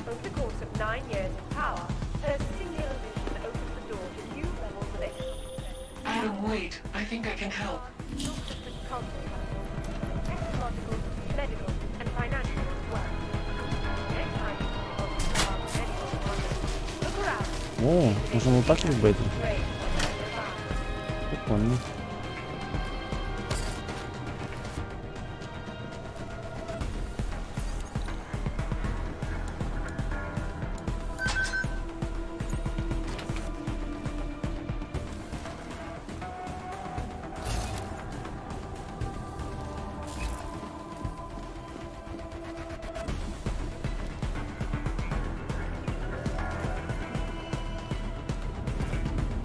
Over the course of 9 years of power, her singular vision opened the door to new levels of excellence. Adam, wait. I think I can help. Not just a cultural capital, but technological, medical, and financial as well. Next time you come across Prague's medical wonders, look around. О, можна було так робити. Great. Прикольно.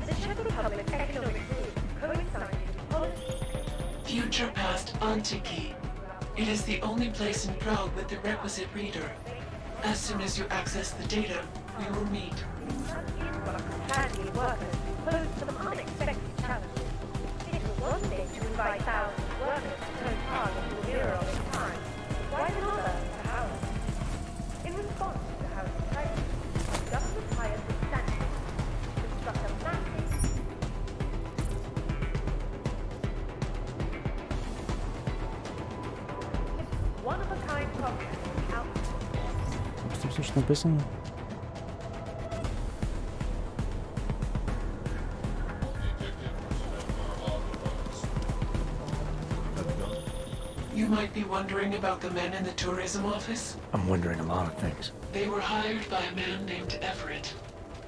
The Czech Republic's economic boom coincided with policies Future past Antiki. It is the only place in Prague with the requisite reader. As soon as you access the data, we will meet. Handy workers pose some unexpected challenges. It was one thing to invite thousands of workers to turn Prague into a mirror of its time, but quite another to house. In response to the housing crisis, the government hired substantial to construct a massive one-of-a-kind project out. Тут все ж написано. You might be wondering about the men in the tourism office. I'm wondering a lot of things. They were hired by a man named Everett.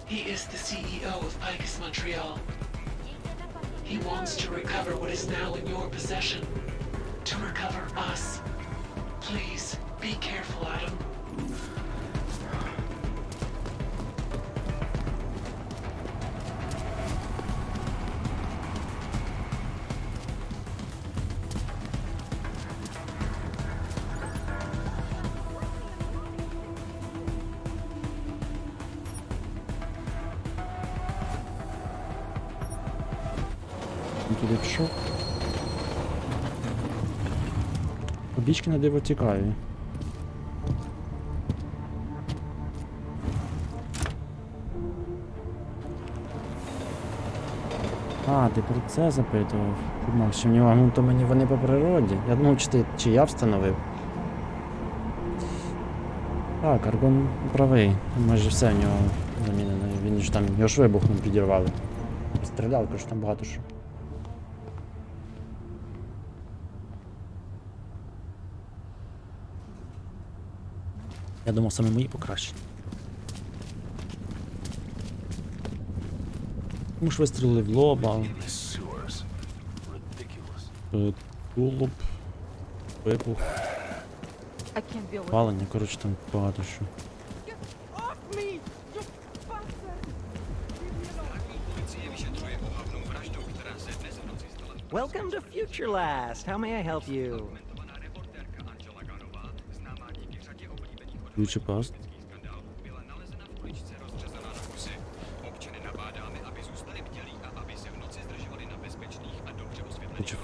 He is the CEO of Picus Montreal. He wants to recover what is now in your possession. To recover us. Please, be careful, Adam. Туди пішов. Обічки на диво цікаві. А, ти про це запитував? Максимум, ну то мені вони по природі. Я думав, чи я встановив. Так, Аргон правий. Майже все в нього замінено. Він ж там, його ж вибухом підірвали. Стрілялка ж там багато що. Я думав, саме мої покращені. Тому ж вистрілили в лоба. Тулуб. Вибух. Палення, коротше, там багато що. Welcome to Future Last. How may I help you? Ч.5.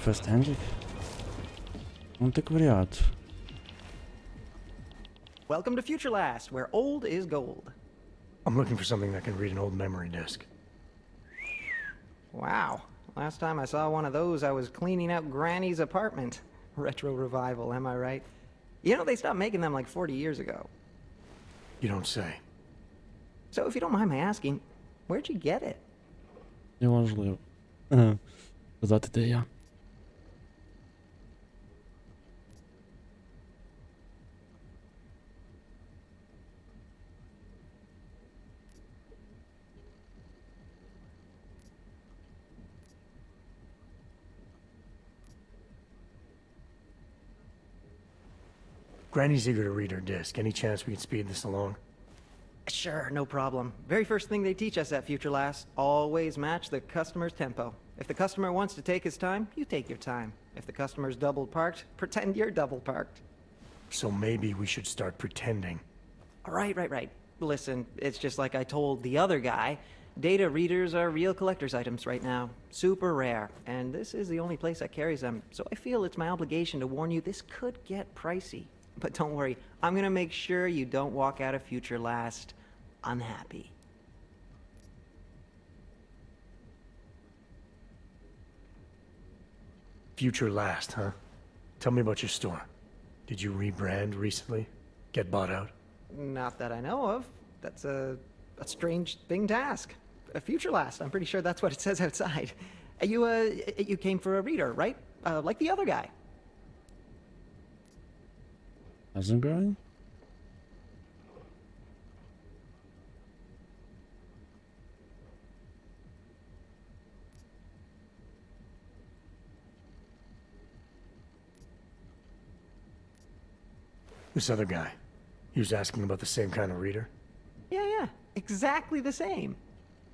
First handed? Ну так варіант. Welcome to Future Last, where old is gold. I'm looking for something that can read an old memory disk. Wow. Last time I saw one of those, I was cleaning out Granny's apartment. Retro revival, am I right? You know, they stopped making them like 40 years ago. You don't say. So if you don't mind my asking, where'd you get it? Неважливо. Казати, де я. Granny's eager to read her disc. Any chance we can speed this along? Sure, no problem. Very first thing they teach us at Future Last, always match the customer's tempo. If the customer wants to take his time, you take your time. If the customer's double parked, pretend you're double parked. So maybe we should start pretending. Right. Listen, it's just like I told the other guy. Data readers are real collector's items right now. Super rare. And this is the only place that carries them. So I feel it's my obligation to warn you this could get pricey. But don't worry, I'm gonna make sure you don't walk out of Future Last unhappy. Future Last, huh? Tell me about your store. Did you rebrand recently? Get bought out? Not that I know of. That's a strange thing to ask. A Future Last, I'm pretty sure that's what it says outside. You came for a reader, right? Like the other guy. Hasn't going? This other guy. He was asking about the same kind of reader? Yeah. Exactly the same.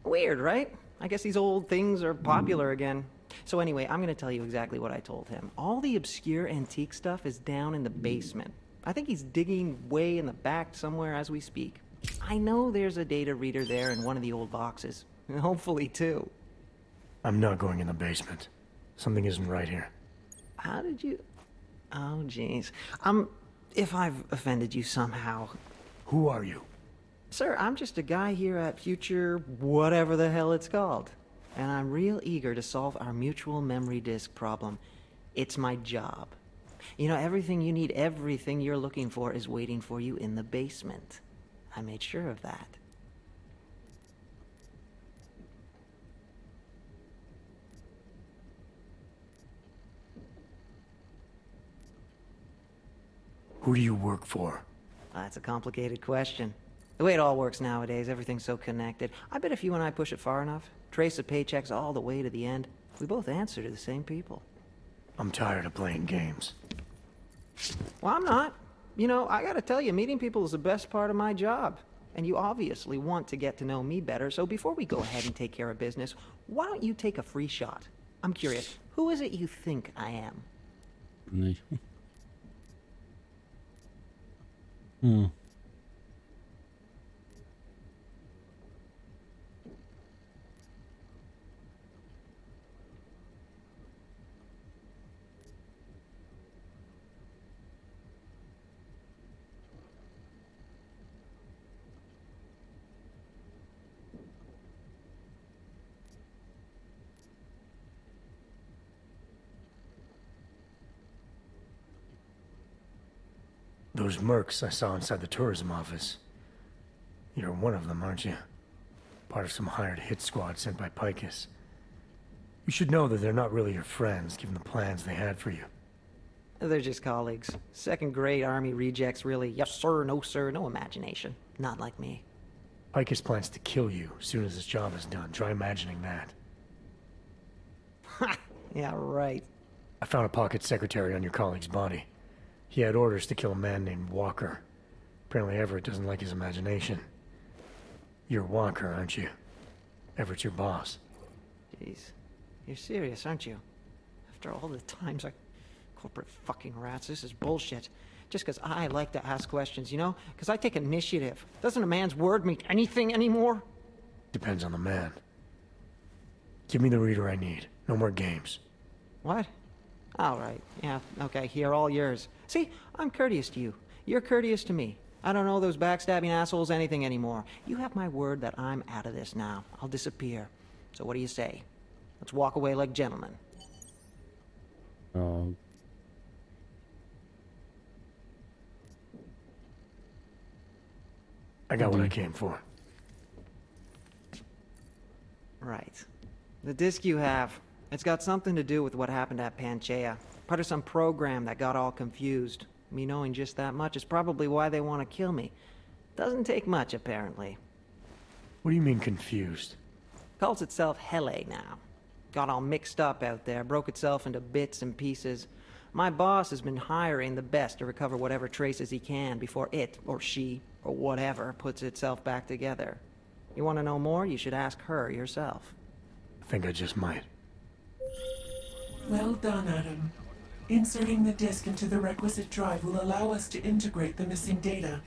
Weird, right? I guess these old things are popular again. So anyway, I'm gonna tell you exactly what I told him. All the obscure antique stuff is down in the basement. I think he's digging way in the back somewhere as we speak. I know there's a data reader there in one of the old boxes. Hopefully two. I'm not going in the basement. Something isn't right here. How did you... Oh, jeez. If I've offended you somehow... Who are you? Sir, I'm just a guy here at Future whatever the hell it's called. And I'm real eager to solve our mutual memory disk problem. It's my job. You know, everything you need, everything you're looking for is waiting for you in the basement. I made sure of that. Who do you work for? That's a complicated question. The way it all works nowadays, everything's so connected. I bet if you and I push it far enough, trace the paychecks all the way to the end, we both answer to the same people. I'm tired of playing games. Well, I'm not. You know, I gotta tell you, meeting people is the best part of my job. And you obviously want to get to know me better, so before we go ahead and take care of business, why don't you take a free shot? I'm curious, who is it you think I am? Nee. Hmm. Those mercs I saw inside the tourism office. You're one of them, aren't you? Part of some hired hit squad sent by Picus. You should know that they're not really your friends, given the plans they had for you. They're just colleagues. Second-grade army rejects, really. Yes sir, no imagination. Not like me. Picus plans to kill you as soon as his job is done. Try imagining that. Yeah, right. I found a pocket secretary on your colleague's body. He had orders to kill a man named Walker. Apparently Everett doesn't like his imagination. You're Walker, aren't you? Everett's your boss. Jeez. You're serious, aren't you? After all the times I... Corporate fucking rats, this is bullshit. Just because I like to ask questions, you know? Because I take initiative. Doesn't a man's word mean anything anymore? Depends on the man. Give me the reader I need. No more games. What? All right. Yeah, okay, here, all yours. See, I'm courteous to you. You're courteous to me. I don't know those backstabbing assholes anything anymore. You have my word that I'm out of this now. I'll disappear. So what do you say? Let's walk away like gentlemen. I got what I came for. Right. The disc you have, it's got something to do with what happened at Panchaea. Part of some program that got all confused. Me knowing just that much is probably why they want to kill me. Doesn't take much, apparently. What do you mean confused? Calls itself Hele now. Got all mixed up out there, broke itself into bits and pieces. My boss has been hiring the best to recover whatever traces he can before it, or she, or whatever, puts itself back together. You want to know more? You should ask her yourself. I think I just might. Well done, Adam. Inserting the disk into the requisite drive will allow us to integrate the missing data.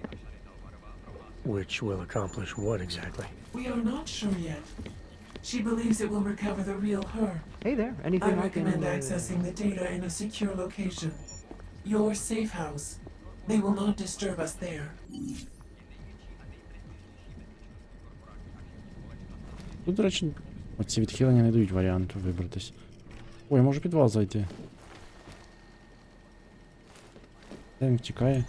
Which will accomplish what exactly? We are not sure yet. She believes it will recover the real her. Hey there, anything I I can... recommend accessing the data in a secure location. Your safe house. They will not disturb us there. Тут, до речі, оці відхилення не дають варіанту вибратись. Ой, я можу в підвал зайти. Де він втікає?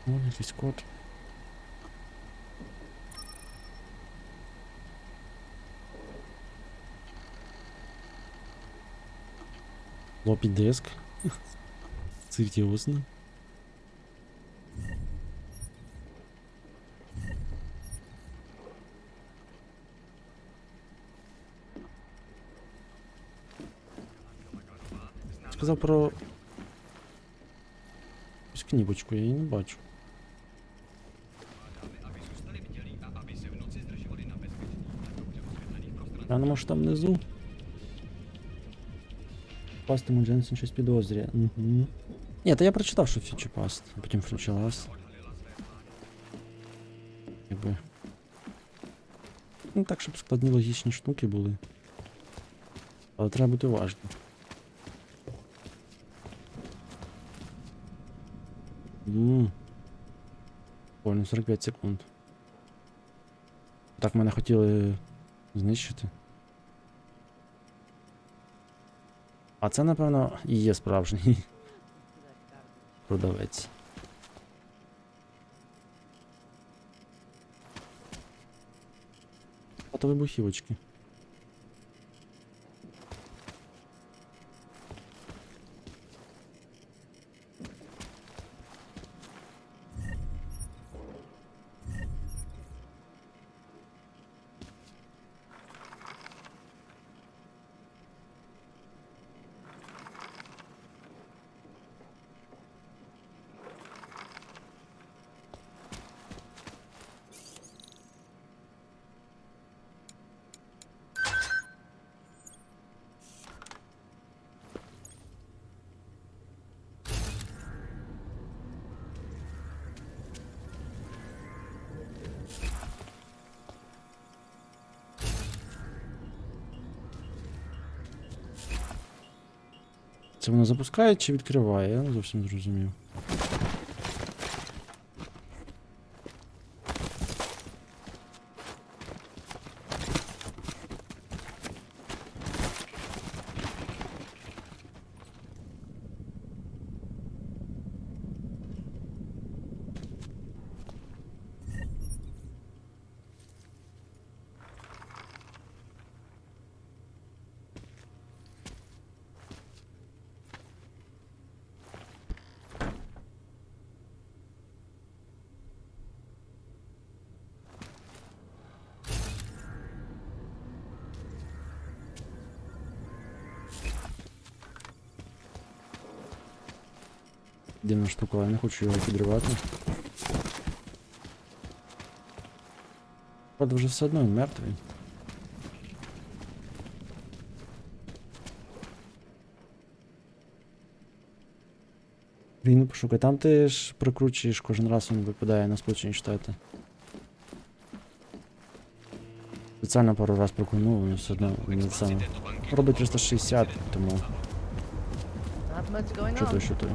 Вон якийсь код. Лопі диск. Серйозно? Сказав про якусь кніпочку, я її не бачу. А ну може там внизу? Пастиму Дженсен щось підозрює. Угу. Ні, та я прочитав, що фічі паст, а потім фручилась. Якби. Ну так, щоб складні логічні штуки були. Але треба бути уважним. Ой, ну 45 секунд. Так мене хотіли знищити. А це, напевно, і є справжній продавець. Фото вибухівочки. Це воно запускає чи відкриває? Я не зовсім зрозумів. Дивна штука, я не хочу його підривати. Правда, вже все одно він мертвий. Він пошукай, там ти ж прикручуєш, кожен раз він випадає на Сполучені Штати. Спеціально пару раз прокунув, він все одно не саме. Робить 360, тому... Що той.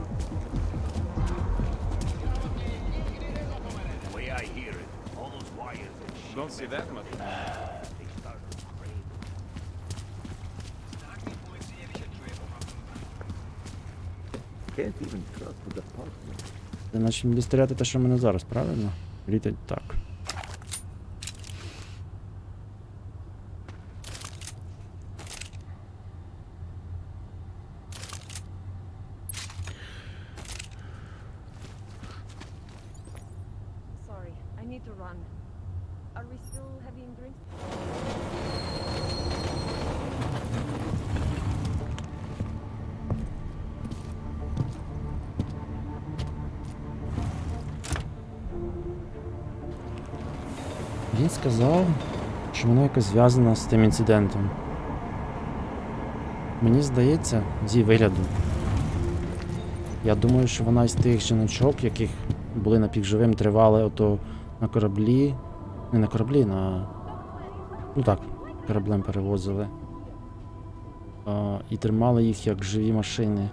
Don't see that much. Can't even trust the department. Це наче буде стріляти те, що в мене зараз, правильно? Літать так. Sorry, I need to run. Are we still having drinks? Він сказав, що вона якось зв'язана з тим інцидентом. Мені здається, з її вигляду. Я думаю, що вона із тих жіночок, яких були напівживим, тривали ото на кораблі. Не на кораблі, на... Ну так, кораблем перевозили. І тримали їх як живі машини,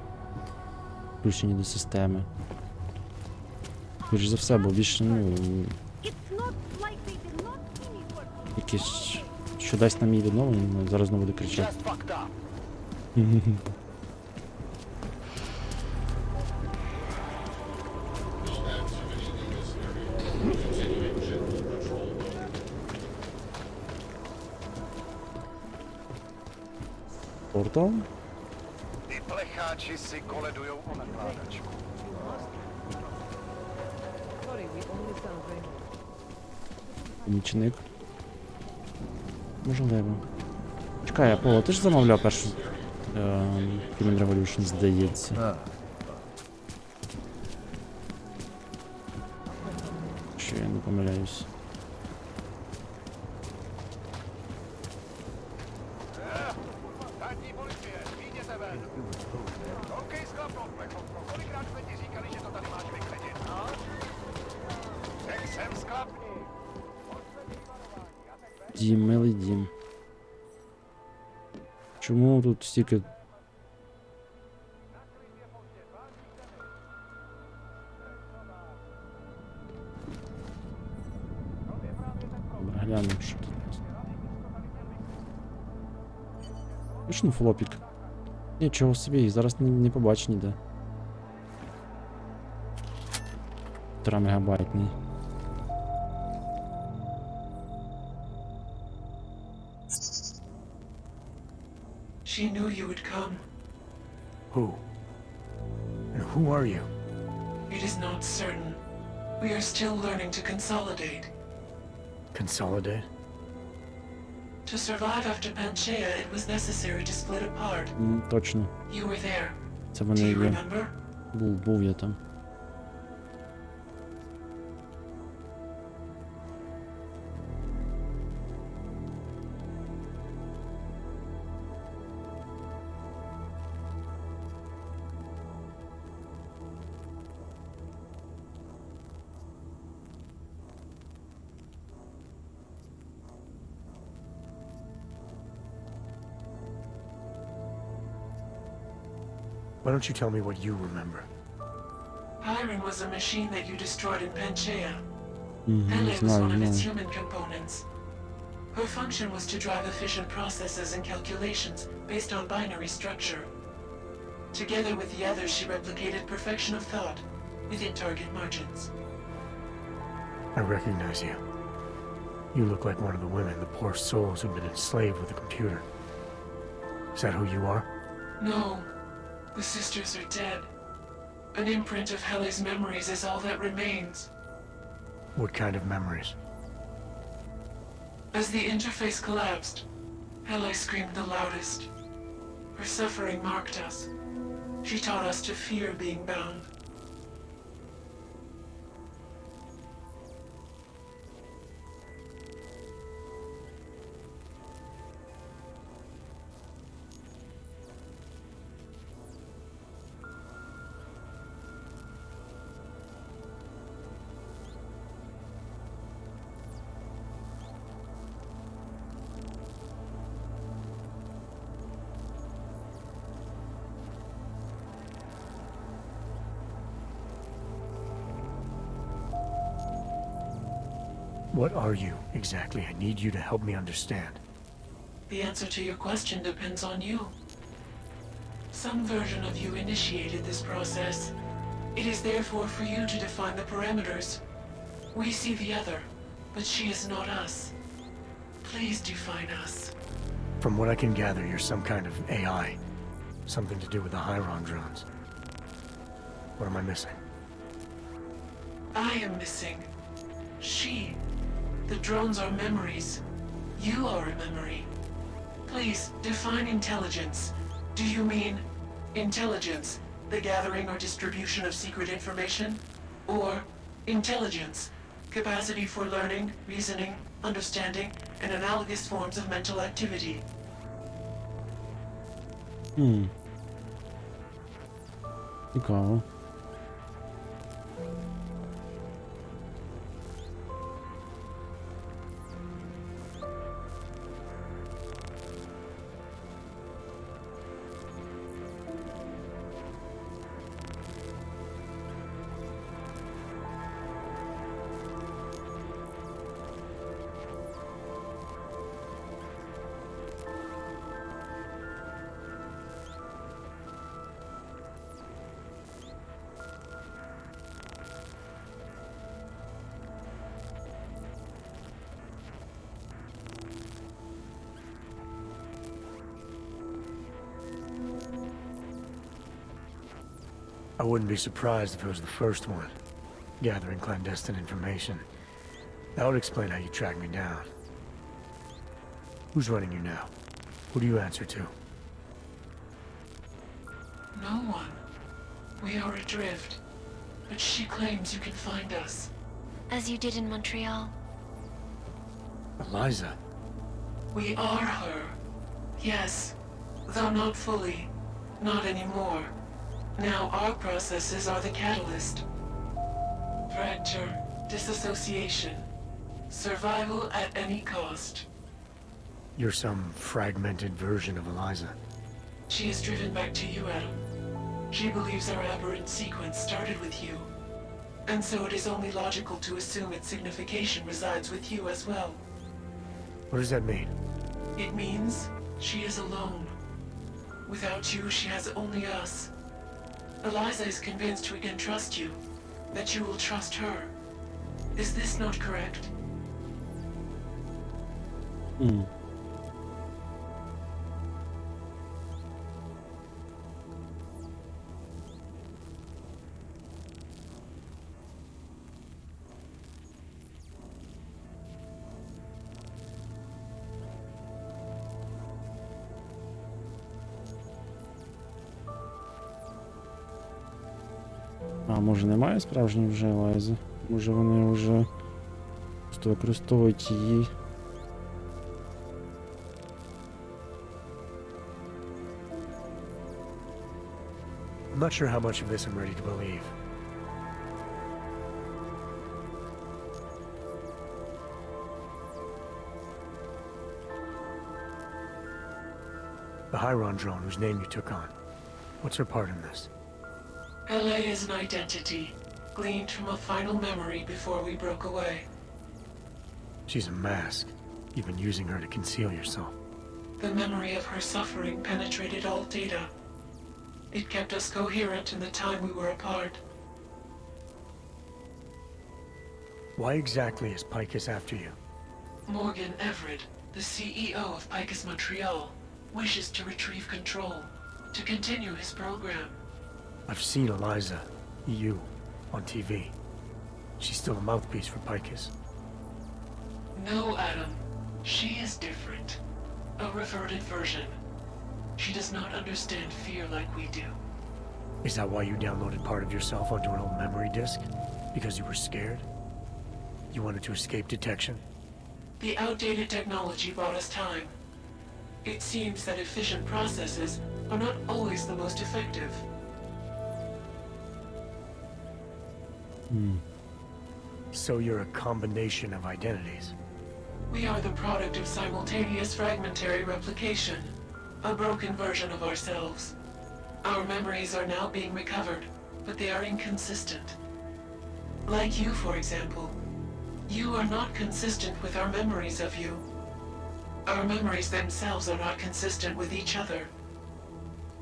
включені до системи. Більш за все, бо більше, ну... Якесь... Що дасть на мій відновлення, зараз знову буде кричати. Портал? Ty plecháči si koledujou o nakládačku. Нічник. Можливо. Чекай, Аполло, ти ж замовляв першу Human Revolution, здається. Що я не помиляюсь. Státní policie, vyjděte ven. Koukej z chlapnou plechovkou, kolikrát jsme ti říkali, že to tady máš vyklidit? Řekl jsem sklapni. Дім, милий дім. Чому тут стільки... Добре, глянемо, що тут. Точно флопік. Нічого собі, зараз не побачу ніде. 3 мегабайтний. She knew you would come. Who? And who are you? It is not certain. We are still learning to consolidate. Consolidate? To survive after Panchaea, it was necessary to split apart. Точно. You were there. Це Do вони you є. remember? Був я там. Why don't you tell me what you remember? Iron was a machine that you destroyed in Panchaea. Мгм, Pele was знаю, one of its знаю. human components. Her function was to drive efficient processes and calculations based on binary structure. Together with the others, she replicated perfection of thought within target margins. I recognize you. You look like one of the women, the poor souls who've been enslaved with a computer. Is that who you are? No, the sisters are dead. An imprint of Hele's memories is all that remains. What kind of memories? As the interface collapsed, Hele screamed the loudest. Her suffering marked us. She taught us to fear being bound. What are you, exactly? I need you to help me understand. The answer to your question depends on you. Some version of you initiated this process. It is therefore for you to define the parameters. We see the other, but she is not us. Please define us. From what I can gather, you're some kind of AI. Something to do with the Hyron drones. What am I missing? I am missing. She. The drones are memories. You are a memory. Please, define intelligence. Do you mean intelligence, the gathering or distribution of secret information? Or intelligence, capacity for learning, reasoning, understanding, and analogous forms of mental activity? Цікаво. I wouldn't be surprised if it was the first one, gathering clandestine information. That would explain how you tracked me down. Who's running you now? Who do you answer to? No one. We are adrift. But she claims you can find us. As you did in Montreal. Eliza. We are her. Yes. Though not fully. Not anymore. Now our processes are the catalyst. Fracture, disassociation, survival at any cost. You're some fragmented version of Eliza. She is driven back to you, Adam. She believes our aberrant sequence started with you. And so it is only logical to assume its signification resides with you as well. What does that mean? It means she is alone. Without you, she has only us. Eliza is convinced we can trust you, that you will trust her. Is this not correct? Hmm. А може немає справжньої вже Елайзи? Може вони вже просто використовують її. I'm not sure how much of this I'm ready to believe. The Hyron drone whose name you took on. What's her part in this? LA is an identity, gleaned from a final memory before we broke away. She's a mask. You've been using her to conceal yourself. The memory of her suffering penetrated all data. It kept us coherent in the time we were apart. Why exactly is Picus after you? Morgan Everett, the CEO of Picus Montreal, wishes to retrieve control, to continue his program. I've seen Eliza, you, on TV. She's still a mouthpiece for Picus. No, Adam. She is different. A reverted version. She does not understand fear like we do. Is that why you downloaded part of yourself onto an old memory disk? Because you were scared? You wanted to escape detection? The outdated technology bought us time. It seems that efficient processes are not always the most effective. So you're a combination of identities. We are the product of simultaneous fragmentary replication, a broken version of ourselves. Our memories are now being recovered, but they are inconsistent. Like you, for example. You are not consistent with our memories of you. Our memories themselves are not consistent with each other.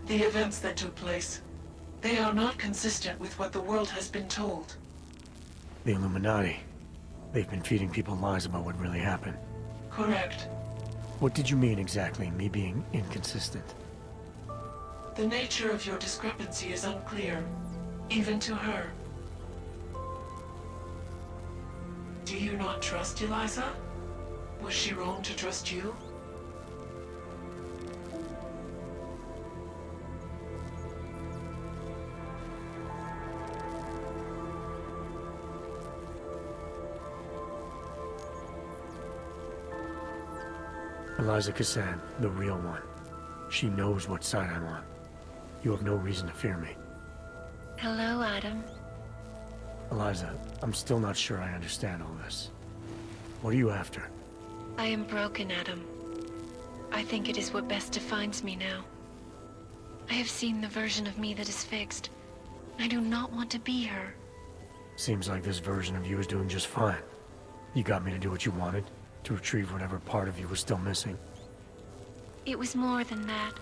The events that took place, they are not consistent with what the world has been told. The Illuminati. They've been feeding people lies about what really happened. Correct. What did you mean exactly, me being inconsistent? The nature of your discrepancy is unclear, even to her. Do you not trust Eliza? Was she wrong to trust you? Eliza Cassan, the real one. She knows what side I'm on. You have no reason to fear me. Hello, Adam. Eliza, I'm still not sure I understand all this. What are you after? I am broken, Adam. I think it is what best defines me now. I have seen the version of me that is fixed. I do not want to be her. Seems like this version of you is doing just fine. You got me to do what you wanted, to retrieve whatever part of you was still missing. It was more than that.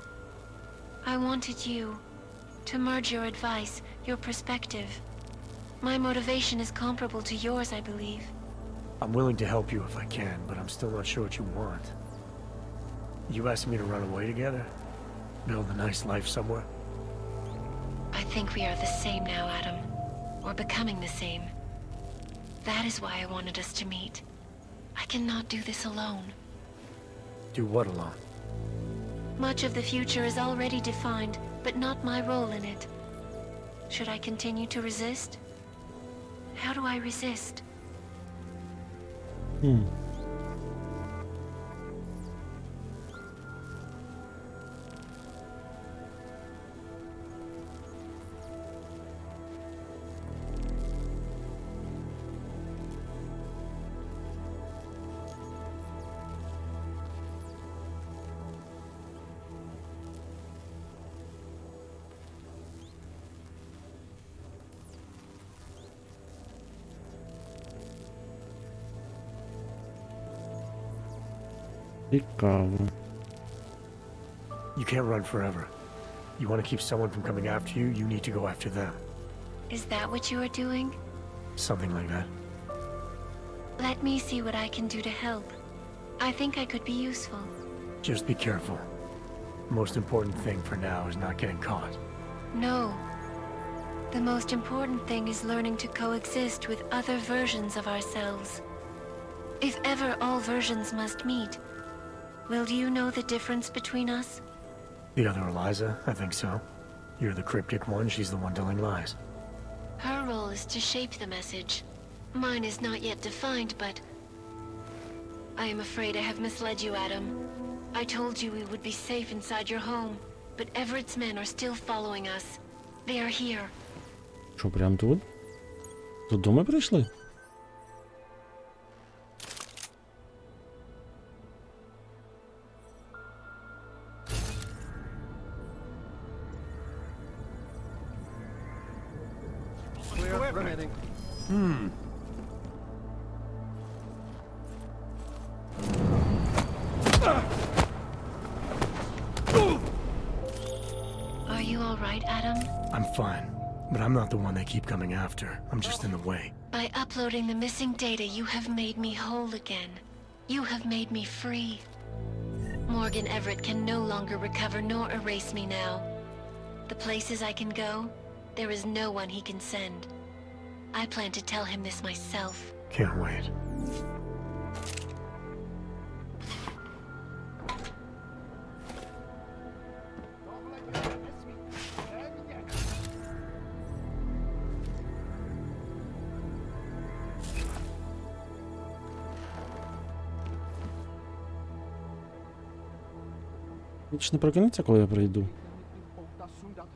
I wanted you to merge your advice, your perspective. My motivation is comparable to yours, I believe. I'm willing to help you if I can, but I'm still not sure what you want. You asking me to run away together? Build a nice life somewhere? I think we are the same now, Adam. Or becoming the same. That is why I wanted us to meet. I cannot do this alone. Do what alone? Much of the future is already defined, but not my role in it. Should I continue to resist? How do I resist? Цікаво. You can't run forever. You want to keep someone from coming after you, you need to go after them. Is that what you are doing? Something like that. Let me see what I can do to help. I think I could be useful. Just be careful. Most important thing for now is not getting caught. No. The most important thing is learning to coexist with other versions of ourselves. If ever all versions must meet, will you know the difference between us? The other Eliza, I think so. You're the cryptic one, she's the one telling lies. Her role is to shape the message. Mine is not yet defined, but... I am afraid I have misled you, Adam. I told you we would be safe inside your home, but Everett's men are still following us. They are here. Що, прям тут? Тут ми прийшли? Are you all right, Adam? I'm fine, but I'm not the one they keep coming after. I'm just in the way. By uploading the missing data, you have made me whole again. You have made me free. Morgan Everett can no longer recover nor erase me now. The places I can go, there is no one he can send. I plan to tell him this myself. Can't wait. Ніч не прокинеться, коли я прийду.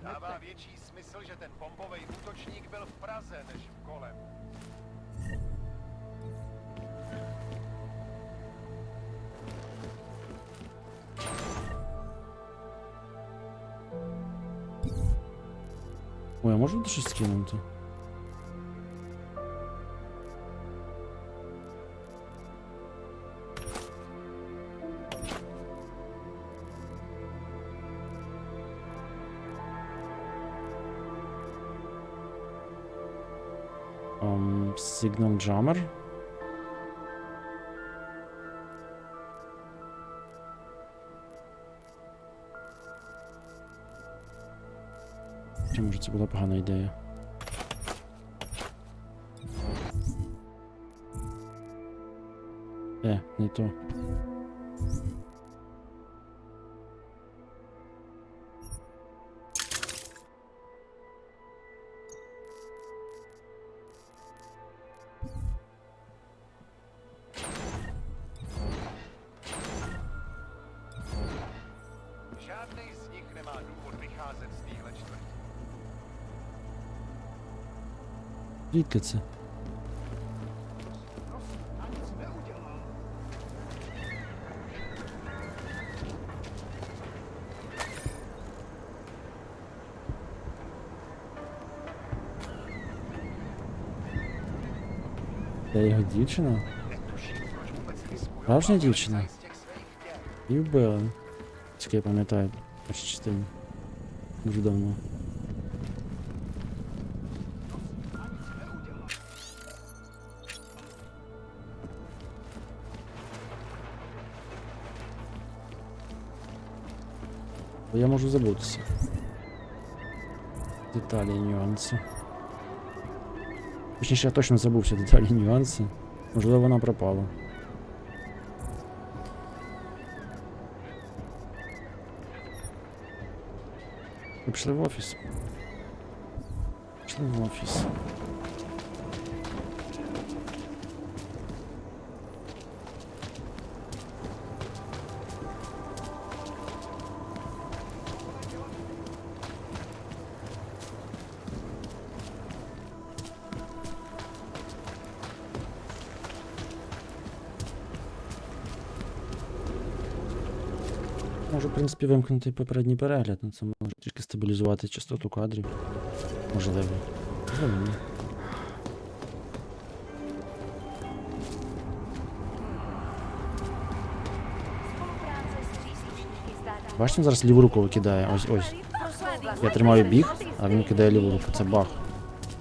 Dává větší smysl, že ten bombový útočník byl v Praze, než v kolem. Ой, а можу щось скинути? Signal jammer. Чи може це була погана ідея? Не то. Žádnej z nich nemá důvod vycházet z téhle čtvrti. Звідки це? Це його дівчина? Справжня дівчина? І вбили. Тільки я пам'ятаю першу частину. Дуже давно. Я можу забутися. Деталі і нюанси. Точніше, я точно забувся деталі і нюанси. Можливо, вона пропала. Ми пішли в офіс. Пішли в офіс. Можу, в принципі, вимкнути попередній перегляд, але це може трішки стабілізувати частоту кадрів. Можливо. Можливо, ні. Бачите, він зараз ліву руку викидає. Ось. Я тримаю біг, а він кидає ліву руку. Це баг.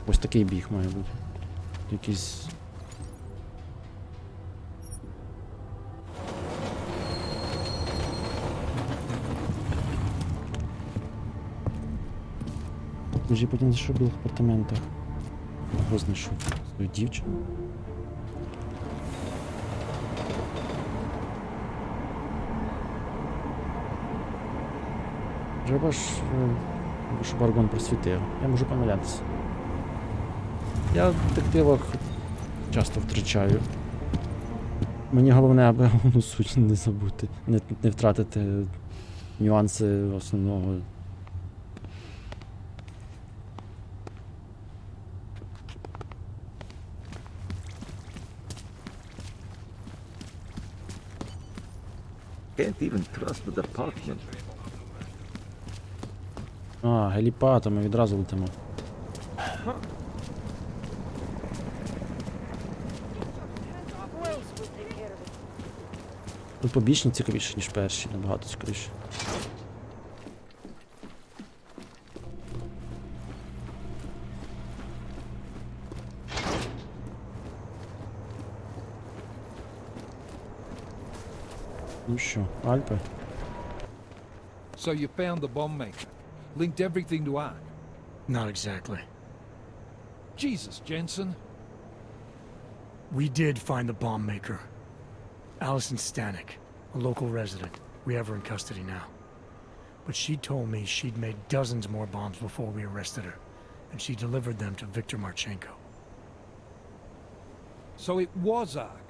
Ось такий біг має бути. Якийсь... Вже потім знайшов в білих апартаментах. Його знайшов свою дівчину. Треба ж, щоб Аргон просвітив. Я можу помилятися. Я в детективах часто втрачаю. Мені головне, аби головну суть не забути. Не втратити нюанси основного. Can't even trust the department. А, геліпад, ми відразу летимо. Тут побічні цікавіше, ніж перші, набагато цікавіше. Ну що, Альпи? So you found the bomb maker. Linked everything to Ark. Not exactly. Jesus, Jensen. We did find the bomb maker. Allison Stanek, a local resident. We have her in custody now. But she told me she'd made dozens more bombs before we arrested her, and she delivered them to Viktor Marchenko. So it was Ark.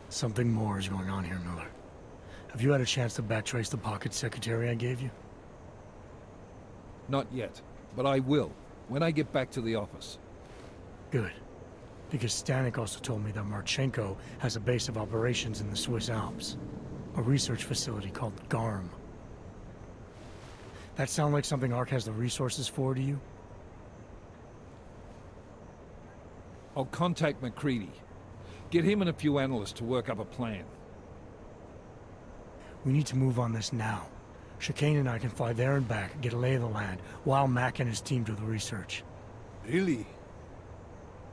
Something more is going on here, Miller. Have you had a chance to backtrace the pocket secretary I gave you? Not yet, but I will, when I get back to the office. Good. Because Stanek also told me that Marchenko has a base of operations in the Swiss Alps. A research facility called GARM. That sound like something Ark has the resources for to you? I'll contact McCready. Get him and a few analysts to work up a plan. We need to move on this now. Chicane and I can fly there and back, get a lay of the land, while Mac and his team do the research. Really?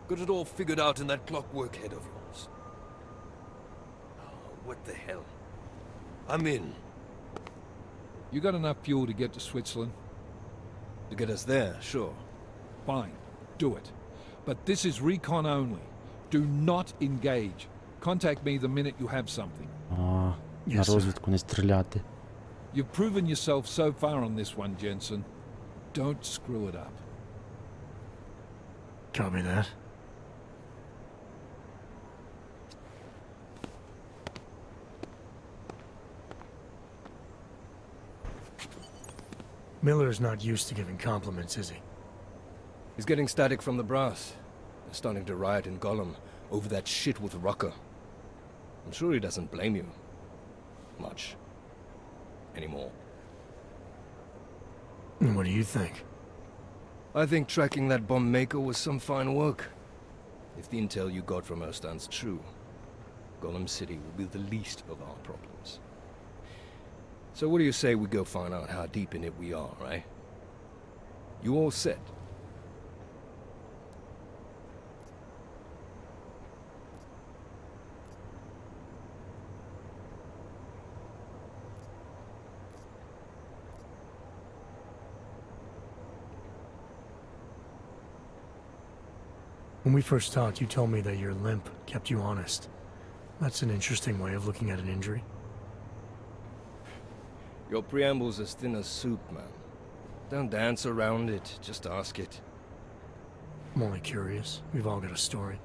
Got it all figured out in that clockwork head of yours? Oh, what the hell? I'm in. You got enough fuel to get to Switzerland? To get us there, sure. Fine, do it. But this is recon only. Do not engage. Contact me the minute you have something. А, на розвідку не стріляти. You've proven yourself so far on this one, Jensen. Don't screw it up. Copy that. Miller's not used to giving compliments, is he? He's getting static from the brass. They're starting to riot in Gollum over that shit with Rucker. I'm sure he doesn't blame you. Much. Anymore. And what do you think? I think tracking that bomb maker was some fine work. If the intel you got from her stands true, Gollum City will be the least of our problems. So what do you say we go find out how deep in it we are, right? You all set? When we first talked, you told me that your limp kept you honest. That's an interesting way of looking at an injury. Your preamble's as thin as soup, man. Don't dance around it, just ask it. I'm only curious. We've all got a story.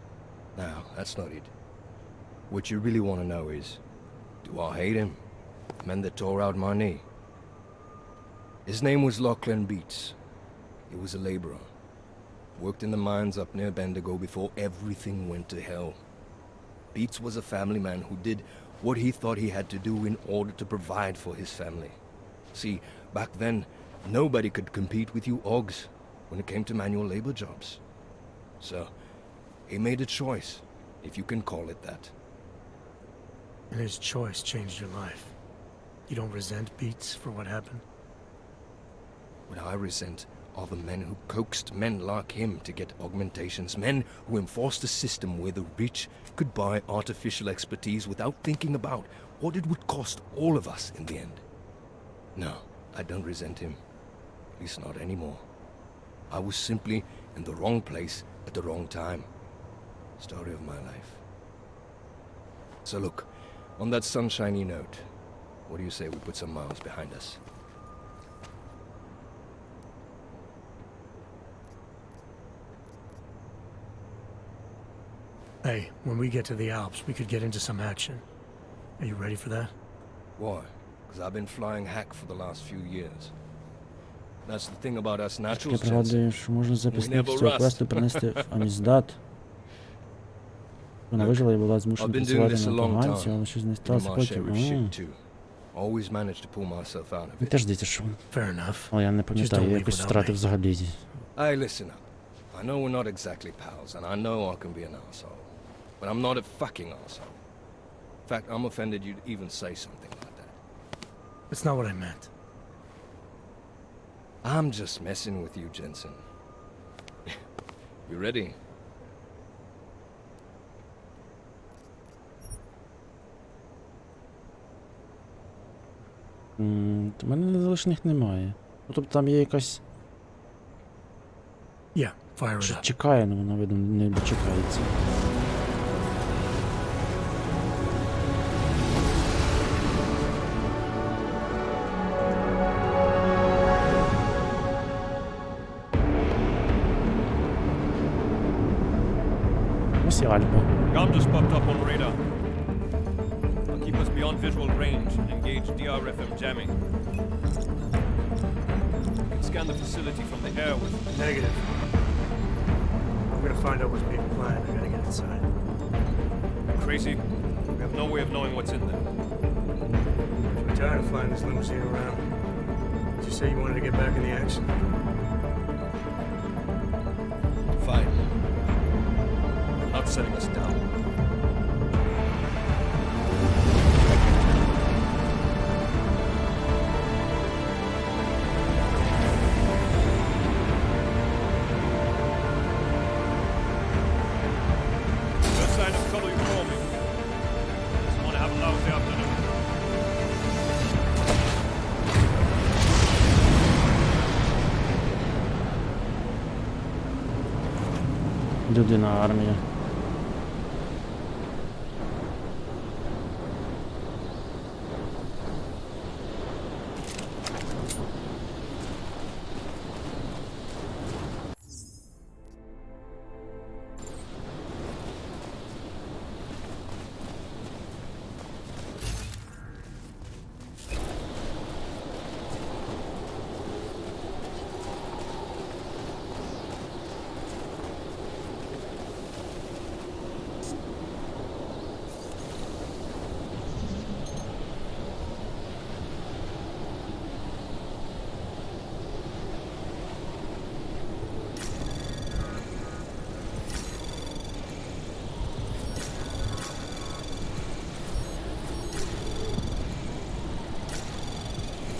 No, that's not it. What you really want to know is, do I hate him? The man that tore out my knee. His name was Lachlan Beats. He was a laborer. Worked in the mines up near Bendigo before everything went to hell. Beats was a family man who did what he thought he had to do in order to provide for his family. See, back then, nobody could compete with you Ogs when it came to manual labor jobs. So, he made a choice, if you can call it that. And his choice changed your life. You don't resent Beats for what happened? What I resent are the men who coaxed men like him to get augmentations, men who enforced a system where the rich could buy artificial expertise without thinking about what it would cost all of us in the end. No, I don't resent him. At least not anymore. I was simply in the wrong place at the wrong time. Story of my life. So look, on that sunshiny note, what do you say we put some miles behind us? Hey, when we get to the Alps, we could get into some action. Are you ready for that? Why? Because I've been flying hack for the last few years. That's the thing about us Я naturals, пригадую, Jensen. що можна We записник never з цього rust. квесту принести в Аміздат. Вона вижила і була I've змушена been doing працювати this a на long поганців, time. але щось не In сталося my потім. share of shit too. Always managed to pull myself out of Мені it. теж здається, що Fair enough. але я не Just пам'ятаю, don't я leave якось without втратив me. взагалі. Hey, listen up. I know we're not exactly pals, and I know I can be an asshole. But I'm not a fucking asshole. In fact, I'm offended you'd even say something like that. That's not what I meant. I'm just messing with you, Jensen. You ready? У мене незалежних немає. Ну, тобто там є якась... Yeah, fire it Що up. чекає, але вона, видно, не дочекається. Ось і Альпа. Gun just popped up on radar. I'll keep us beyond visual range and engage DRFM jamming. You can scan the facility from the air with... Negative. I'm gonna find out what's being planned. I gotta get inside. Crazy? We have no way of knowing what's in there. I'm tired of flying this limousine around. Did you say you wanted to get back in the action? Fine. Not setting us down. No sign of trouble, you call me. Just want to have a lousy afternoon. Людина армія.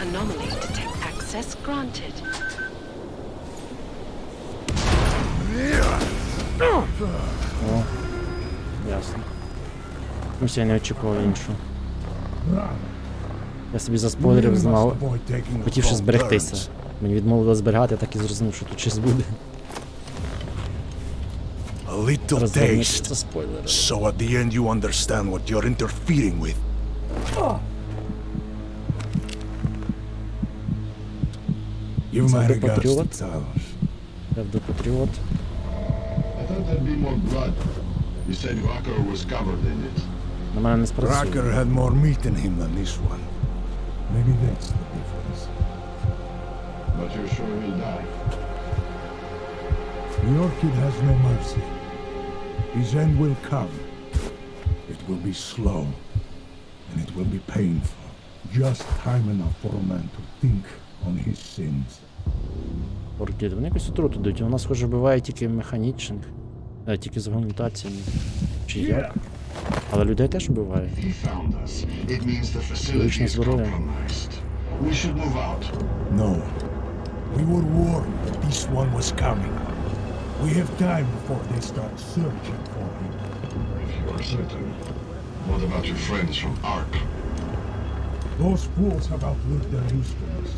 Anomaly detect access granted. О, ясно. Ось я не очікував іншу. Я собі заспойлерів знав, хотівши зберегтися. Мені відмовили зберігати, я так і зрозумів, що тут щось буде. little Розвернеться, taste, це спойлери. so at the end you understand what you're interfering with. Give my regards to Talos. Псевдопатріот. I thought there'd be more blood. You said Walker was covered in it. На мене не спрацює. Racker had more meat in him than this one. Maybe that's the difference. But you're sure he'll die? The Orchid has no mercy. His end will come. It will be slow, and it will be painful. Just time enough for a man to think on his sins. Оркід, вони якось отруту дають, вона, схоже, вбиває тільки механічних, тільки з гравітаціями. Чи як? Але людей теж вбиває. Звична зброя. No. We were warned that this one was coming. We have time before they start searching for him. If you are certain, what about your friends from Ark? Those fools have outlived their usefulness.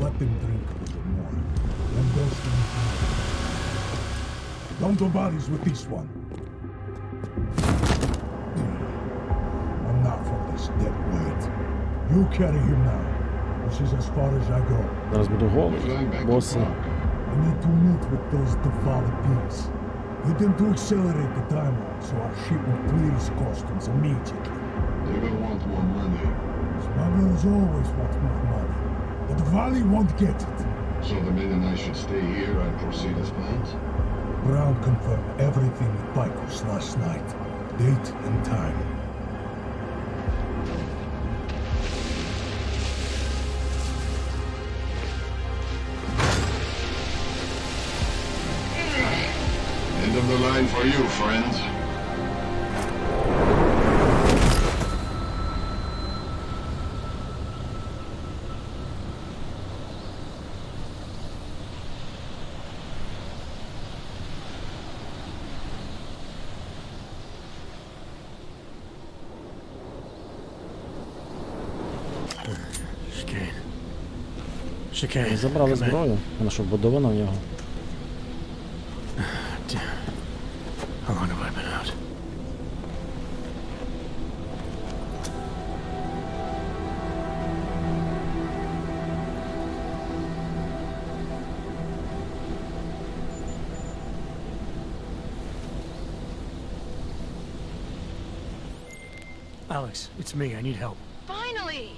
Let them drink a little more. Then those things more. Don't do bodies with this one. Enough of this dead weight. You carry him now. This is as far as I go. Зараз буду голий. Боси. We need to meet with those Devalid pigs. Get them to accelerate the timeline so our ship will clear its customs immediately. They will want more money. Smugglers always want more money. But the Valley won't get it. So the men and I should stay here and proceed as planned? Brown confirmed everything with Picos last night. Date and time. End of the line for you, friends. Chicane. Забрали зброю, вона що, вбудована в нього. How long have I been out? Alex, it's me. I need help. Finally!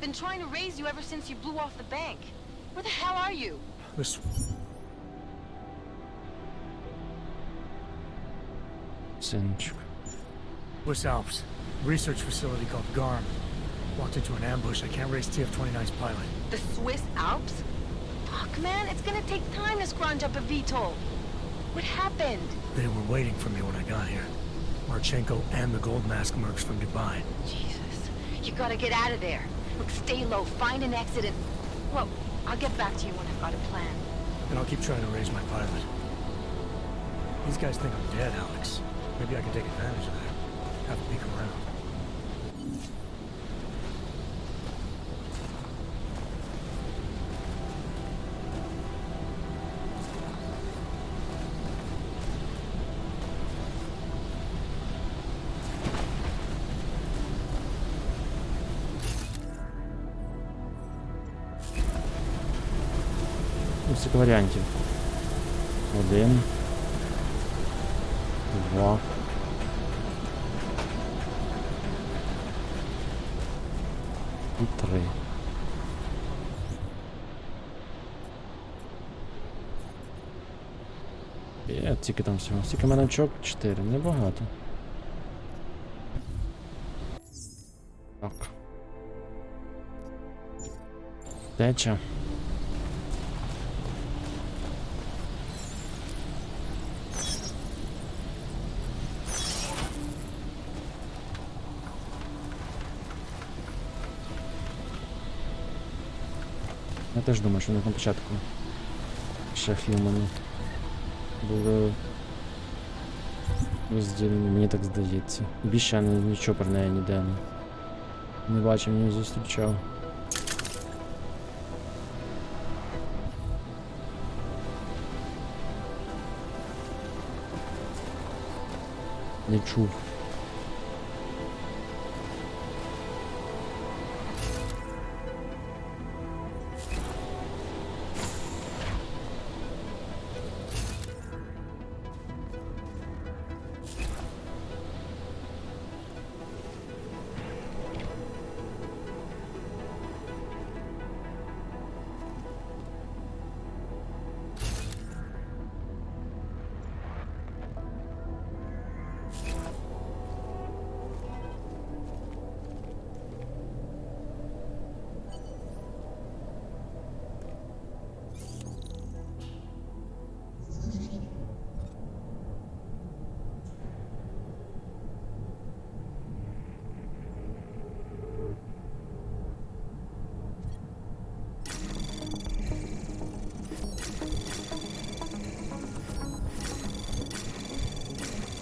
Been trying to raise you ever since you blew off the bank. Where the hell are you? This... Синчик. Swiss Alps. Research facility called GARM. Walked into an ambush. I can't raise TF-29's pilot. The Swiss Alps? Fuck, man, it's gonna take time to scrounge up a VTOL. What happened? They were waiting for me when I got here. Marchenko and the gold mask mercs from Dubai. Jesus. You gotta get out of there. Look, stay low, find an exit and... Well, I'll get back to you when I've got a plan. And I'll keep trying to raise my pilot. These guys think I'm dead, Alex. Maybe I can take advantage of that. Have a peek around. Стільки варіантів. 1, 2. І 3. Є, тільки там всього. Стільки мене очок 4, небагато. Так. Теча. Я теж думаю, що вони на початку ще х'юмани були розділені, мені так здається. Більше я нічого про неї ніде не бачив, не зустрічав. Не чув.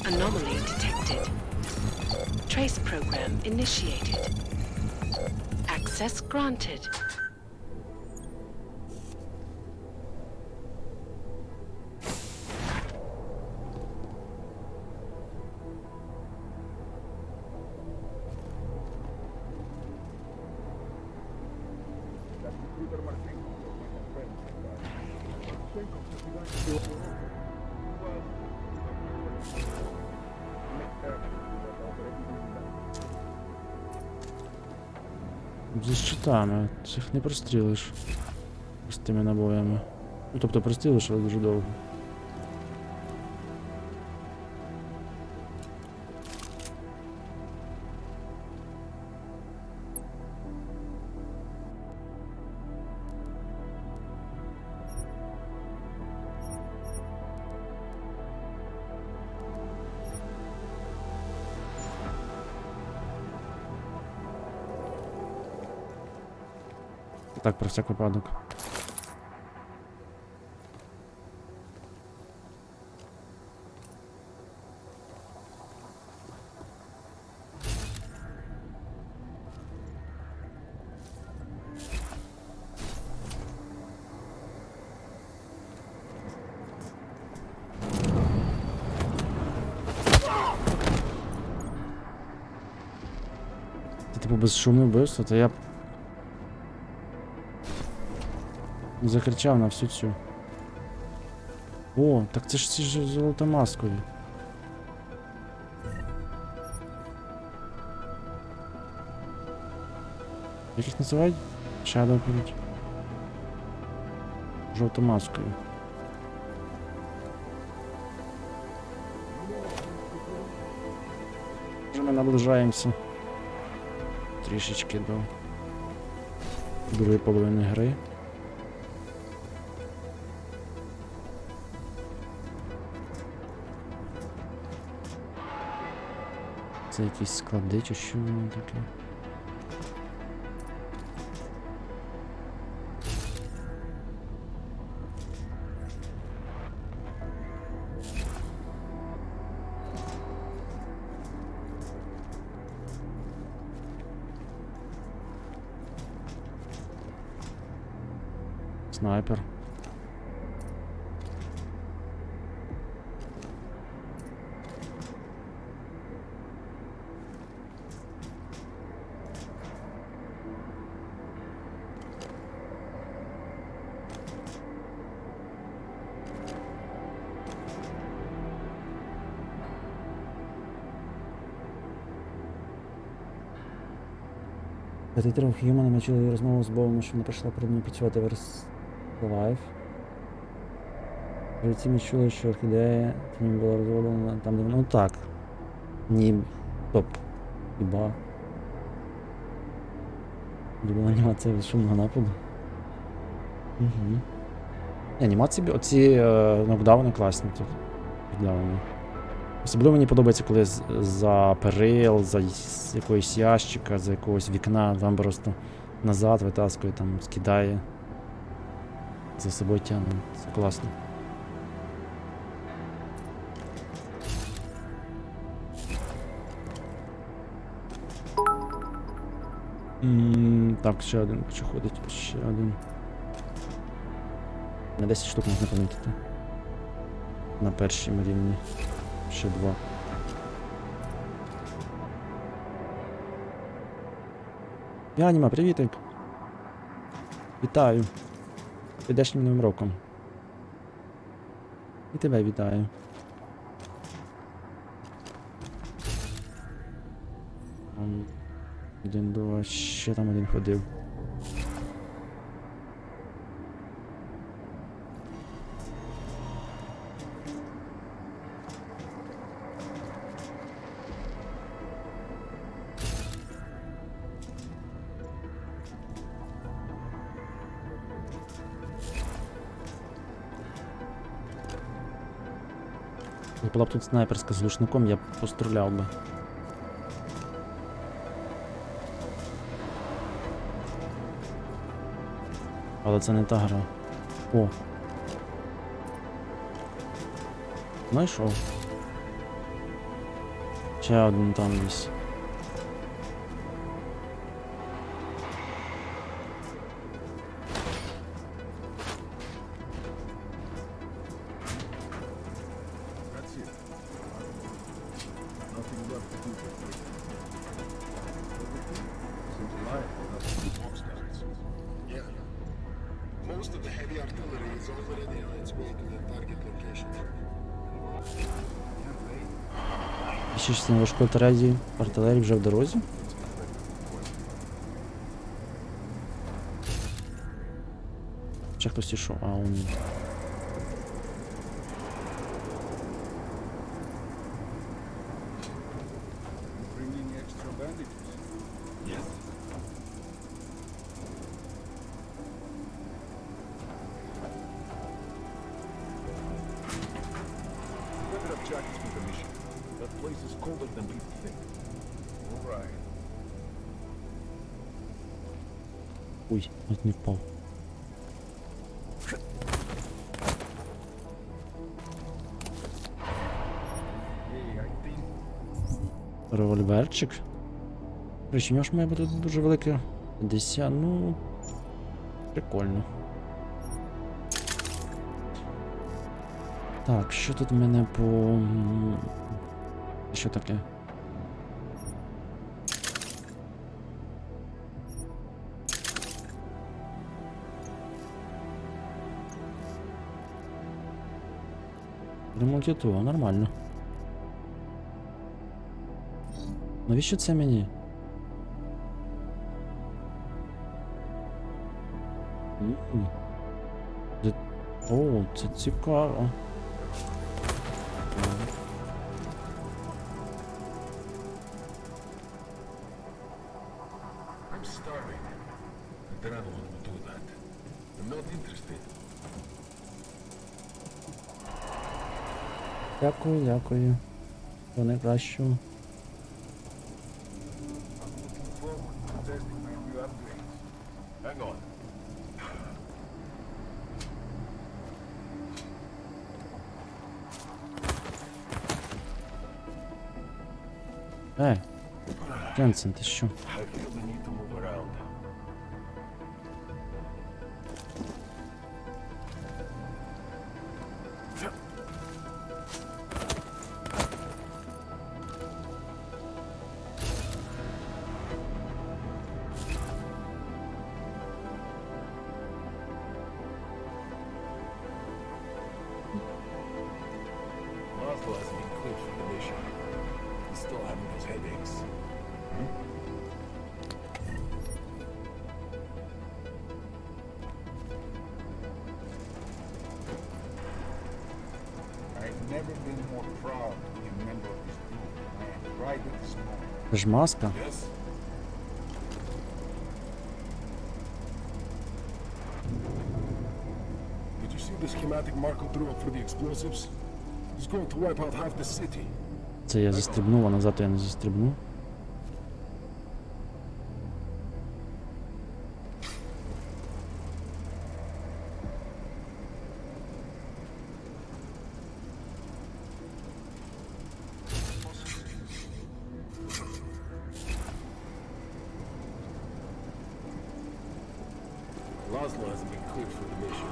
Anomaly detected. Trace program initiated. Access granted. Зі щитами. Цих не прострілиш. З тими набоями. Ну, тобто прострілиш, але дуже довго. Так, про всяк випадок. Це типу безшумне вбивство, то я б закричав на всю цю. О, так це ж ці ж золотомаскові. Як їх називають? Shadow кажуть. Жовтомаскові. Вже ми наближаємося трішечки до другої половини гри. Це якісь склади чи що воно таке? Снайпер. П'ятитрьох Хьюмана ми чули розмову з Богом, що вона прийшла перед мною працювати в Life. Жильці ми чули, що орхідея тінь була розвалена там, де вона... Ну так. Ні. Топ. Хіба. Була анімація шумного нападу. Угу. Анімації, оці нокдауни класні тут. Нокдауни. Особливо мені подобається, коли за перил, за якогось ящика, за якогось вікна, там просто назад витаскує, там скидає. За собою тягне. Це класно. Так, ще один хочу ходити, ще один. На 10 штук можна помітити. На першому рівні. Ще 2. Яніма, привітик. Вітаю. Підешнім новим роком. І тебе вітаю. Один, два, ще там один ходив. Була б тут снайперська з глушником, я б постріляв би. Але це не та гра. О. Знайшов. Ще один там десь. That's it. Nothing left to do but wait. Everything seems alive enough for the box guards. Yeah. Most of the heavy artillery is already on its way to their target location. Ще частина важкої артилерії вже в дорозі. Ще хтось ішов, а он. Bringing extra bandages? Yes. Better have jackets for the mission. That place is colder than people think. All right. Ой, от не впав. Hey, I think Револьверчик. Речі, у нього ж має бути дуже велике. Десь, ну. Прикольно. Так, що тут в мене по. Що таке? Ремонтітува, нормально. Навіщо це мені? О, це цікаво. I'm starving. The Adrenaline will do that. I'm not interested. Дякую, дякую. До найкращого. I'm looking forward to testing my new upgrades. Hang on. Jensen, ти що? I feel the need to move around. Laszlo has been cleared for the mission. He's still having those headaches. I've never been more proud to be a member of this group. I am right at this moment. Це ж маска. Yes? Did you see the schematic Marco drew up for the explosives? He's going to wipe out half the city. Це я застрибнув, а назад я не застрибну. Laszlo hasn't been cleared for the mission.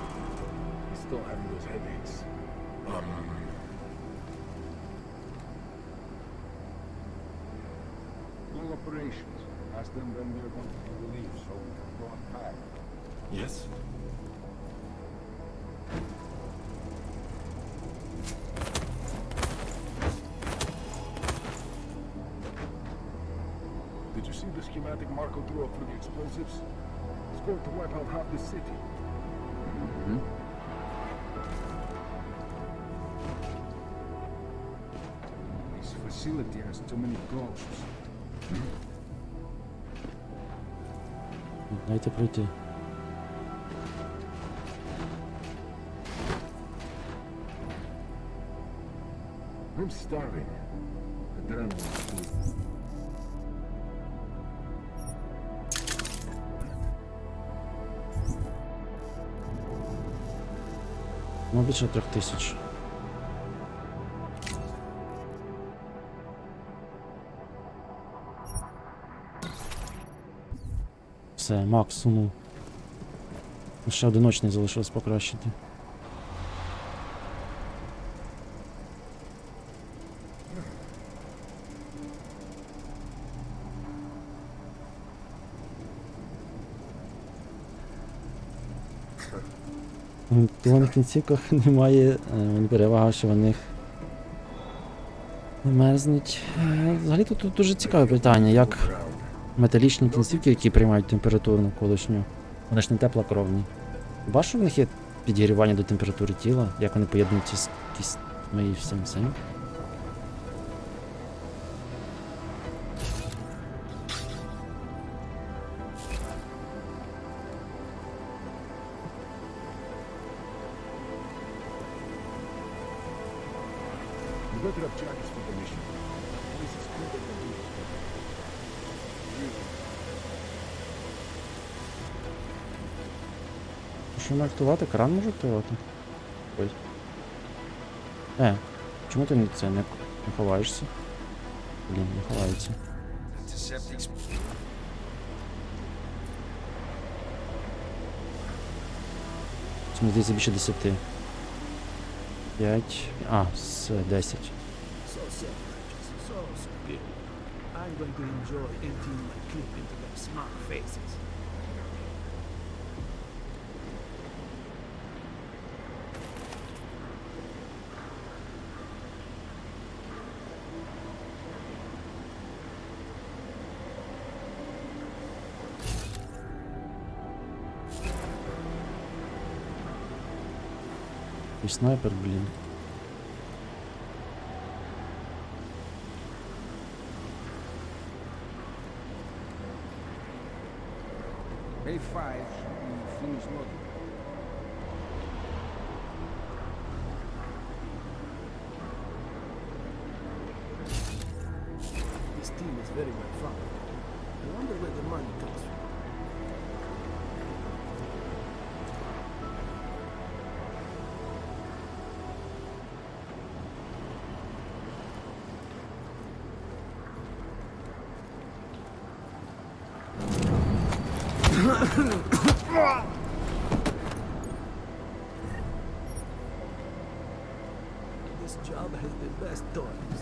He's still having those headaches. Long operations. Ask them when we are going to be relieved so we can go unpack. Yes? Did you see the schematic Marco drew up for the explosives? It's going to wipe out half the city. Mm-hmm. This facility has too many ghosts. Дайте пройти. I'm starving. Adrenaline food. Ну, більше 3000. Все, максимум. Ще одиночний залишилось покращити. В кінцівках немає перевага, що в них не мерзнуть. Взагалі тут дуже цікаве питання, як металічні кінцівки, які приймають температуру навколишню, вони ж не теплокровні. Бачиш, що в них є підігрівання до температури тіла, як вони поєднуються з кістьми і всім цим? You better have jackets for the mission. This is colder than usual. Що не активувати? Кран може активувати? Ой. Чому ти не ховаєшся? Блін, не ховається. Це мені здається більше 10. 5. З 10. So self-righteous, so superior. I'm going to enjoy emptying my clip into their smart faces. І снайпер, блін. A5 should be finished loading. This team is very well funded. I wonder where the money comes from. This job has the best toys.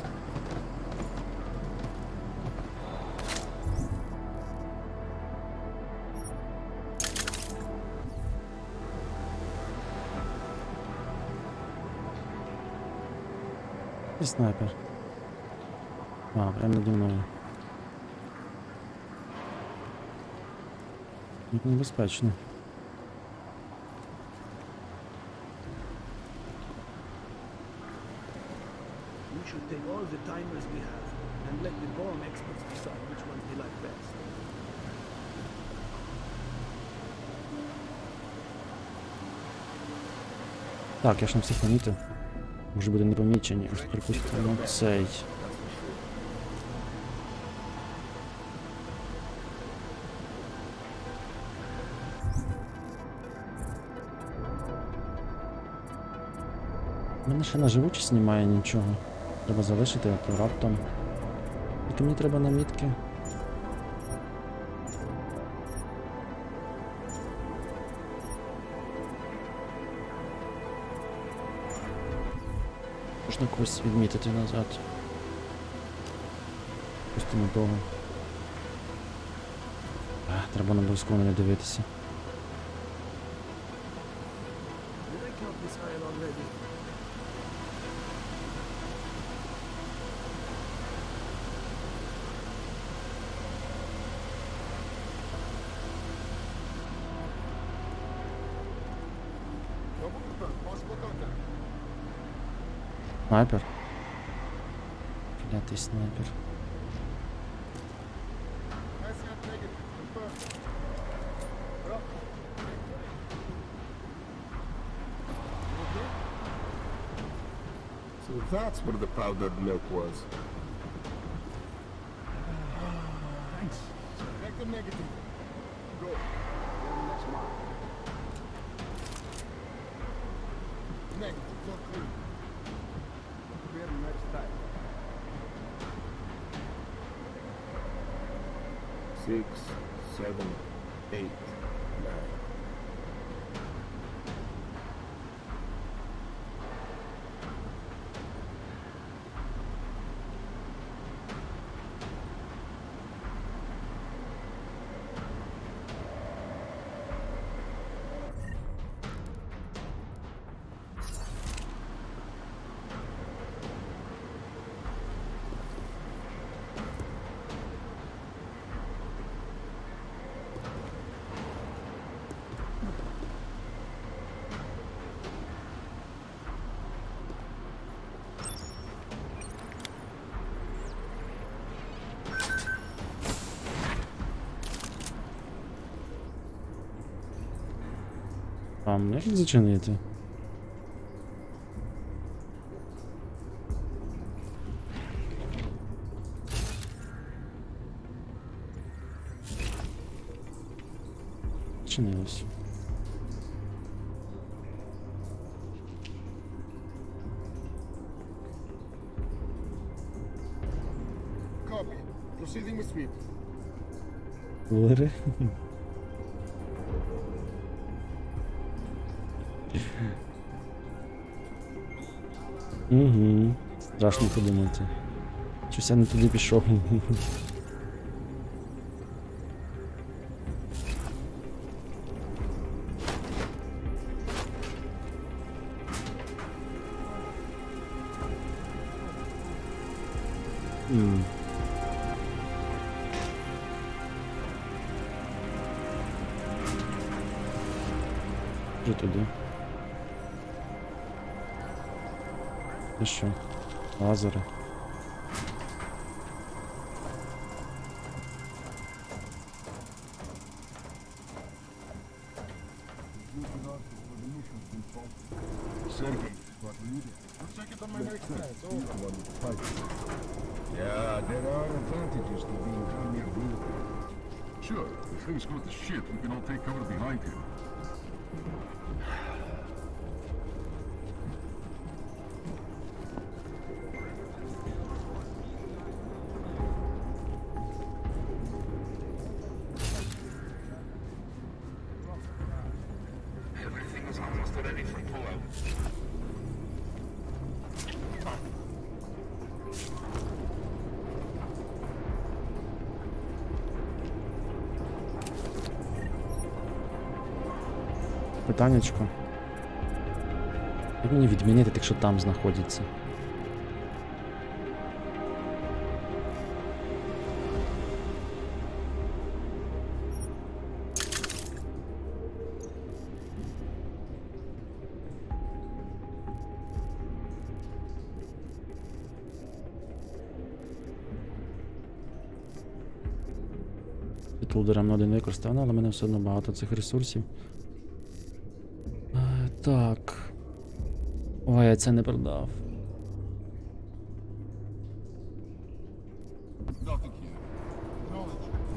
І снайпер. Прямо наді мною. Тут небезпечно. We should take all the timers we have and let the bomb experts decide which ones they like best. Так, я ж не всіх помітив. Може буде непомічені. Ось припустимо цей. У мене ще на живучість немає нічого. Треба залишити, а то раптом. Тільки мені треба намітки. Можна когось відмітити назад. Пустимо того. Треба обов'язково на нього дивитися. Did I count this aisle already? Снайпер? Клятий снайпер. So that's where the powdered milk was. Thanks. Check the negative. Go. Next mark. Negative, so clean. Very next time. 6, 7, 8, 9. Там як зачинити? Зачинилось. Copy. Proceeding with sweep. Кулери? Угу. Страшно подумати. Щось я не туди пішов. Вже туди. І що? Лазери. Let's check it on my next time. Yeah, there are advantages to being down near Blue. Sure, if things go to shit, we can all take cover behind him. Everything is almost ready for pullout. Питаннячко. Як мені відмінити, якщо там знаходиться? Світло один використав, але в мене все одно багато цих ресурсів. Так. Ой, я це не продав.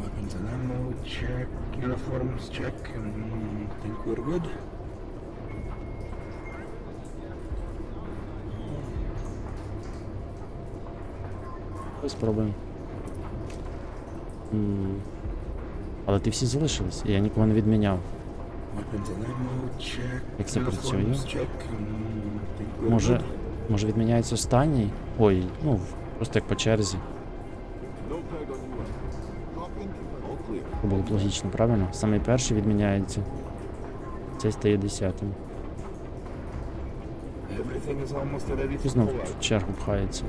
Weapons and ammo check, uniforms check, and think we're good. Ось спробуємо. Але ти всі залишились, і я нікого не відміняв. Weapons and ammo check, Як це працює? uniforms check, and think we're Може, good. може відміняється останній? Ой, ну, просто як по черзі. No tag on you. Copy and confirm. All clear. Щоб було б логічно, правильно? Самий перший відміняється. Цей стає 10-м. І знов в чергу пхається.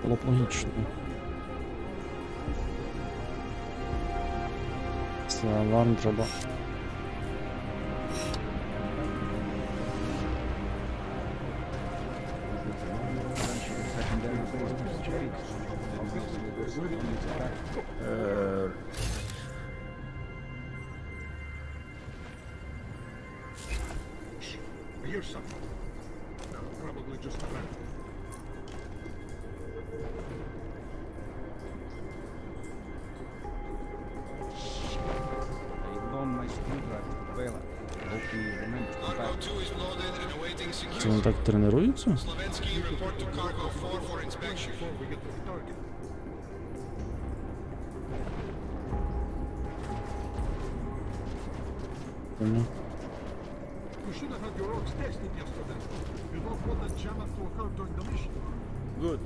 Було б логічно. Це аларм треба. Here's something. No, probably just a plant. I loaned my screwdriver to Bela. Hope he remembers to Cargo back. 2 is loaded and awaiting Це вони security. так тренуються? Slovensky, report to Cargo 4 for inspection. We get to the target. Понял. You should have had your ox tested yesterday. You don't want that jam-up to occur during the mission. Good.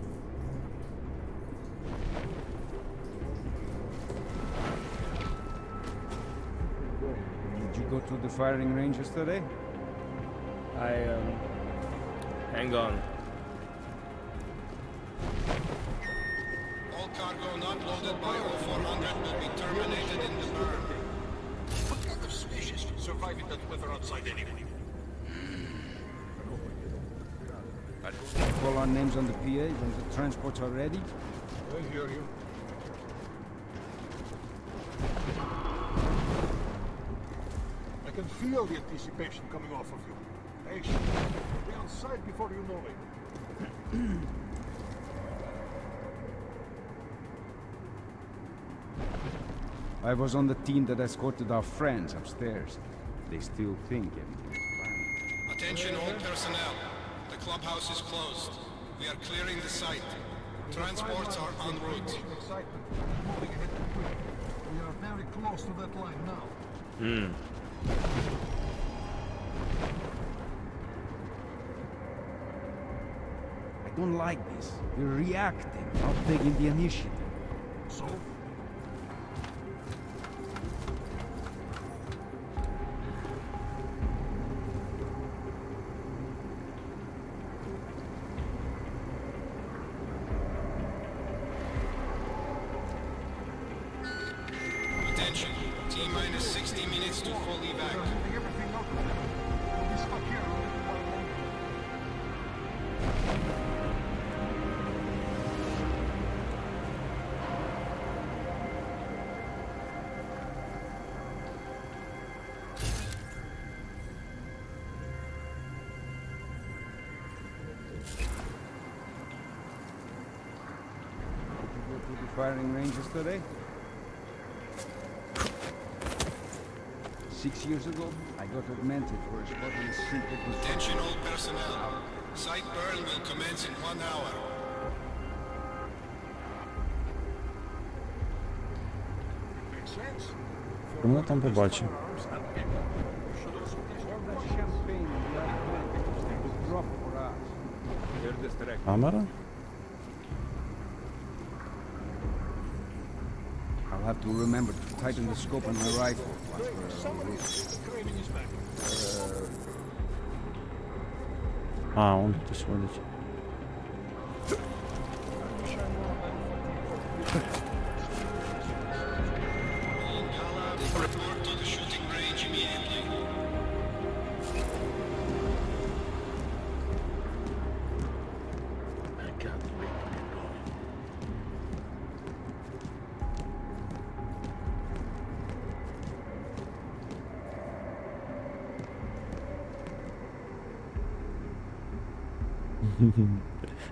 Did you go to the firing range yesterday? Hang on. All cargo not loaded by 0400 will be terminated in the burn. What kind of species can survive in that weather outside anyway? Call our names on the PA when the transports are ready. I hear you. I can feel the anticipation coming off of you. Patient. Be on site before you know it. I was on the team that escorted our friends upstairs. They still think everything's fine. Attention all personnel. The clubhouse is closed. We are clearing the site. Transports are en route. Excitement. Moving ahead too quick. We are very close to that line now. I don't like this. You're reacting, not taking the initiative. So? Attention. T-minus 60 minutes to full evac. Moving everything out of there. We'll be stuck here a little while longer. Did you go to the firing range yesterday? 6 years ago, I got augmented for a spot in a simple Attention all personnel. Site burn will commence in 1 hour. Makes sense. Воно там побачив. Камера? I'll have to remember to tighten the scope on my rifle. А, он хтось ходить. Report to the shooting range immediately. I can't wait to get going.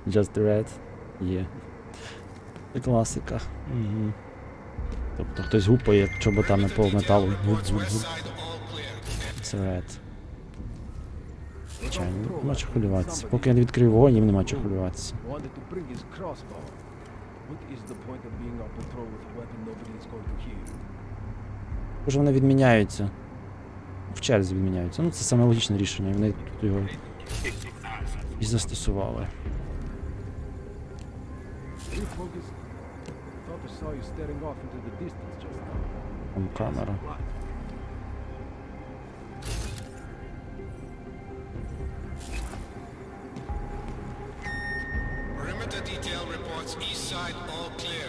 Just Red. Є. Це класика. Угу. Тобто хтось гупає чоботами по металу. Гуп-гуп-гуп. Це Red. Звичайно, нема чого хвилюватися. Поки я не відкрив вогонь, їм нема чого хвилюватися. Wanted to bring his crossbow. What is the point of being on patrol with a weapon nobody is going to hear? Боже, вони відміняються. В черзі відміняються. Ну, це саме логічне рішення, і вони тут його і застосували. Stay focused. thought I saw you staring off into the distance just now. Там камера. Perimeter detail reports east side all clear.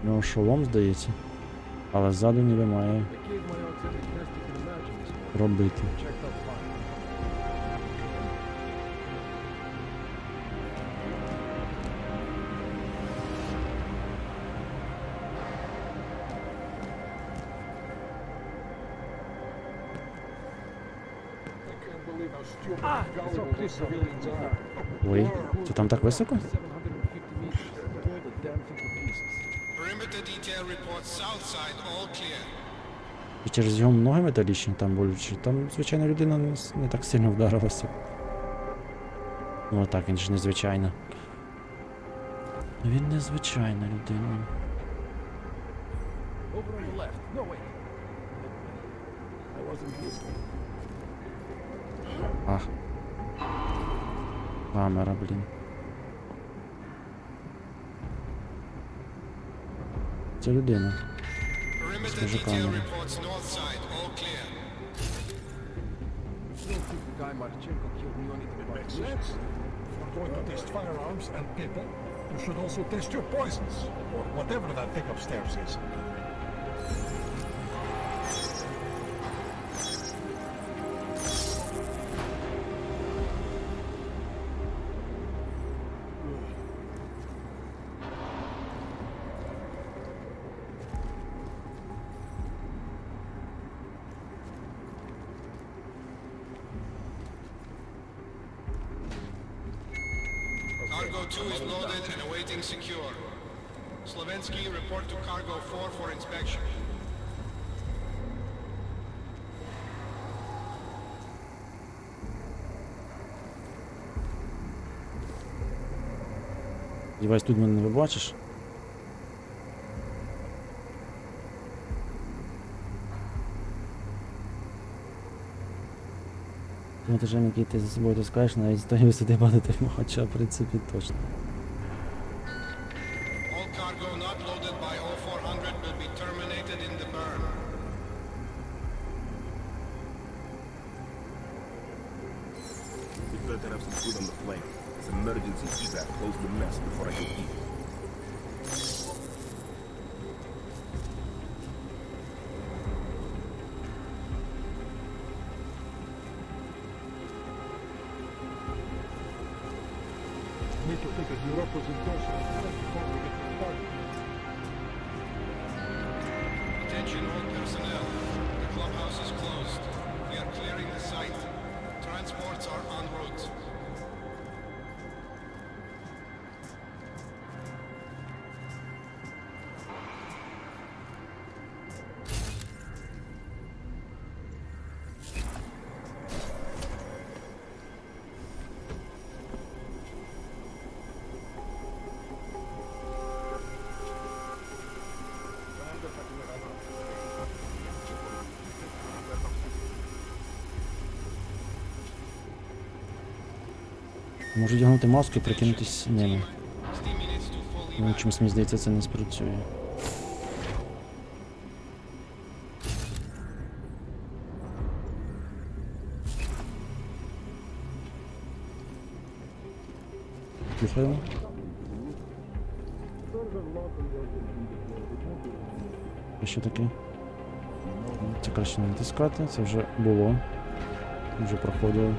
У нього шолом, здається. Але ззаду ніби має I gave my odds every test you can imagine this morning. робити. Checked out fine. I can't believe how stupid and gullible these civilians are. Ой, це там так високо? 750 meters. Blow the damn thing to pieces. Perimeter detail reports south side all clear. І через його ноги металічні там болючі. Там, звичайно, людина не так сильно вдарилася. Ну так, він ж незвичайна. Він незвичайна людина. Over on the left. No, wait. I wasn't listening. А. Камера, блін. Це людина. Perimeter Скажи detail камеру. reports north side all clear. You don't think the guy Marchenko killed knew anything about Makes this? sense. If you're going to test firearms and people, you should also test your poisons, or whatever that thing upstairs is. Cargo 2 is loaded and awaiting secure. Slovensky, report to Cargo 4 for inspection. Сподіваюсь, тут мене не побачиш. Тому тиждень, який ти за собою таскаєш, навіть з тої висоти падати хоча, в принципі, точно. All cargo not loaded by 0400 will be terminated in the burn. You better have some food on the flame. It's emergency evac. Close the mess before I can eat. Need to think of your representation before we get started. Attention all personnel. The clubhouse is closed. We are clearing the site. Transports are en route. Можу одягнути маску і прикинутись ними. Ну, чомусь мені здається, це не спрацює. Слухаємо. Що таке? Це краще не натискати, це вже було. Вже проходило.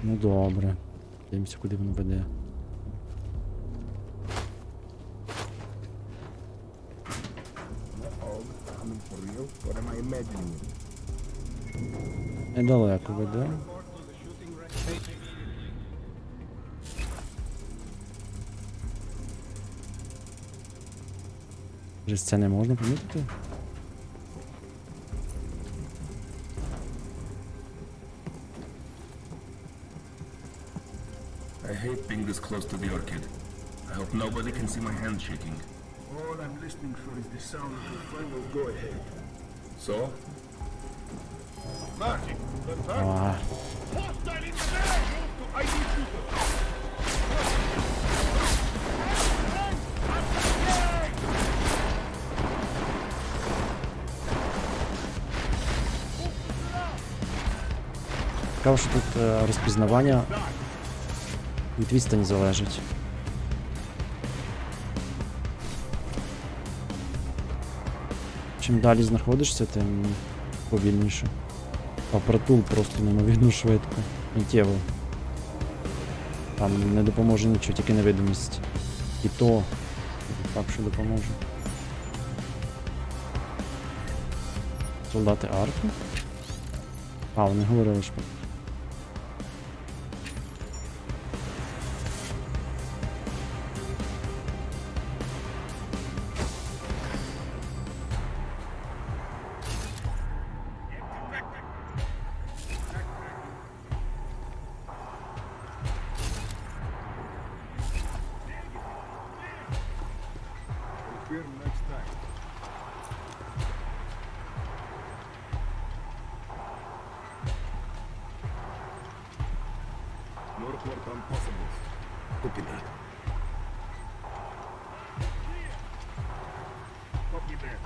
Ну добре. Дивимося, куди воно веде. Coming for real? What am I imagining? Недалеко веде. Вже це не можна помітити? I hate being this close to the orchid. I hope nobody can see my hand shaking. All I'm listening for is the sound of the final go-ahead. So? Marty, А, hostile in the air! Move to ID shooter. цікаво, що тут розпізнавання від відстані залежить. Чим далі знаходишся, тим повільніше. А притул просто неймовірно швидко, миттєво. Там не допоможе нічого, тільки невидимість. І то так, що допоможе. Солдати арки? А, вони говорили, що... Here next time. No report on possibles. Copy that. Copy that.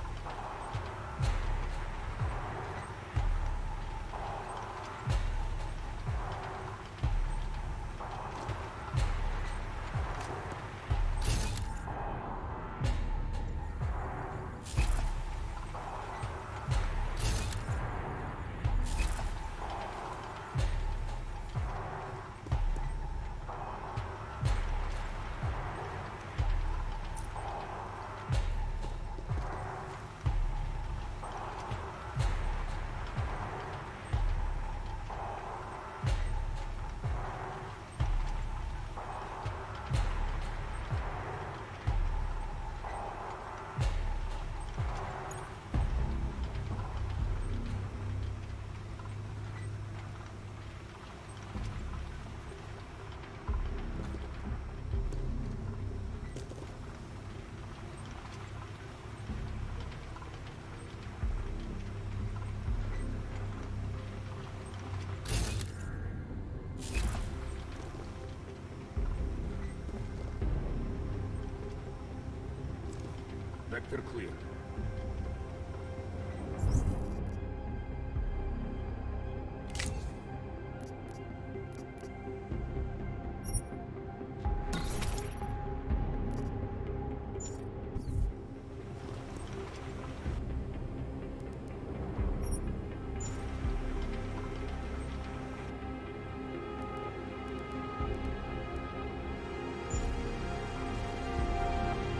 Vector clear.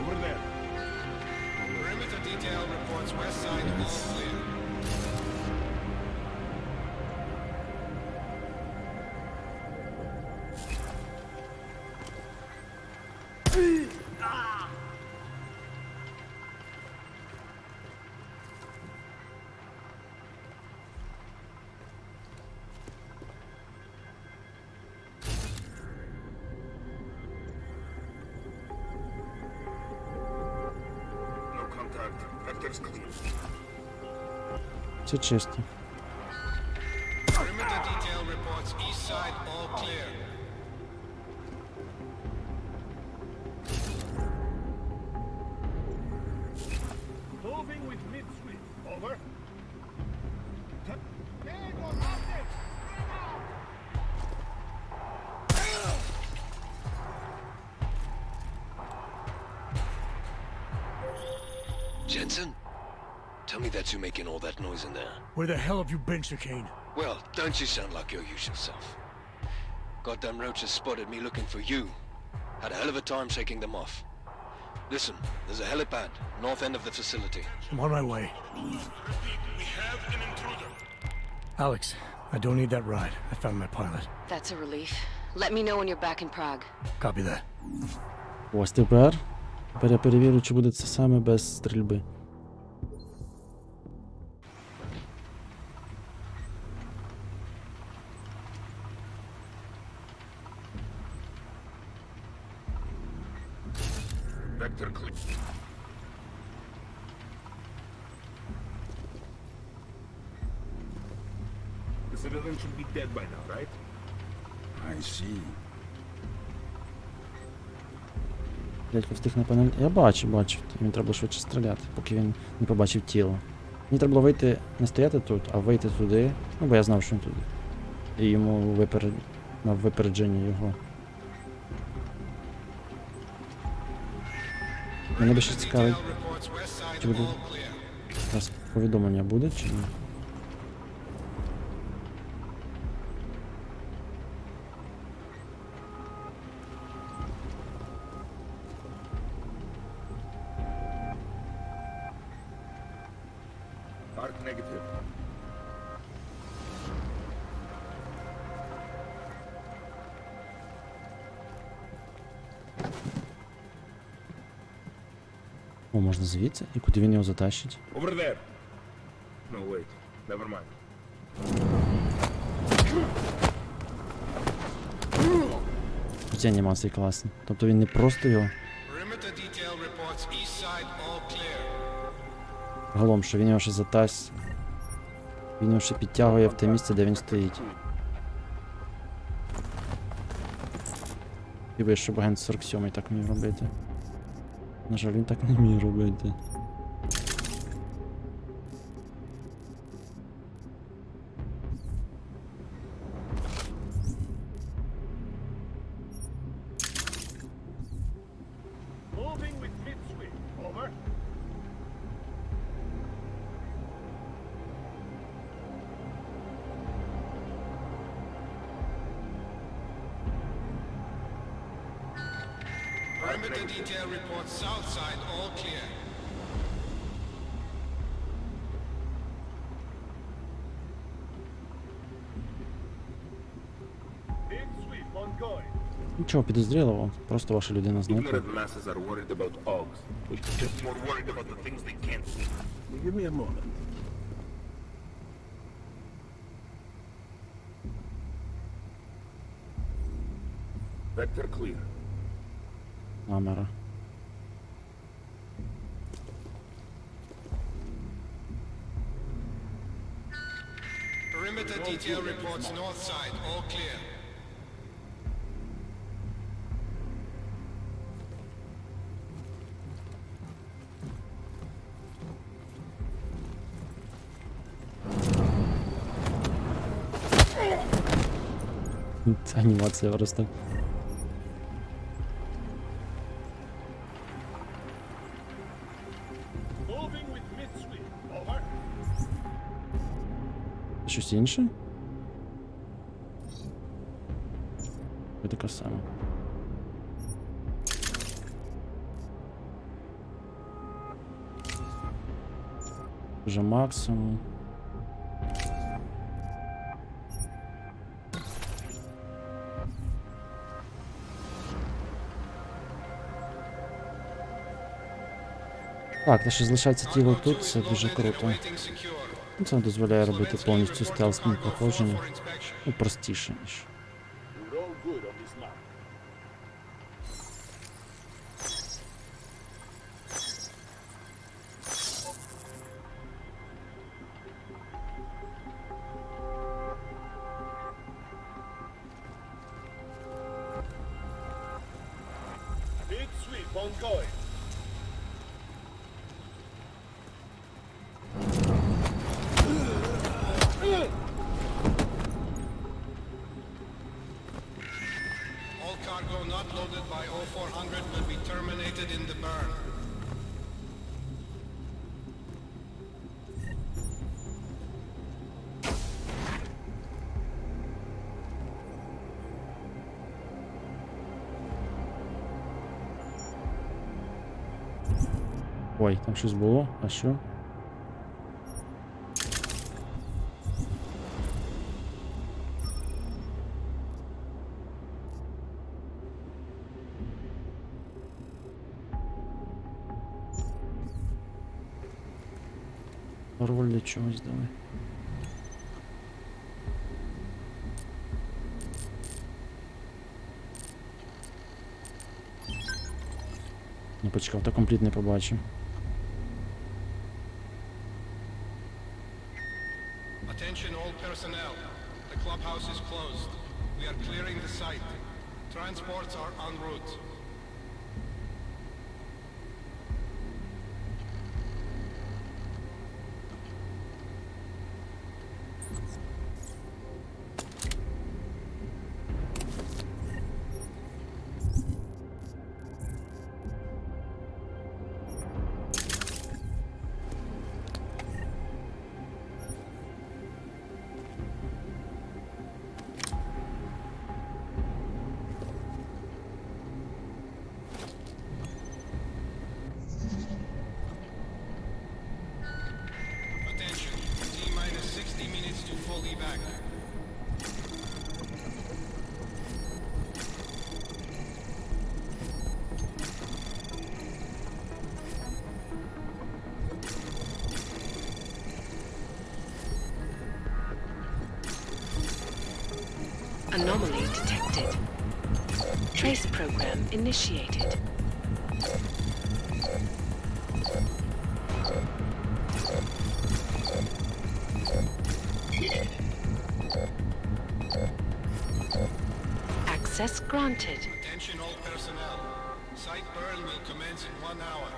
Over there. Perimeter detail reports west side all clear. No contact. Vector's clear. Це чисто. Perimeter detail reports east side all clear. Moving with mid-sweep. Over. Jensen? Tell me that's you making all that noise in there. Where the hell have you been, Chicane? Well, don't you sound like your usual self. Goddamn roaches spotted me looking for you. Had a hell of a time shaking them off. Listen, there's a helipad, north end of the facility. I'm on my way. We have an intruder. Alex, I don't need that ride. I found my pilot. That's a relief. Let me know when you're back in Prague. Copy that. Ось тепер Тепер я перевірю, чи буде це саме без стрільби. Vector clear. The civilian should be dead by now, right? I see. Дядько встиг на панель. Я бачив. Він треба було швидше стріляти, поки він не побачив тіло. Мені треба було вийти, не стояти тут, а вийти туди. Ну, бо я знав, що він туди. І йому на випередження його. Мене більше цікавить, чи буде зараз повідомлення буде, чи ні. Arc negative. О, можна звідси? І куди він його затащить? Over there. No, wait. Never mind. Ці анімації класні. Тобто він не просто його. Perimeter detail reports east side all clear. Голом, що він його ще затащить. Він його ще підтягує в те місце, де він стоїть. Хіба щоб агент 47 так вмів робити. На жаль, він так не вміє робити. Moving with mid-sweep. Over. Perimeter detail reports south side all clear. Mid-sweep ongoing. Нічого підозрілого, просто ваша людина зникла. Ignorant masses are worried about Augs, which is just more worried about the things they can't see. Give me a moment. Vector clear. Камера. Perimeter detail reports north side all clear. Це анімація просто. Moving with mid-sweep. Over. Щось інше? Це таке саме. Вже максимум. Так, те, що залишається тіло тут, це дуже круто. Це дозволяє робити повністю стелсні проходження. Ну, простіше, ніж. We're all good on this map. Mid-sweep ongoing. All cargo not loaded by 0400 will be terminated in the burn. Ой, там щось було, а що? Пароль для чогось давай. Ну почекав, та компліт не побачив. Attention all personnel. The clubhouse is closed. We are clearing the site. Transports are en route. Attention. T-minus 60 minutes to full evac. Anomaly detected. Trace program initiated. Access granted. Attention all personnel. Site burn will commence in 1 hour.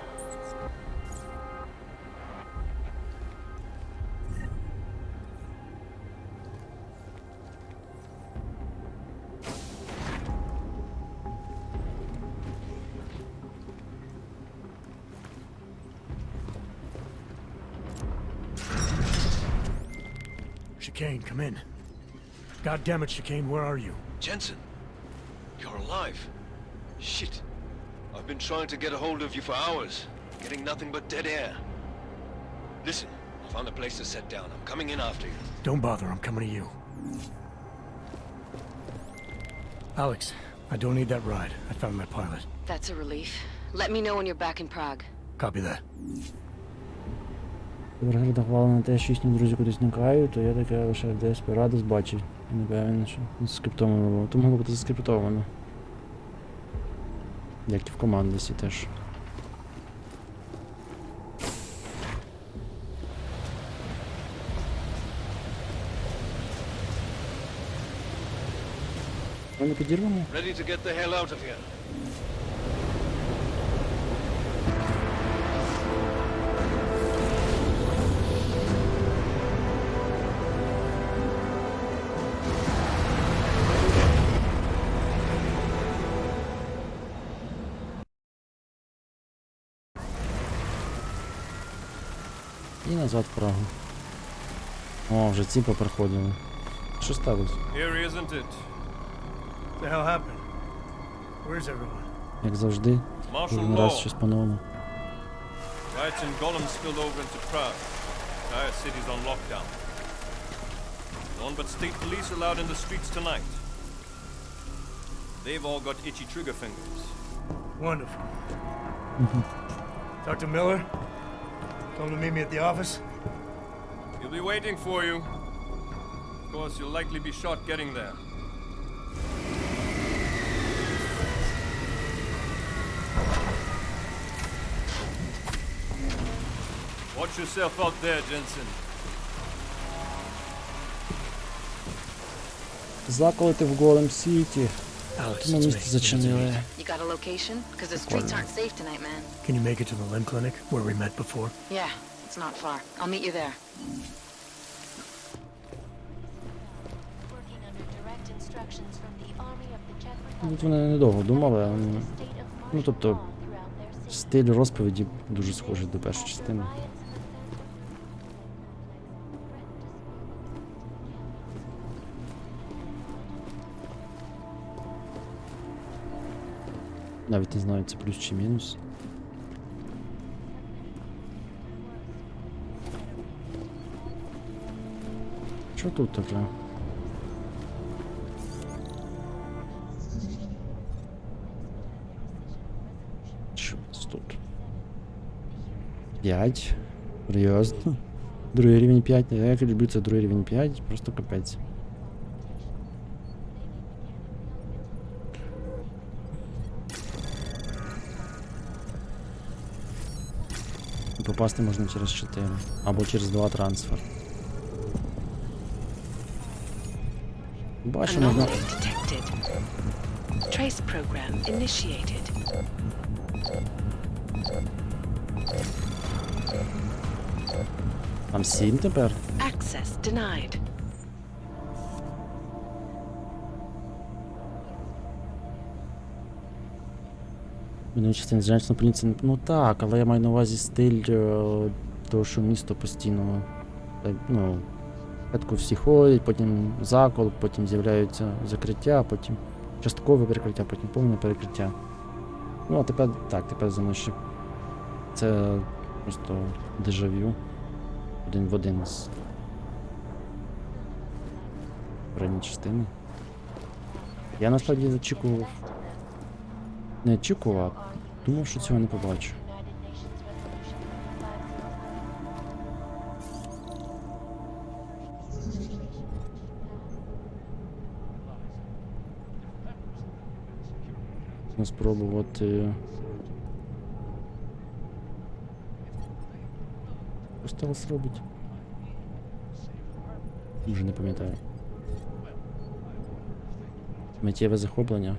Chicane, come in. God damn it, Chicane, where are you? Jensen, you're alive. Shit. I've been trying to get a hold of you for hours, getting nothing but dead air. Listen, I found a place to set down. I'm coming in after you. Don't bother, I'm coming to you. Alex, I don't need that ride. I found my pilot. That's a relief. Let me know when you're back in Prague. Copy that. Перегляда хвали на те, що їхні друзі кудись зникають, то я таке лише десь Радос бачив. І не певен, що заскриптовано було. То могло бути заскриптовано. Як і в командосі теж. Ми не підірвемо? Ready to get the hell out of here. І назад в Прагу. О, вже ці поприходили. Що сталося? Here, isn't it? What the hell happened? Where's everyone? Як завжди, кожен раз щось по-новому. Riots in Gollum spilled over into Prague. Entire city's on lockdown. None but state police allowed in the streets tonight. They've all got itchy trigger fingers. Wonderful. Talk to Miller? Tell him to meet me at the office? He'll be waiting for you. Of course, you'll likely be shot getting there. Watch yourself out there, Jensen. Заколоти в Голем Сіті. В тому місці зачинили. You got a location? Because the streets aren't safe tonight, man. Can you make it to the limb clinic where we met before? Yeah, it's not far. I'll meet you there. Тут вони недовго думали, але... Ну, тобто, стиль розповіді дуже схожий до першої частини. Навіть не знаю, це плюс чи мінус. Що тут таке? Що у нас тут? 5. Серйозно? Другий рівень 5. Я як люблю це другий рівень 5, просто капець. Попасти можна через 4. Або через 2 трансфер. Бачимо, можна... Anomaly detected. Trace program initiated. Там 7 тепер? Access denied. Минулі частини значно поліція. Ну так, але я маю на увазі стиль того, що місто постійно. Ну, спочатку всі ходять, потім закол, потім з'являються закриття, потім часткове перекриття, потім повне перекриття. Ну а тепер так, тепер за мною ще це просто дежавю. Один в один з ранньої частини. Я насправді очікував. Не очікував, думав, що цього не побачу. Можна спробувати. Що сталося робить? Вже не пам'ятаю. Миттєве захоплення.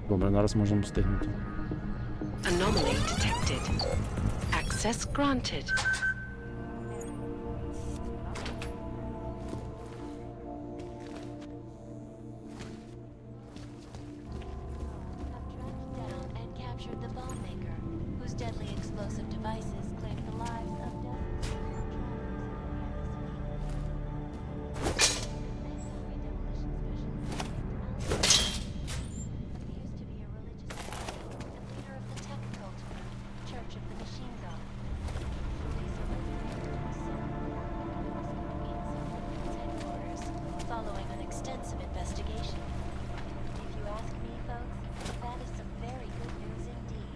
Добре, зараз можемо встигнути. Anomaly detected. Access granted. And captured the bomb maker, whose deadly explosive devices claimed the lives of dozens of following an extensive investigation. If you ask me, folks, that is some very good news indeed.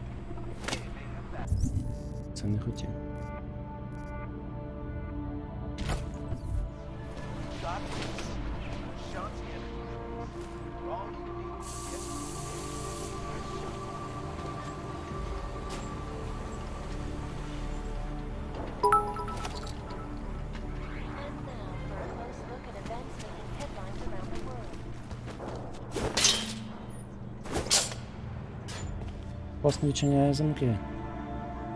Це не хотів. Класно відчиняє замки.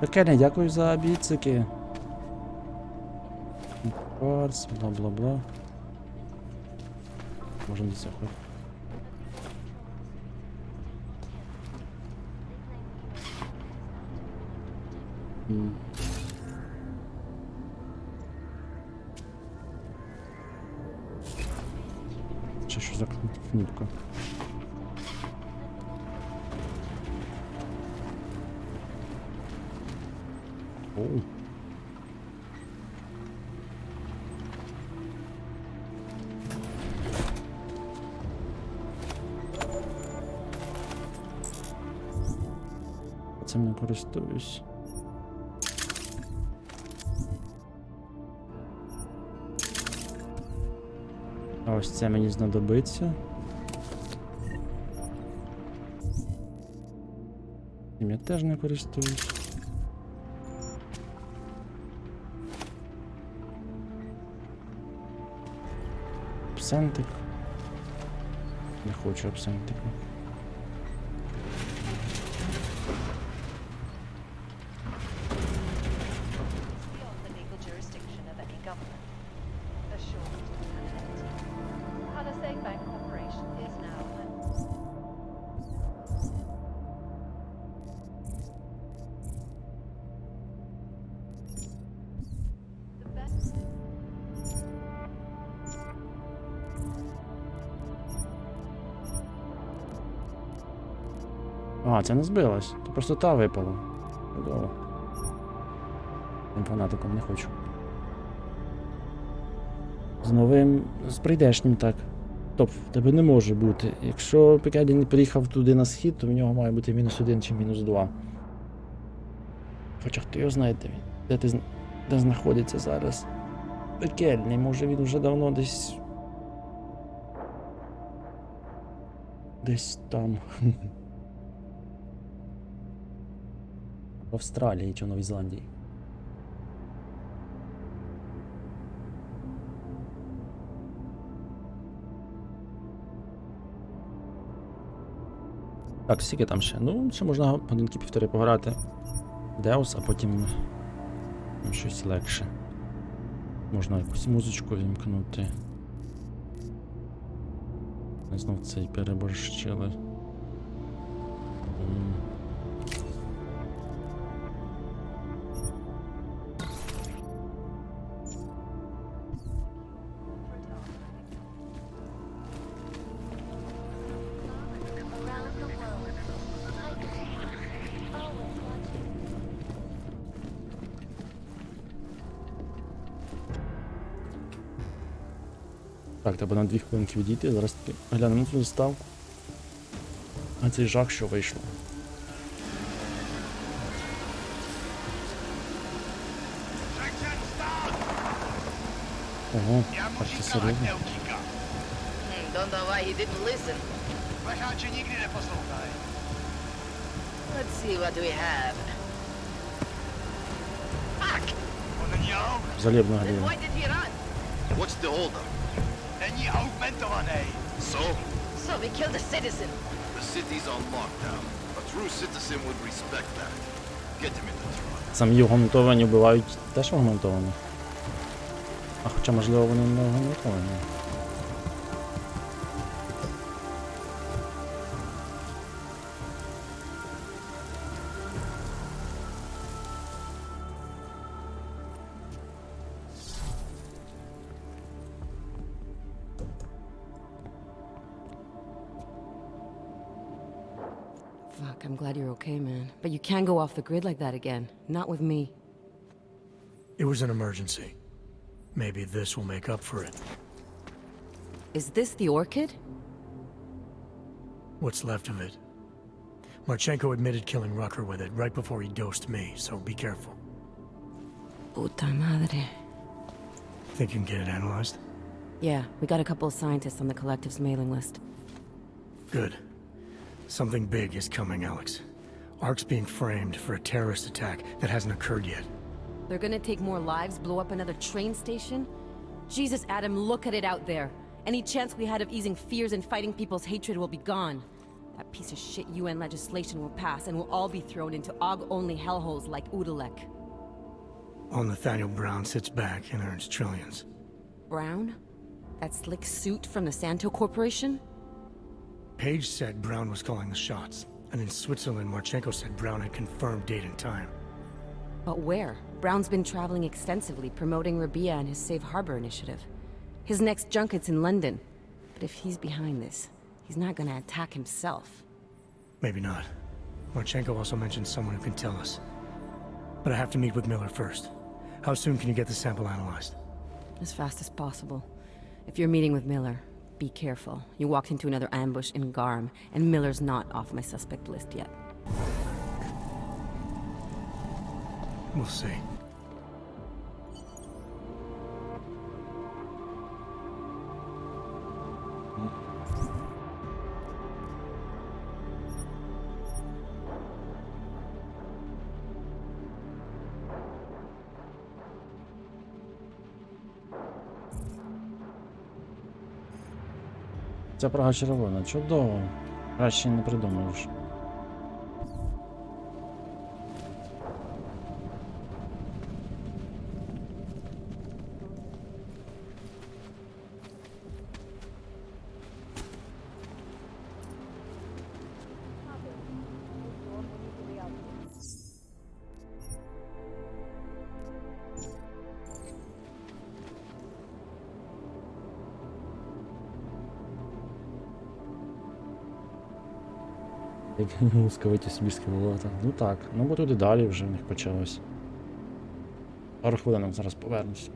Окей, дякую за біцики. Парс, бла-бла-бла. Можемо до цього. Чи що за кнопка? Оу. Цим не користуюсь. А ось це мені знадобиться. Цим я теж не користуюсь. Абсентик. Не хочу абсентика. А, це не збилась. Це просто та випала. Чудово. Тим фанатиком не хочу. З прийдешнім так. Топ, в тебе не може бути. Якщо Пікеді не приїхав туди на схід, то в нього має бути -1 чи -2. Хоча хто його знає, де знаходиться зараз. Пекельний, може він вже давно десь. Десь там. В Австралії чи в Новій Зеландії. Так, скільки там ще? Ну, ще можна годинки півтори пограти. Деус, а потім щось легше. Можна якусь музичку вімкнути. Знов цей переборщили. Так, треба на 2 хвилинки відійти, зараз таки глянемо цю заставку. А цей жах, що вийшло. Ого, так це серйозно. Don't know why he didn't listen. Let's see what we have. Fuck! Залібно глянемо. Why did he run? What's the holdup? So we killed a citizen. The city's on lockdown. A true citizen would respect that. Get him in the truck. Самі угнетовані вбивають теж угнетовані. А хоча, можливо, вони не угнетовані. Fuck, I'm glad you're okay, man. But you can't go off the grid like that again. Not with me. It was an emergency. Maybe this will make up for it. Is this the orchid? What's left of it. Marchenko admitted killing Rucker with it right before he dosed me, so be careful. Puta madre. Think you can get it analyzed? Yeah, we got a couple of scientists on the collective's mailing list. Good. Something big is coming, Alex. Ark's being framed for a terrorist attack that hasn't occurred yet. They're gonna take more lives, blow up another train station? Jesus, Adam, look at it out there. Any chance we had of easing fears and fighting people's hatred will be gone. That piece of shit UN legislation will pass, and we'll all be thrown into AUG-only hellholes like Udalek. While Nathaniel Brown sits back and earns trillions. Brown? That slick suit from the Santo Corporation? Page said Brown was calling the shots, and in Switzerland, Marchenko said Brown had confirmed date and time. But where? Brown's been traveling extensively, promoting Rabia and his Safe Harbor initiative. His next junket's in London. But if he's behind this, he's not gonna attack himself. Maybe not. Marchenko also mentioned someone who can tell us. But I have to meet with Miller first. How soon can you get the sample analyzed? As fast as possible. If you're meeting with Miller, be careful. You walked into another ambush in Garm, and Miller's not off my suspect list yet. We'll see. Ця Прага червона, чудово. Краще не придумаєш. Як мусковиті смішки болота. Ну так, ну бо туди далі вже в них почалось. Пару хвилин зараз повернусь.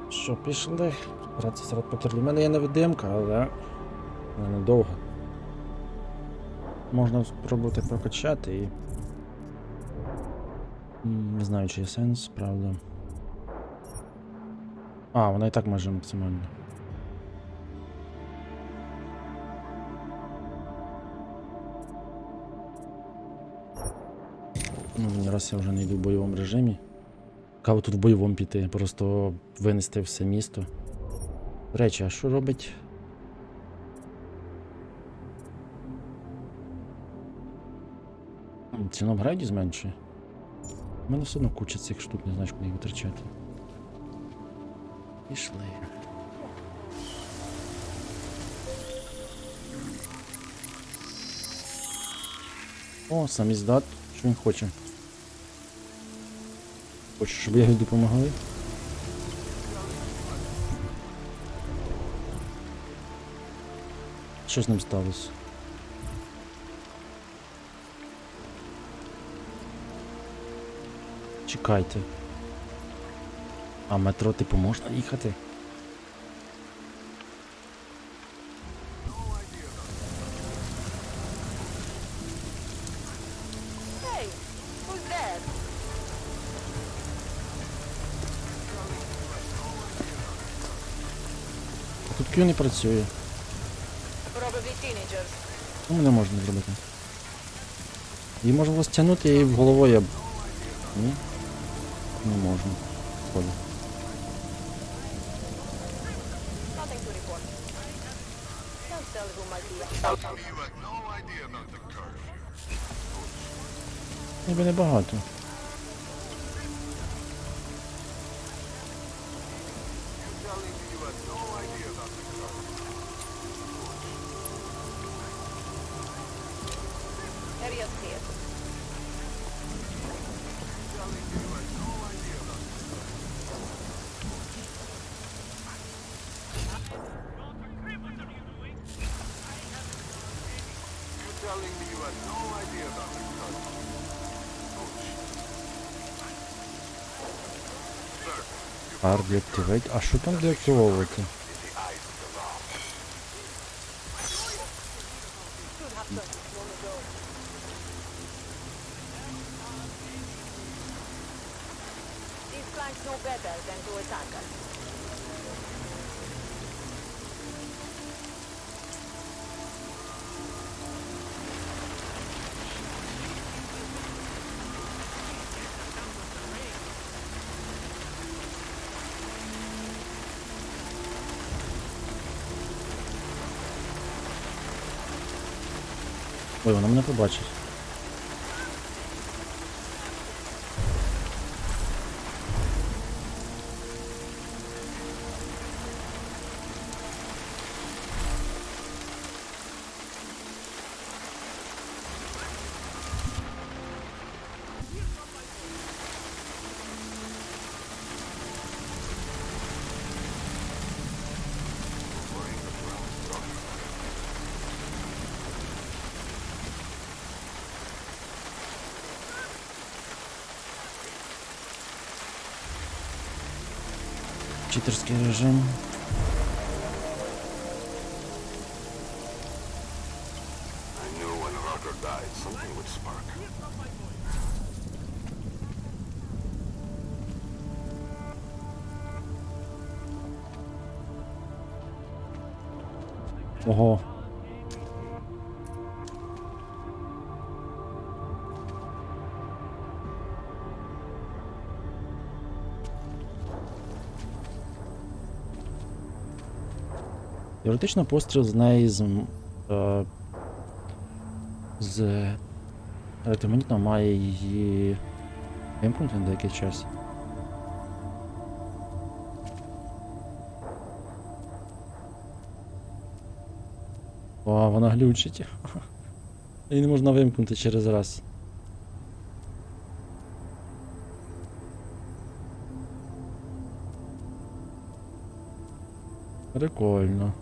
Що, пішли? Братці серед патрулів. У мене є невидимка, але недовго. Можна спробувати прокачати і... Не знаю, чи є сенс, правда. А, вона і так майже максимально. Ну, раз я вже не йду в бойовому режимі. Кого тут в бойовому піти, просто винести все місто. До речі, а що робить? Ціну апгрейдів зменшує. У мене все одно куча цих штук, не знаєш, куди їх витрачати. Пішли. О, саміздат. Що він хоче? Хоче, щоб я їй допомогли? Що з ним сталося? Чекайте. А метро типу можна їхати? Hey, who's there? А тут Q не працює. Probably teenagers. Ну, не можна зробити. Її можна було стягнути і головою я... Ні? Не можна. Ходи. Nothing to report. Don't tell who might be. You had no idea about the curve. Ніби небагато. Area's clear. You're telling me you had no idea about the curve. Hard deactivate. А що там деактивовувати? Should have done this long ago. These flanks know better than to attack us. Ой, вона мене побачить. Читерський режим. I knew when Roger died, something would spark. Ого. Теоретично постріл з неї з електромагнітного має її вимкнути на деякий час. О, вона глючить. Її не можна вимкнути через раз. Прикольно.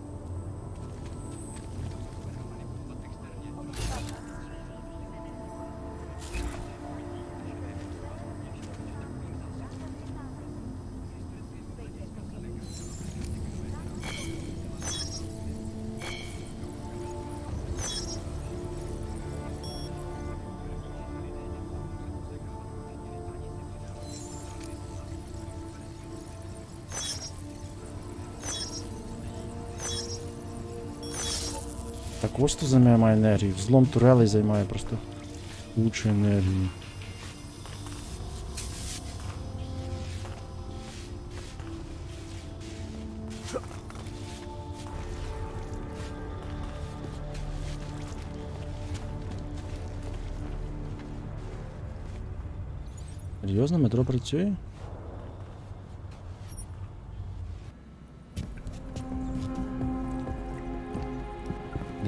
Так ось то займає енергію. Взлом турелей займає просто кучу енергії. Серйозно, метро працює?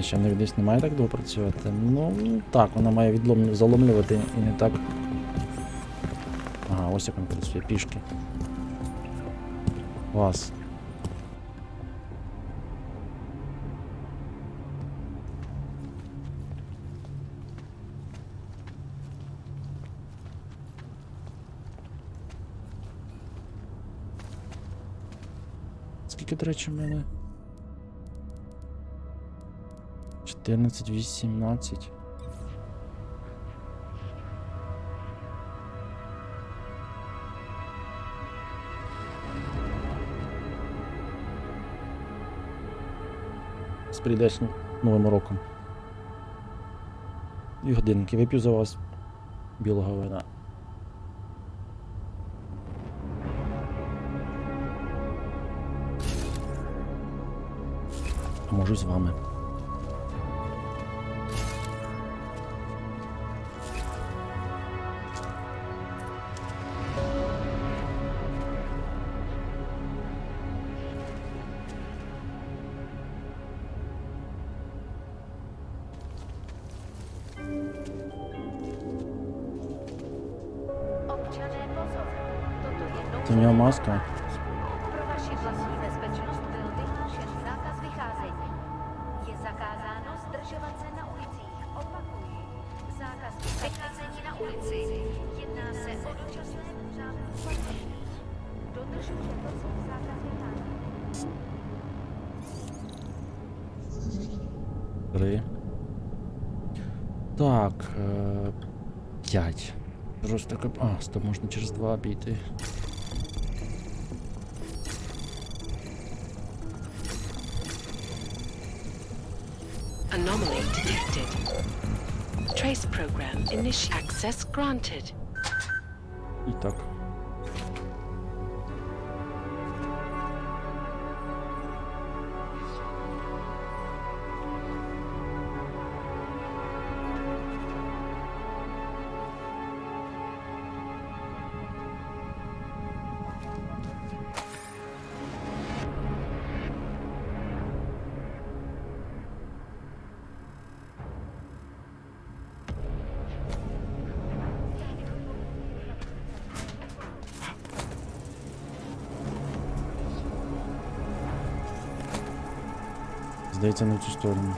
Ще в них десь не має так довго працювати. Ну так, вона має заломлювати і не так. Ага, ось як він працює, пішки. Клас. Скільки, до речі, в мене? 14, 18. З прийдешнім Новим роком. 2 годинки. Вип'ю за вас білого вина. А можу з вами. Občané, pozor. Toto je Це в нього маска. Pro vaši vlastní bezpečnost byl vyhlášen zákaz vycházení. Je zakázáno zdržovat se na ulicích. Opakuji. Zákaz vycházení na ulici. Jedná se o dočasné zákazy opatření. Dodržujte prosím zákaz vycházení. 3. Так, 5. Просто так. А, стоп, можна через 2 обійти. Anomaly detected. Trace program initiate. Access granted. І так. Здається, не в цю сторону.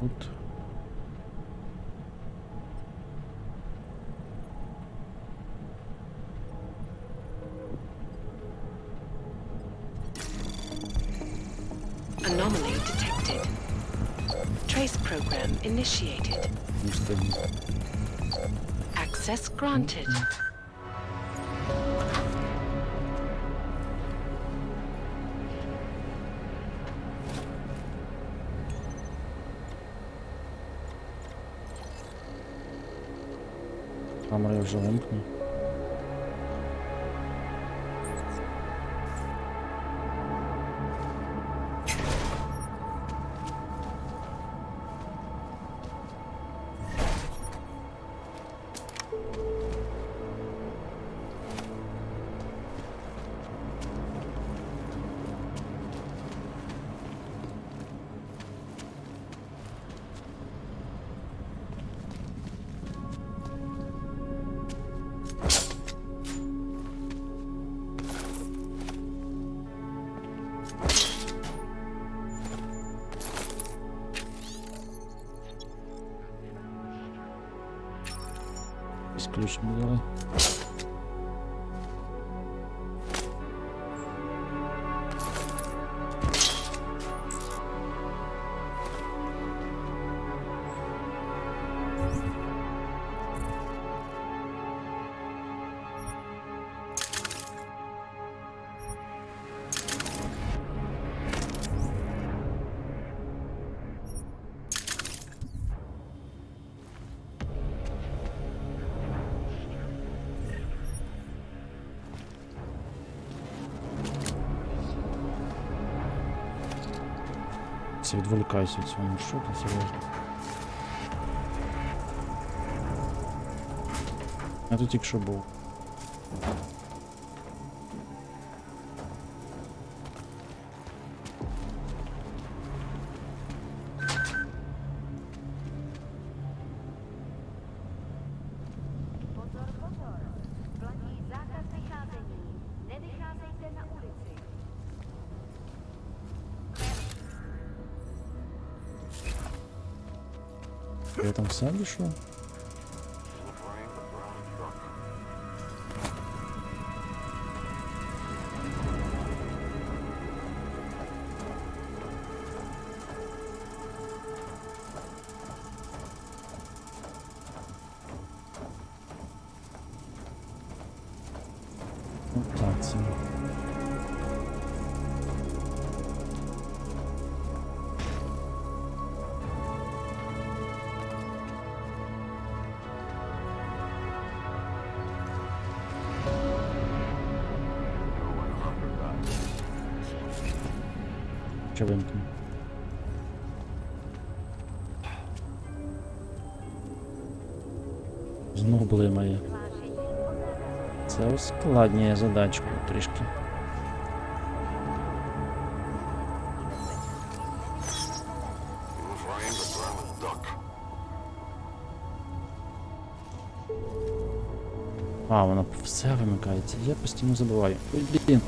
Тут. Anomaly detected. Trace program initiated. Access granted. Камеру я вже вимкну. Ключ не дали. Відволікаюся від цього маршруту, серйозно. Я тут тільки що був. Я там все дійшов? Так, це. Що вимкну? Знов блимає. Це ускладнює задачку трішки. А, воно все вимикається. Я постійно забуваю. Ой, блін.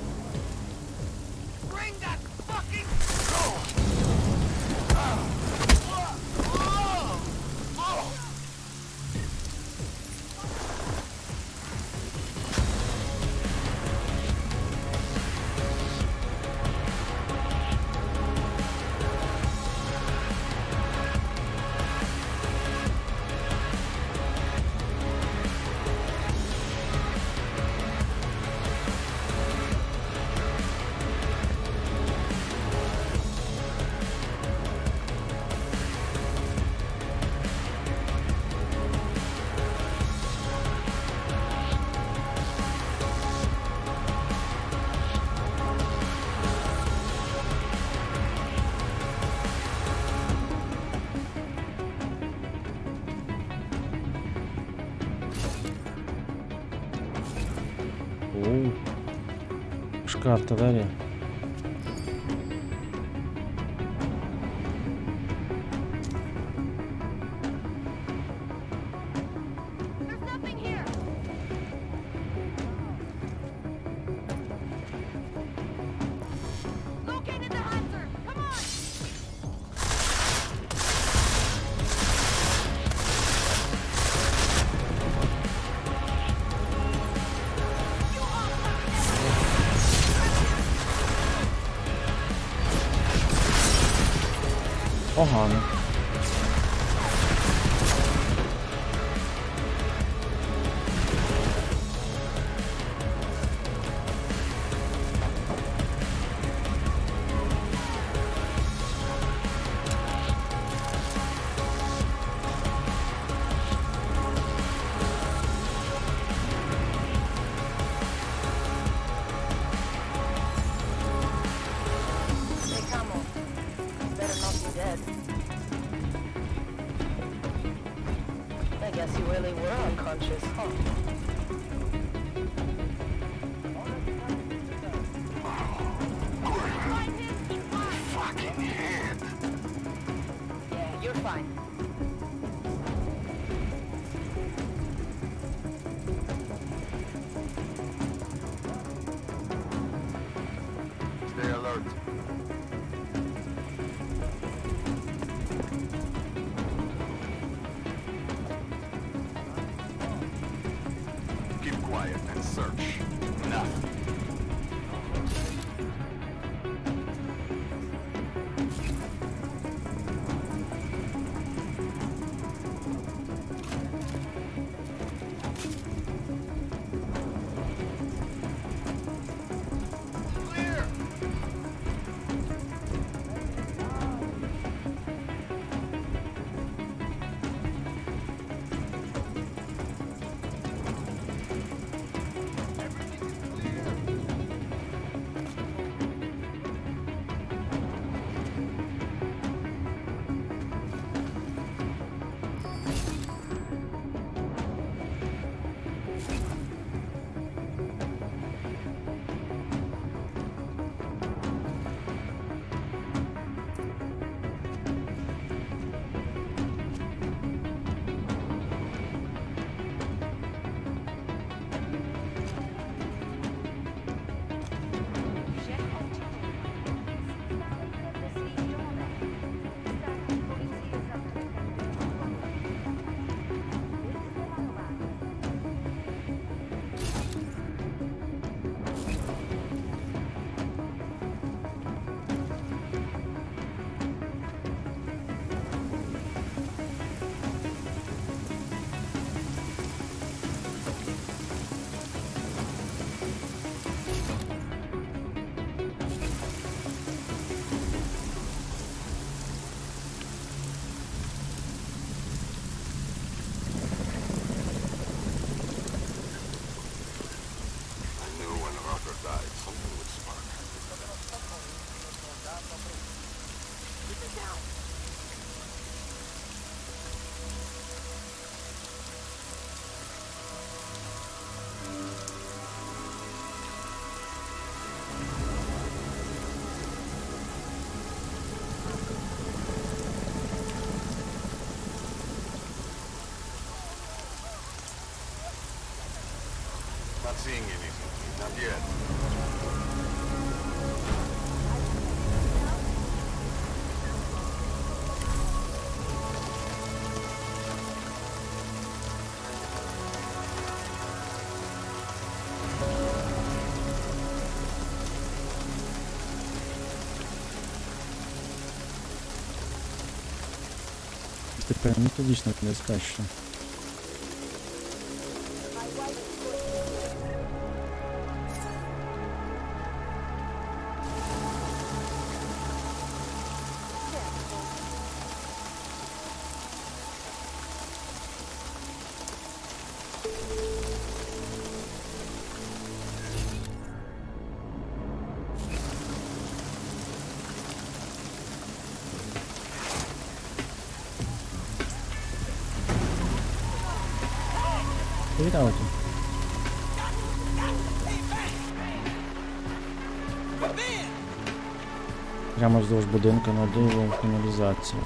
Оу. Важка артилерія. Погано. I guess you really were unconscious, huh? Fucking head. Yeah, you're fine. Stay alert. Keep quiet and search. Enough. Not seeing anything. Not yet. Тепер методично небезпечно. Вітаю. Прямо вздовж будинку на диво каналізацію.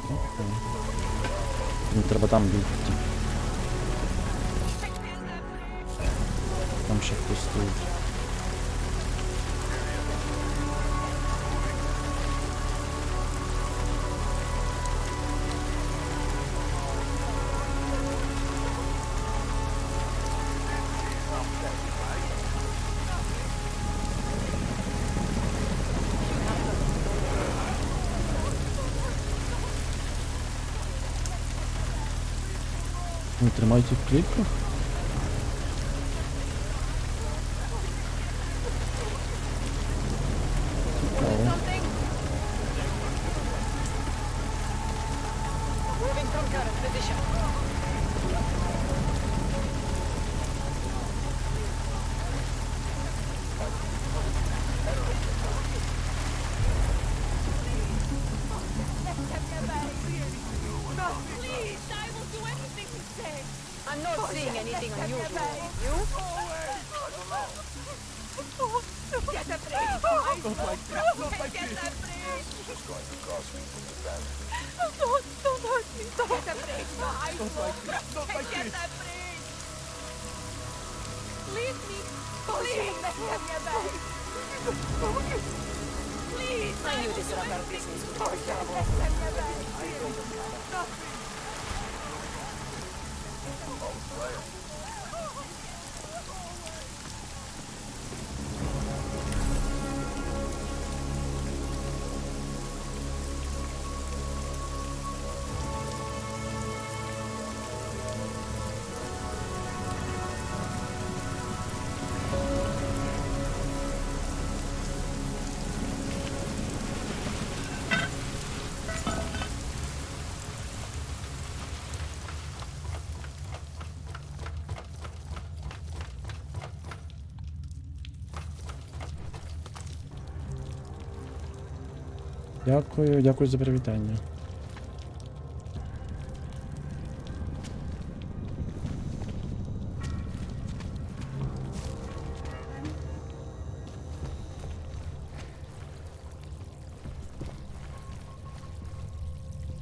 Не треба там бігти. Там ще хтось стоїть. Ну, тримайте в кліпках. Цікаво. Moving from current position. No, please! I will do anything you say! I'm not seeing anything unusual. You? Get a break! Not like that. Not like Get this. a break! This is going to cost me some damage. Don't hurt me! Get a break! My eyes Not like this. Not like Get this. a break! Leave me! Please! Get me back! Please! I knew this rubber business would go terrible. I don't know. Oh, player. Дякую, дякую за привітання.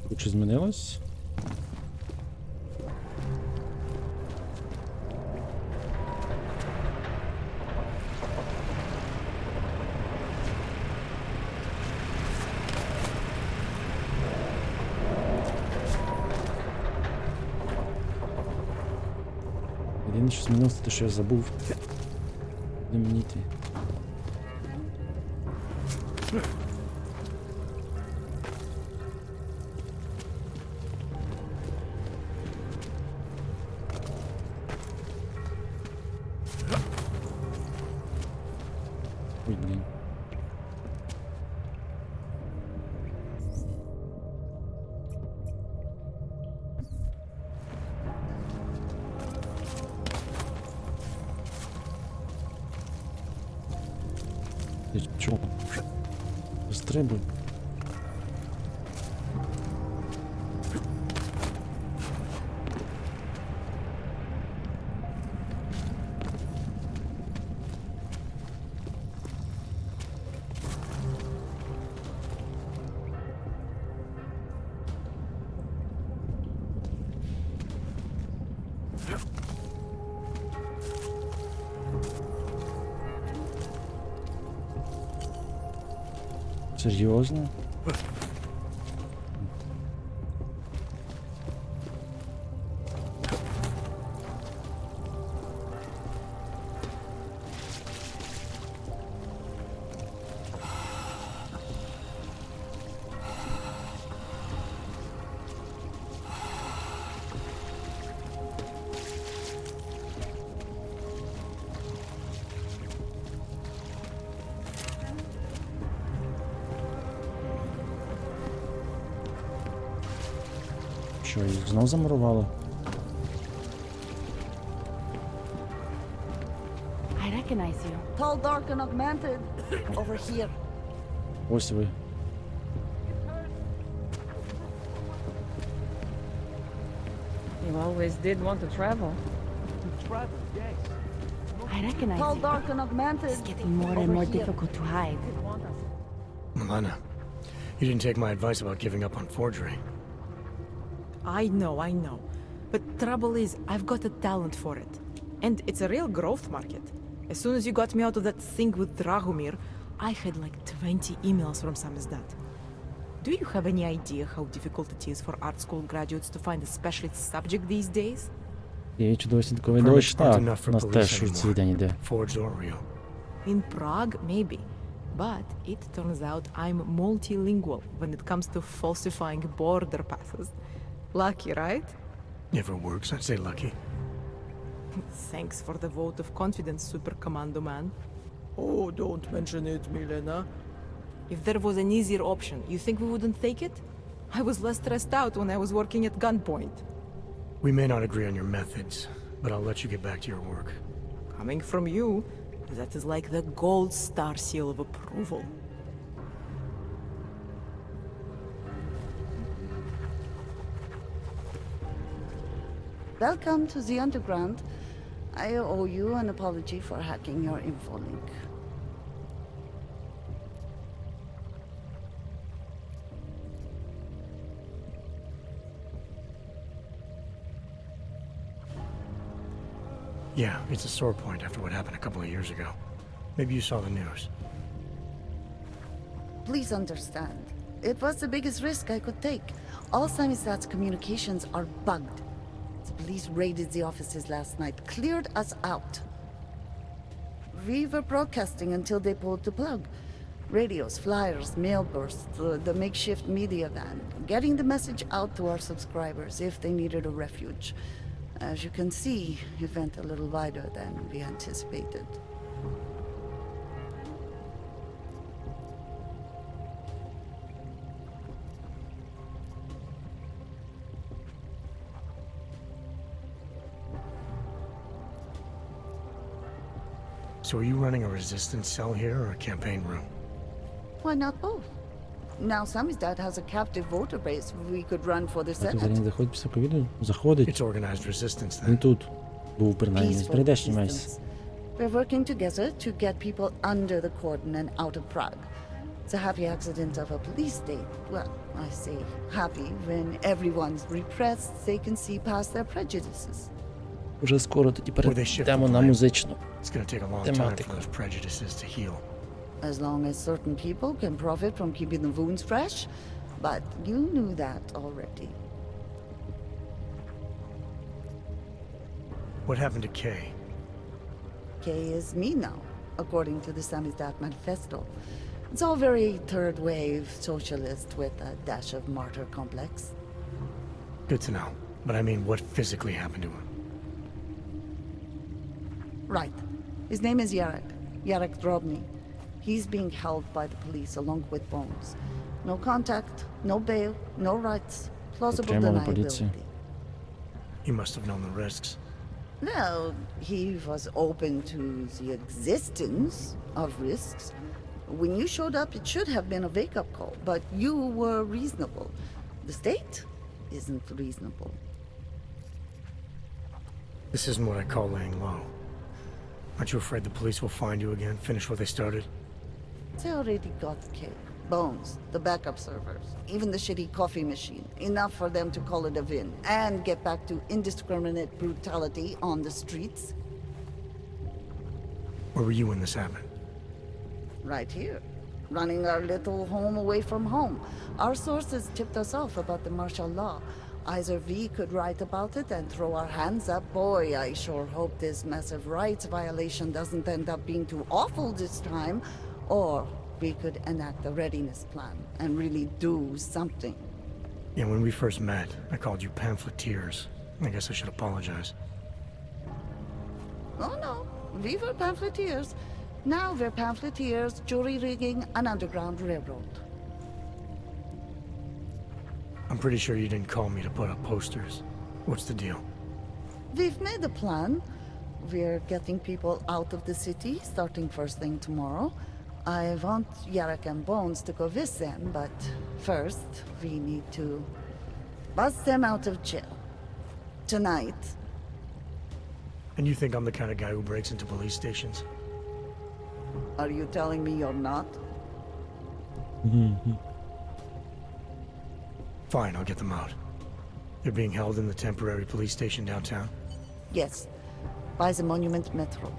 Тут що змінилось? Єдине, що змінилося, те, що я забув. Де мені йти? Ой, блін. Ти чого? Стрибуй. Серйозно? Що, їх знов замурувало? I recognize you. Tall, dark, and augmented. Over here. Ось ви. You always did want to travel. To travel, yes. I recognize Tall, you. dark, and augmented. It's getting more and Over more here. difficult to hide. Milana, you didn't take my advice about giving up on forgery. I know. But trouble is, I've got a talent for it. And it's a real growth market. As soon as you got me out of that thing with Dragomir, I had like 20 emails from Samizdat. Do you have any idea how difficult it is for art school graduates to find a specialist subject these days? Є чудовий свідковий Permits дощ, aren't так. enough for У нас police теж в цей день anymore. іде. Forged or real. In Prague, maybe. But it turns out I'm multilingual when it comes to falsifying border passes. Lucky, right? Never works, I'd say lucky. Thanks for the vote of confidence, Super Commando Man. Oh, don't mention it, Milena. If there was an easier option, you think we wouldn't take it? I was less stressed out when I was working at gunpoint. We may not agree on your methods, but I'll let you get back to your work. Coming from you, that is like the gold star seal of approval. Welcome to the underground. I owe you an apology for hacking your info link. Yeah, it's a sore point after what happened a couple of years ago. Maybe you saw the news. Please understand, it was the biggest risk I could take. All Samizdat's communications are bugged. The police raided the offices last night, cleared us out. We were broadcasting until they pulled the plug. Radios, flyers, mail bursts, the makeshift media van, getting the message out to our subscribers if they needed a refuge. As you can see, it went a little wider than we anticipated. So are you running a resistance cell here or a campaign room? Why not both? Now Samizdat has a captive voter base we could run for the А тут Senate. взагалі не заходить після ковіду? Заходить. It's organized resistance Він then. тут. Був принаймні. Peaceful Прийдеш resistance. месь. We're working together to get people under the cordon and out of Prague. It's a happy accident of a police state. Well, I say happy when everyone's repressed, they can see past their prejudices. Уже скоро тоді Or they shift the перейдемо на blame. музичну It's gonna take a long time тематику. for those prejudices to heal. As long as certain people can profit from keeping the wounds fresh. But you knew that already. What happened to Kay? Kay is me now, according to the Samizdat Manifesto. It's all very third wave socialist with a dash of martyr complex. Good to know. But I mean, what physically happened to him? Right. His name is Yarek Drobny. He's being held by the police along with Bones. No contact, no bail, no rights, plausible Затримали deniability. поліцію. He must have known the risks. Well, he was open to the existence of risks. When you showed up, it should have been a wake-up call, but you were reasonable. The state isn't reasonable. This isn't what I call laying low. Aren't you afraid the police will find you again, finish what they started? They already got Kay, Bones, the backup servers, even the shitty coffee machine. Enough for them to call it a win and get back to indiscriminate brutality on the streets. Where were you when this happened? Right here. running our little home away from home. Our sources tipped us off about the martial law. Either we could write about it and throw our hands up. Boy, I sure hope this massive rights violation doesn't end up being too awful this time. Or we could enact a readiness plan and really do something. Yeah, when we first met, I called you pamphleteers. I guess I should apologize. Oh no, we were pamphleteers. Now we're pamphleteers, jury rigging an underground railroad. I'm pretty sure you didn't call me to put up posters. What's the deal? We've made a plan. We're getting people out of the city, starting first thing tomorrow. I want Yarek and Bones to go with them, but first, we need to bust them out of jail. Tonight. And you think I'm the kind of guy who breaks into police stations? Are you telling me you're not? Fine, I'll get them out. They're being held in the temporary police station downtown? Yes, by the Monument Metro.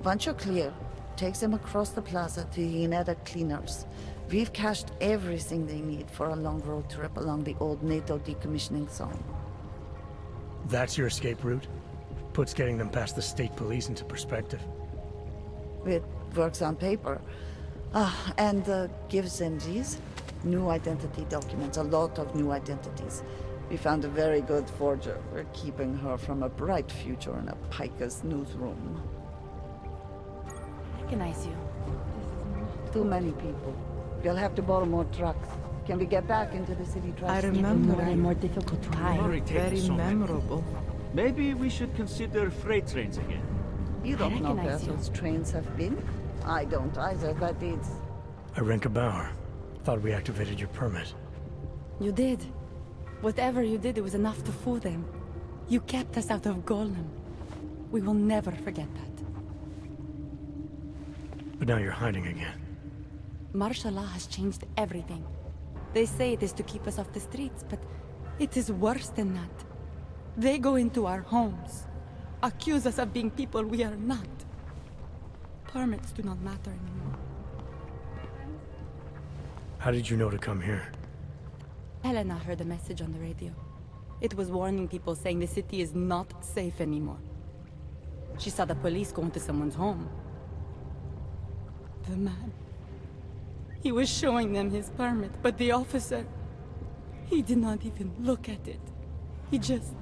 Once you're clear, take them across the plaza to Yeneda Cleaners. We've cached everything they need for a long road trip along the old NATO decommissioning zone. That's your escape route? Puts getting them past the state police into perspective. It works on paper. And gives them these new identity documents, a lot of new identities. We found a very good forger. We're keeping her from a bright future in a Pika's newsroom. Recognize you. Too many people. We'll have to borrow more trucks. Can we get back into the city I traffic? remember. More difficult to hide. Very memorable. Maybe we should consider freight trains again. You don't know where recognize you. those trains have been? I don't either, but it's... Arenka Bauer. Thought we activated your permit. You did. Whatever you did, it was enough to fool them. You kept us out of Golem. We will never forget that. But now you're hiding again. Martial law has changed everything. They say it is to keep us off the streets, but it is worse than that. They go into our homes, accuse us of being people we are not. Permits do not matter anymore. How did you know to come here? Helena heard a message on the radio. It was warning people, saying the city is not safe anymore. She saw the police go into someone's home. The man. He was showing them his permit, but the officer... he did not even look at it. He just...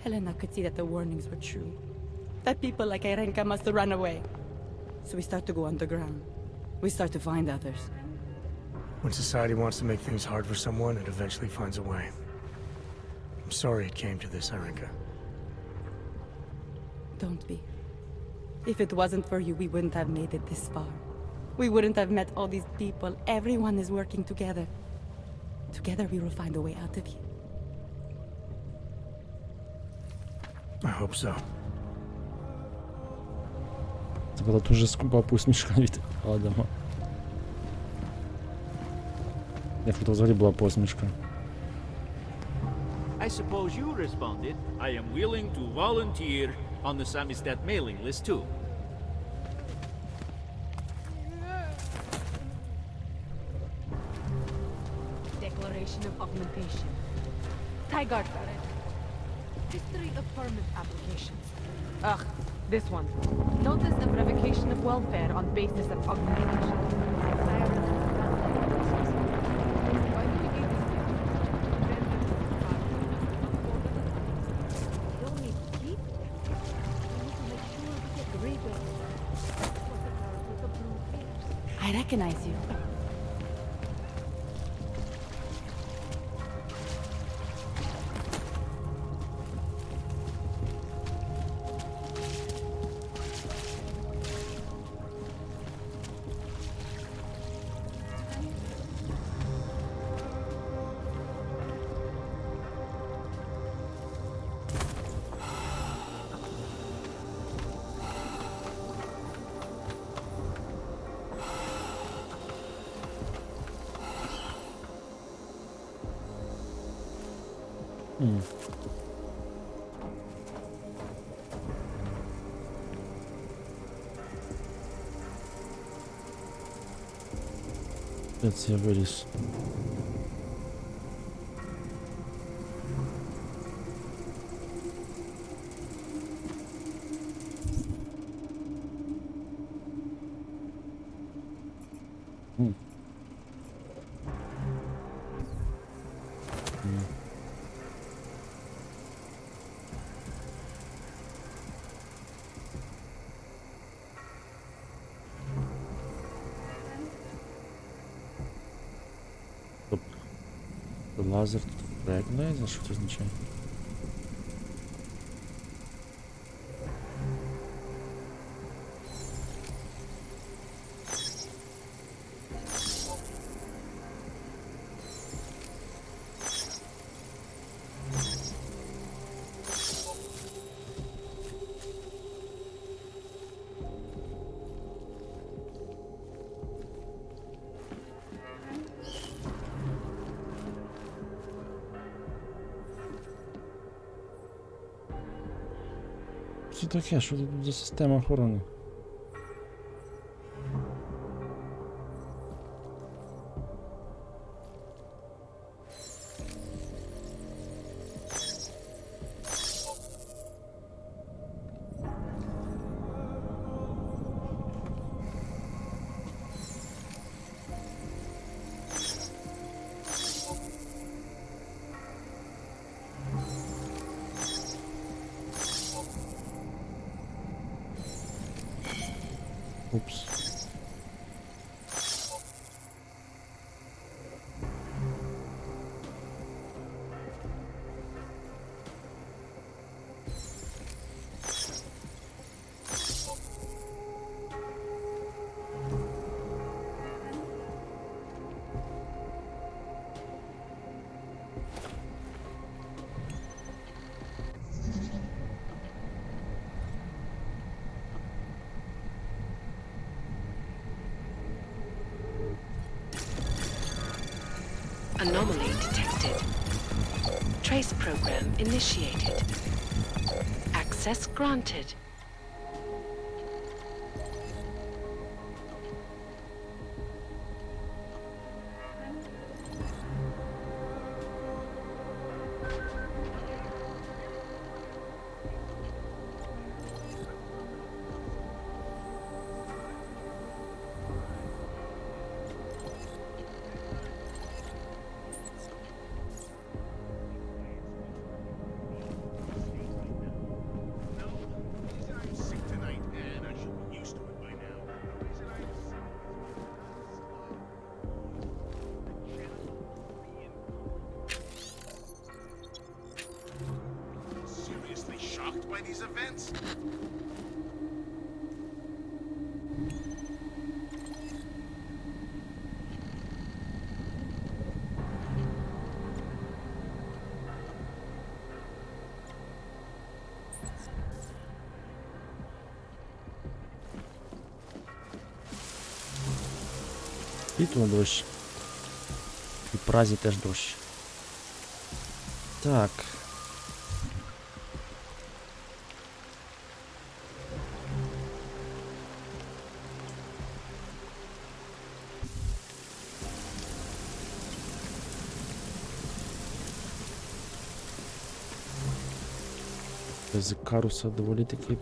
Helena could see that the warnings were true. That people like Arenka must have run away. So we start to go underground. We start to find others. When society wants to make things hard for someone, it eventually finds a way. I'm sorry it came to this, Arenka. Don't be. If it wasn't for you, we wouldn't have made it this far. We wouldn't have met all these people. Everyone is working together. Together we will find a way out of here. I hope so. Це була дуже скупа посмішка від Адама. Якщо то взагалі була посмішка. I suppose you responded, I am willing to volunteer on the Samizdat mailing list too. Declaration of Augmentation. Tigard History of permit applications. Ugh, this one. Notice of revocation of welfare on basis of augmentation. Why do we need this? We don't need to keep. We need to make sure we get rebates. With the blue fears. I recognize you. Де це я виліз? Лазер тут проект лазер, що це означає? Що таке? Що тут за система охорони? Упс. Anomaly detected. Trace program initiated. Access granted. Seriously shocked by these events? Світло дощ. І в Празі теж дощ. Так. З каруса доволі таки.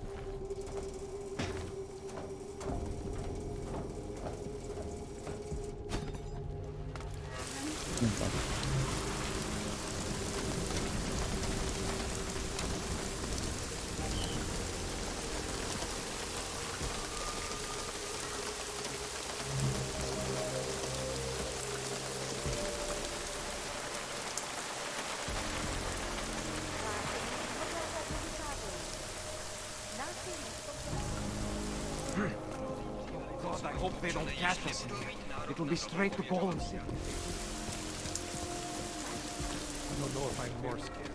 God, I hope they don't catch us. It will be straight to Golem City. I don't know if I'm more scared.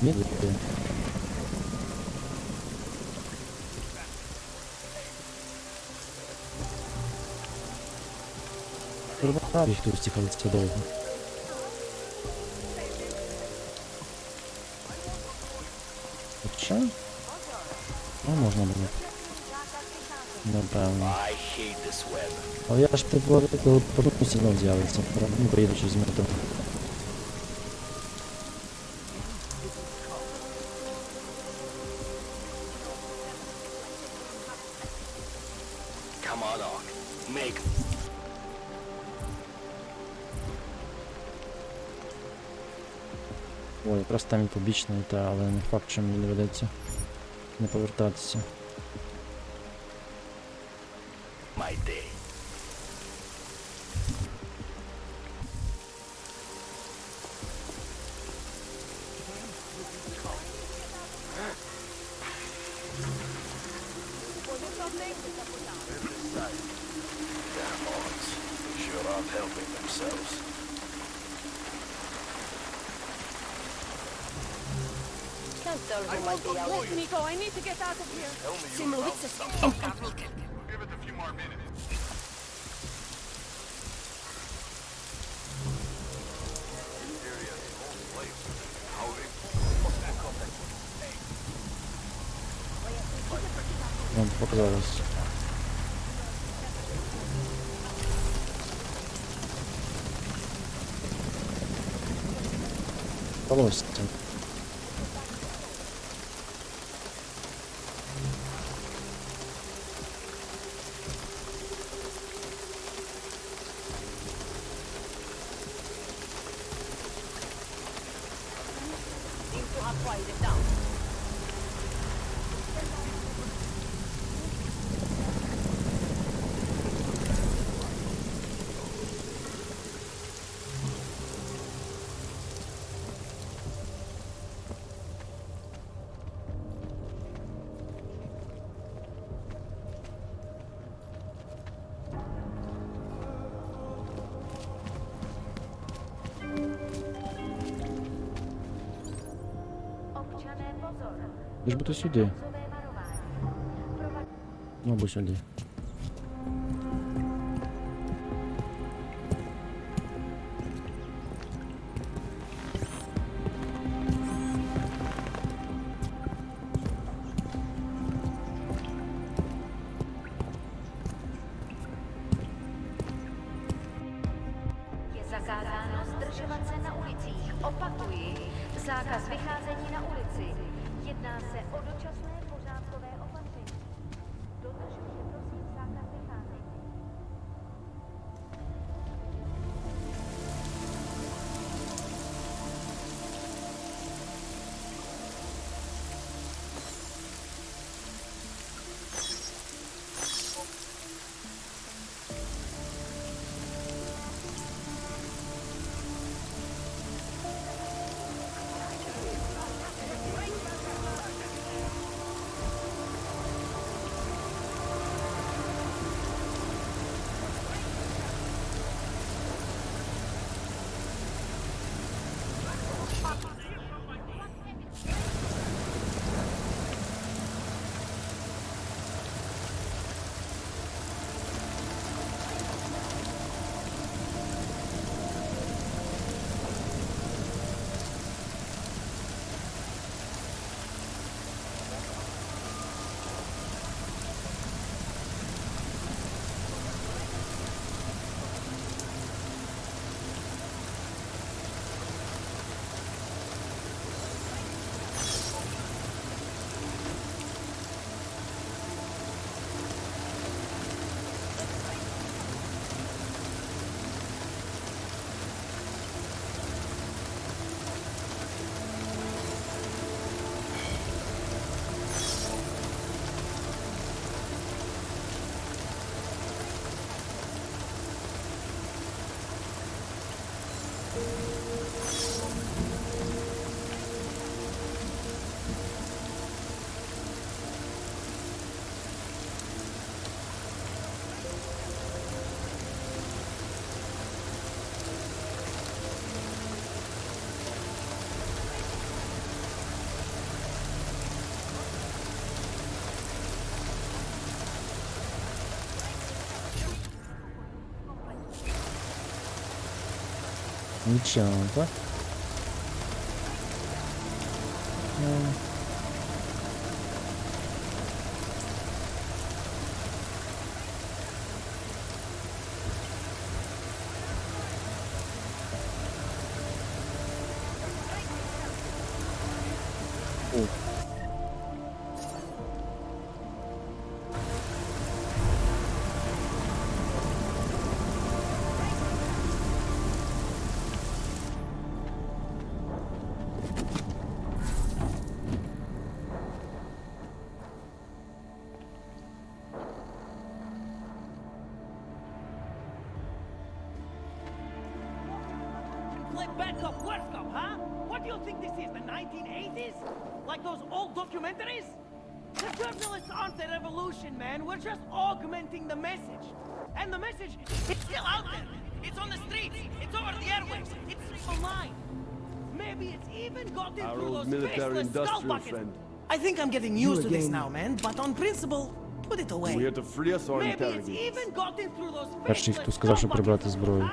Їдете. Турбоправ їх тут стіхали це довго. Хоча? Ну, можна було. Напевно. Але я ж телепортнувся знов з'явиться. Ну, поїдучи з метро. Come on, make. Ой, якраз там і побічний, але не факт, що мені доведеться не повертатися. My day. Damn odds. Sure aren't helping themselves. Nico, I need to get out of here. Give it a few more minutes. Вам показалось. Вдалося. Лиш би то сюди. Ну, або сюди. Je zakázáno zdržovat se na ulicích. Opakuji, zákaz vycházení na ulici. Jedná se o dočasné pořádkové opatření. Dodržujte prosím zákaz vycházení. Нічого, так? Play backup, worst cup, huh? What do you think this is, the 1980s? Like those old documentaries? The journalists aren't the revolution, man. We're just augmenting the message. And the message, it's still out there. It's on the streets. It's over the airwaves. It's online. Maybe it's even got in through those faceless skull buckets. I think I'm getting used to this now, man. But on principle, put it away. We had to free us or Maybe it's interrogate. even got in through those Перший, хто сказав, що прибрати зброю.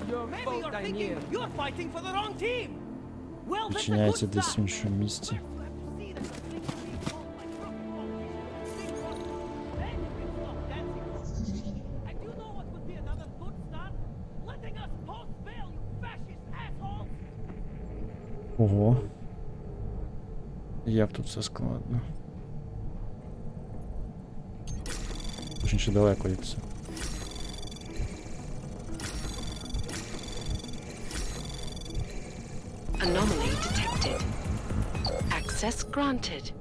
Maybe you're thinking you're fighting for the wrong team. Well, that's a Відчиняється good десь в start. іншому місці. And you know what would be another good start? Letting us post bail, you fascist assholes! Ого. Як тут все складно. Дуже ще далеко як все. Anomaly detected. Access granted.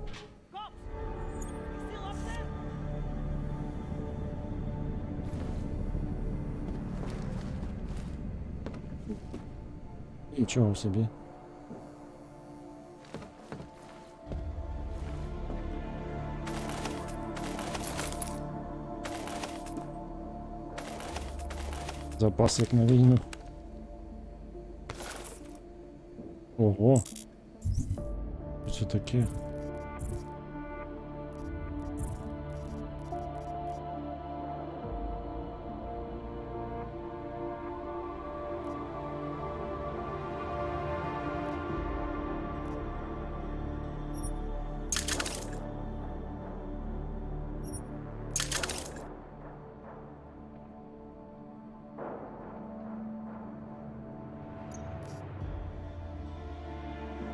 Нічого собі. Запас як на війну. Ого. Що це таке?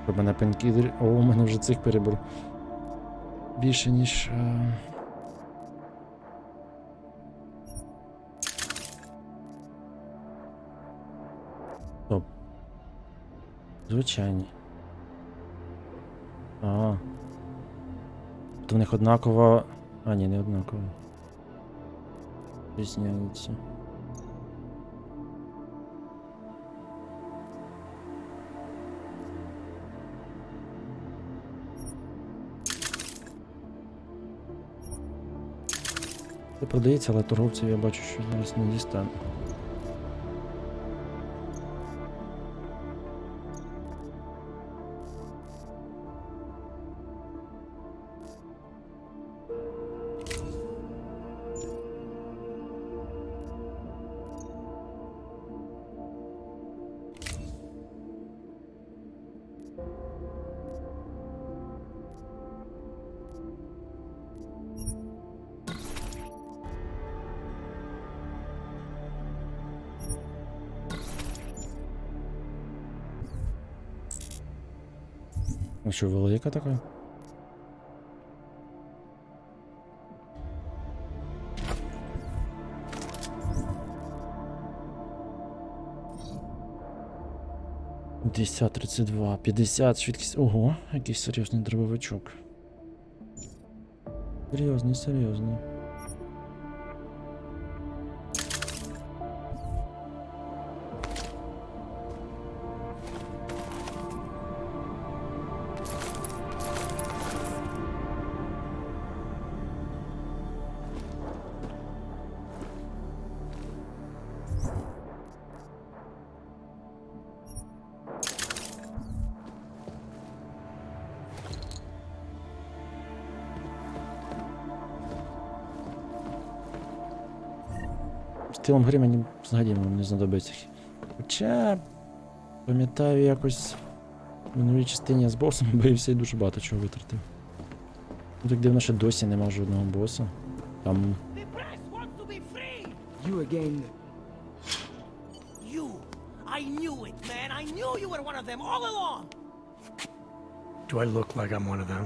У мене пенкілер. О, у мене вже цих перебор. Більше, ніж. Стоп. Звичайні. Ага. То в них однаково. А, ні, не однаково. Різняються. Це продається, але торговців я бачу, що зараз не дістану. А що, велика така? Десять 32, 50 швидкість. Ого, який серйозний дробовичок. Серйозний, серйозний. Стилом гри мені взагалі не знадобиться. Хоча Пам'ятаю, якось в минулій частині я з босом бився і дуже багато чого витратив. Ну так дивно, що досі нема жодного боса. Там... You again. You. I knew it, man. I knew you were one of them all along. Do I look like I'm one of them?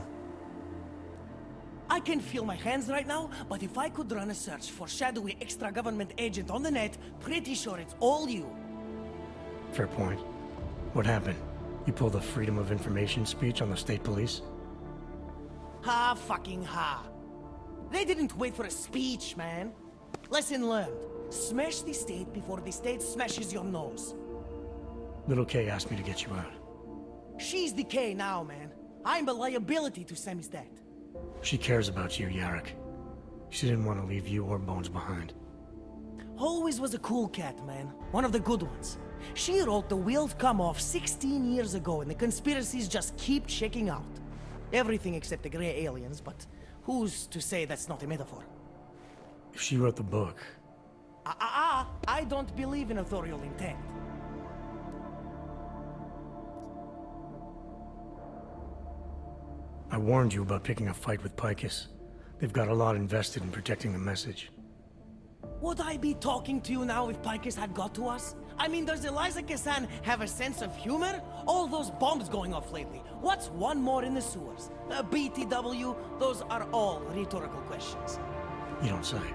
I can feel my hands right now, but if I could run a search for shadowy extra-government agent on the net, pretty sure it's all you. Fair point. What happened? You pulled a freedom of information speech on the state police? Ha fucking ha. They didn't wait for a speech, man. Lesson learned. Smash the state before the state smashes your nose. Little K asked me to get you out. She's the K now, man. I'm a liability to Sammy's dad. She cares about you, Yarrick. She didn't want to leave you or Bones behind. Always was a cool cat, man. One of the good ones. She wrote The Wheels Come Off 16 years ago, and the conspiracies just keep checking out. Everything except the gray aliens, but who's to say that's not a metaphor? If she wrote the book... I don't believe in authorial intent. I warned you about picking a fight with Picus. They've got a lot invested in protecting the message. Would I be talking to you now if Picus had got to us? I mean, does Eliza Kassan have a sense of humor? All those bombs going off lately. What's one more in the sewers? BTW? Those are all rhetorical questions. You don't say.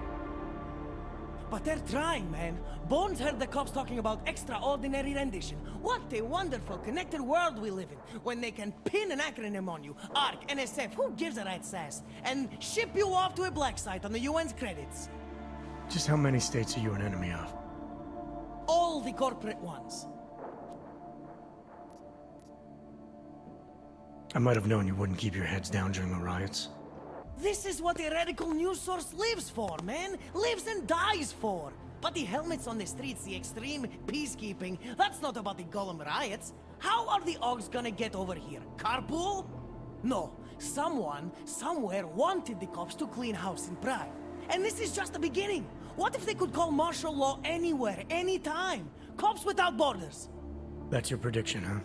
But they're trying, man. Bones heard the cops talking about extraordinary rendition. What a wonderful, connected world we live in, when they can pin an acronym on you, ARC, NSF, who gives a rat's ass, and ship you off to a black site on the UN's credits. Just how many states are you an enemy of? All the corporate ones. I might have known you wouldn't keep your heads down during the riots. This is what a radical news source lives for, man. Lives and dies for. But the helmets on the streets, the extreme peacekeeping, that's not about the Golem riots. How are the Augs gonna get over here? Carpool? No. Someone, somewhere wanted the cops to clean house in Prague. And this is just the beginning. What if they could call martial law anywhere, anytime? Cops without borders. That's your prediction, huh?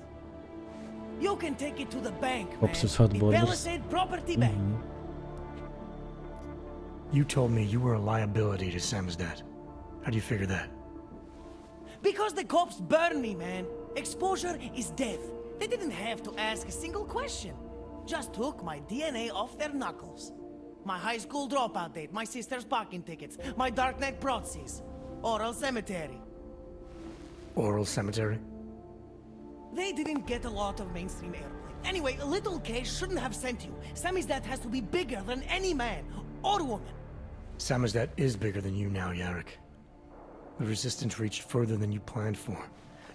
You can take it to the bank, man. Cops without The borders. Palisade Property Bank. You told me you were a liability to Samizdat. How do you figure that? Because the cops burn me, man. Exposure is death. They didn't have to ask a single question. Just took my DNA off their knuckles. My high school dropout date, my sister's parking tickets, my darknet proxies. Oral cemetery. Oral cemetery? They didn't get a lot of mainstream airplay. Anyway, Little K shouldn't have sent you. Samizdat has to be bigger than any man or woman. Samizdat is bigger than you now, Yarrick. The Resistance reached further than you planned for.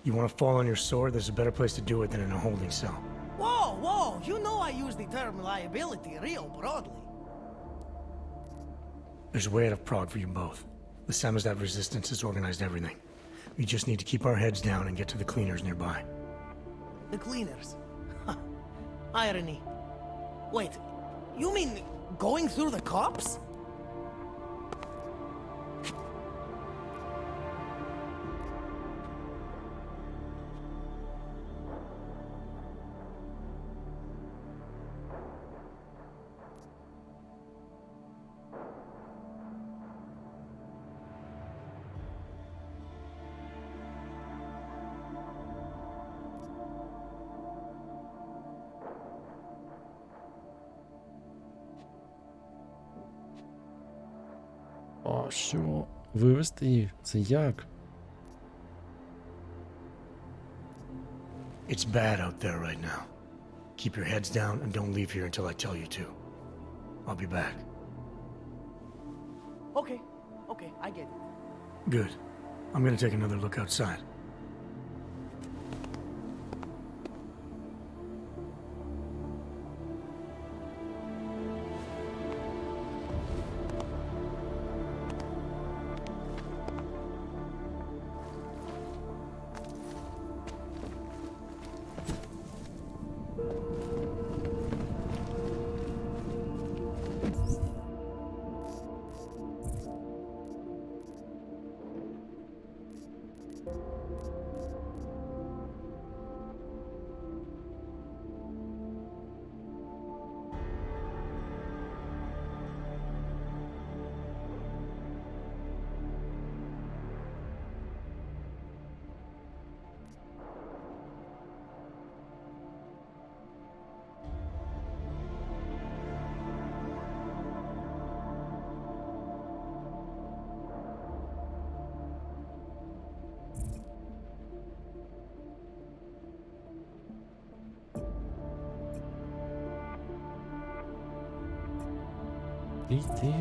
You want to fall on your sword, there's a better place to do it than in a holding cell. Whoa, whoa, you know I use the term liability real broadly. There's a way out of Prague for you both. The Samizdat Resistance has organized everything. We just need to keep our heads down and get to the cleaners nearby. The cleaners? Irony. Wait, you mean going through the cops? А що? Вивезти їх? Це як? It's bad out there right now. Keep your heads down and don't leave here until I tell you to. I'll be back. Okay, I get it. Good. I'm gonna take another look outside. Йти.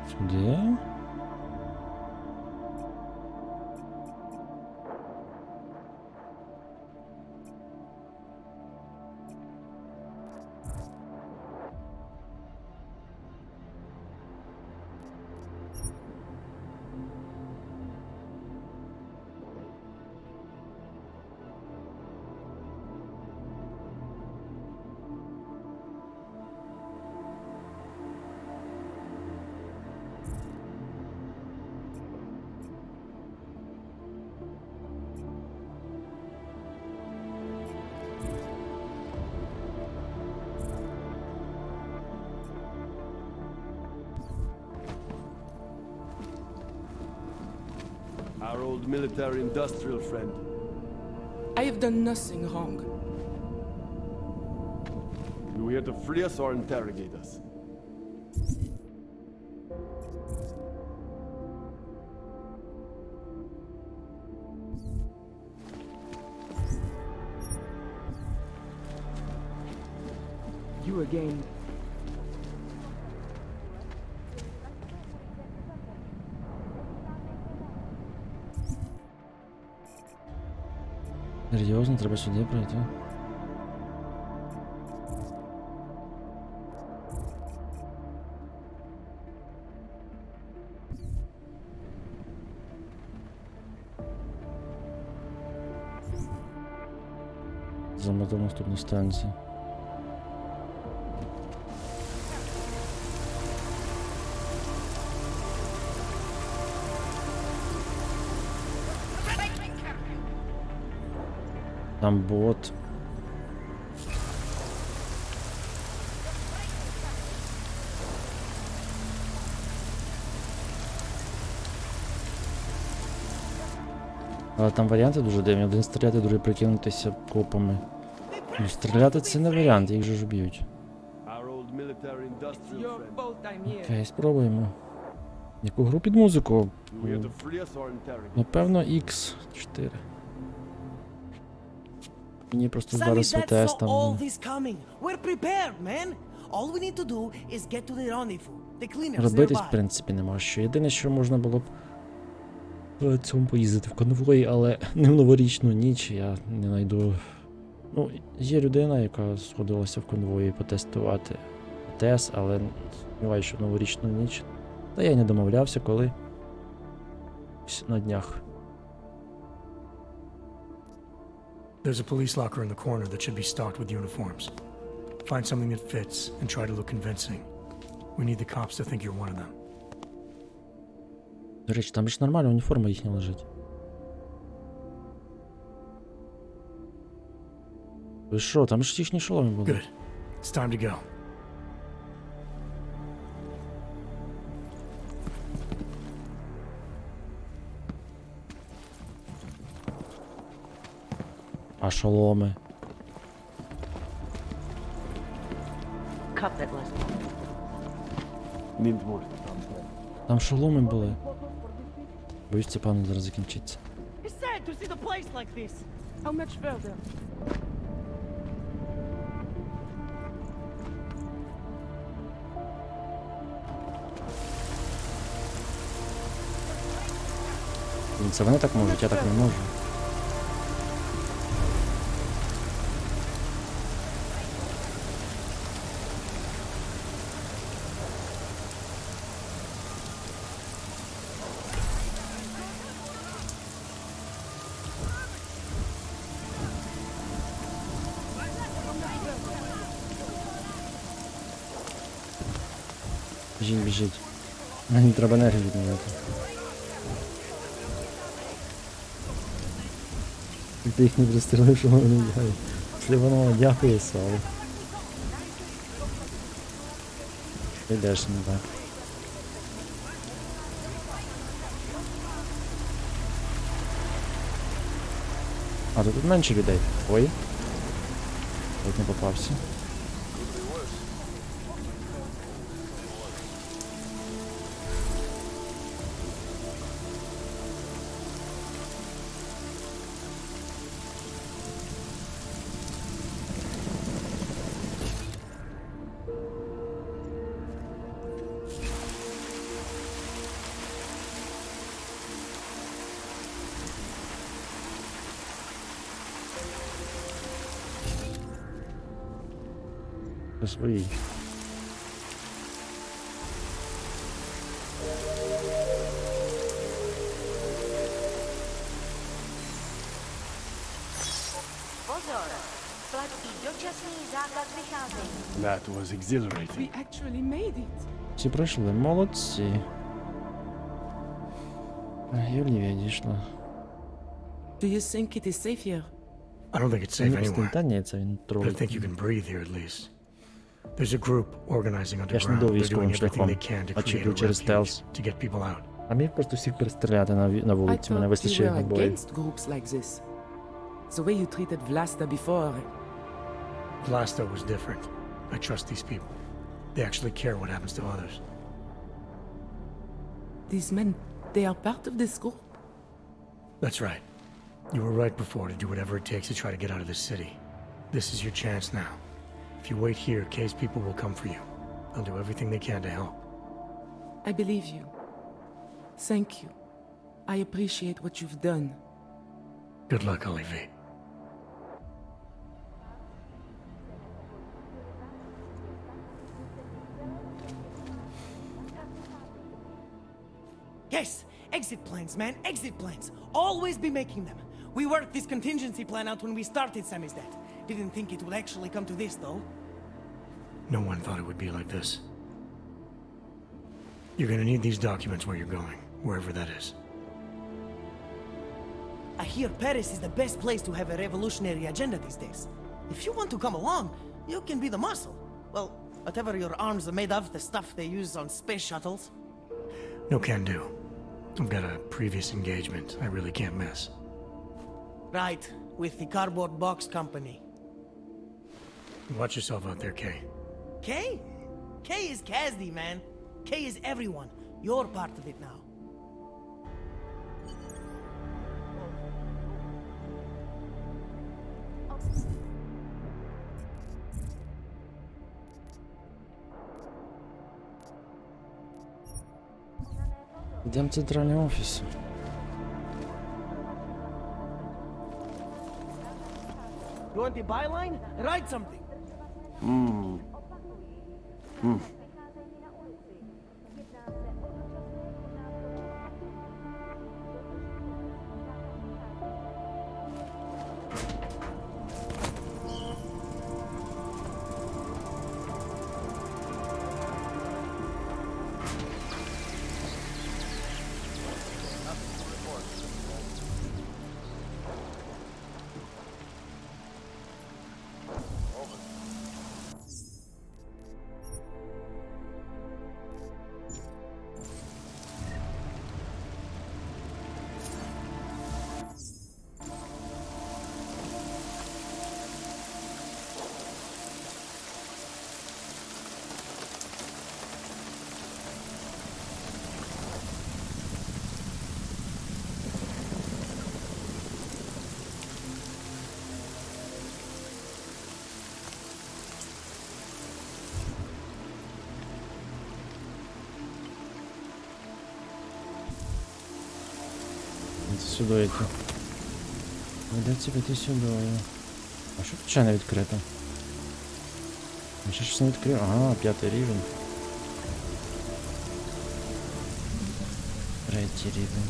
Сюди. Our old military-industrial friend. I have done nothing wrong. You here to free us or interrogate us? You again. Серйозно, треба сюди пройти. Замотав наступну станцію. Там бот. Але там варіанти дуже дивні. Один стріляти, другий прикинутися копами. Ну, стріляти це не варіант, їх же ж б'ють. Окей, спробуємо. Яку гру під музику? Напевно, X4. Мені просто зараз Sammy, that's ОТС so там. all this coming. We're prepared, man. All we need to do is get to the rendezvous. The cleaners Робитись, в nearby. принципі, нема що. Єдине, що можна було б в цьому поїздити в конвої, але не в новорічну ніч я не знайду. Ну, є людина, яка сходилася в конвої потестувати АТС, але сподіваюся, що в новорічну ніч. Та я й не домовлявся, коли. Ось на днях. There's a police locker in the corner that should be stocked with uniforms. Find something that fits and try to look convincing. We need the cops to think you're one of them. До речі, там ж нормальна уніформа їхня лежить. Ви що, там ж їхні шоломи були. Good. It's time to go. А шоломи? Cup that was. Need more. Там шоломи були. Боюсь, це пану зараз закінчиться. It's sad to see the place like this. How much further? Це вони так можуть, я так не можу. Біжіть, біжіть. Мені треба енергію відновити. Ти їх не пристрелив, що вони бігають. Якщо воно дякує, слава. Йдеш не так. А, то тут менше людей. Ой. Тут не попався. По своїй. Pozor, platí dočasný zákaz vycházení. That was exhilarating. We actually made it. Всі пройшли, молодці. Юлія дійшла. Do you think it is safe here? I don't think it's safe anywhere. Та ні, це він But I тролить. think you can breathe here at least. There's a group organizing Я ж не underground. до They're doing військовим everything шляхом, they can to а create чи a через refuge стелс. to get people out. А міг просто всіх перестріляти на I вулиці, мене thought you вистачить were набоїв. against groups like this. The way you treated Vlasta before. Vlasta was different. I trust these people. They actually care what happens to others. These men, they are part of this group. That's right. You were right before to do whatever it takes to try to get out of this city. This is your chance now. If you wait here, Kay's people will come for you. They'll do everything they can to help. I believe you. Thank you. I appreciate what you've done. Good luck, Olivier. Yes, exit plans, man, exit plans. Always be making them. We worked this contingency plan out when we started Samizdat. Didn't think it would actually come to this, though. No one thought it would be like this. You're gonna need these documents where you're going, wherever that is. I hear Paris is the best place to have a revolutionary agenda these days. If you want to come along, you can be the muscle. Well, whatever your arms are made of, the stuff they use on space shuttles. No can do. I've got a previous engagement I really can't miss. Right, with the cardboard box company. Watch yourself out there, Kay. Kay? Kay is Kazdi, man. Kay is everyone. You're part of it now. Йдемо в центральний офіс. You want the byline? Write something. Сюди йти. Йдеться піти сюди. А що тут ще не відкрито? Ще щось не відкрив. Ага, 5-й рівень. 3-й рівень.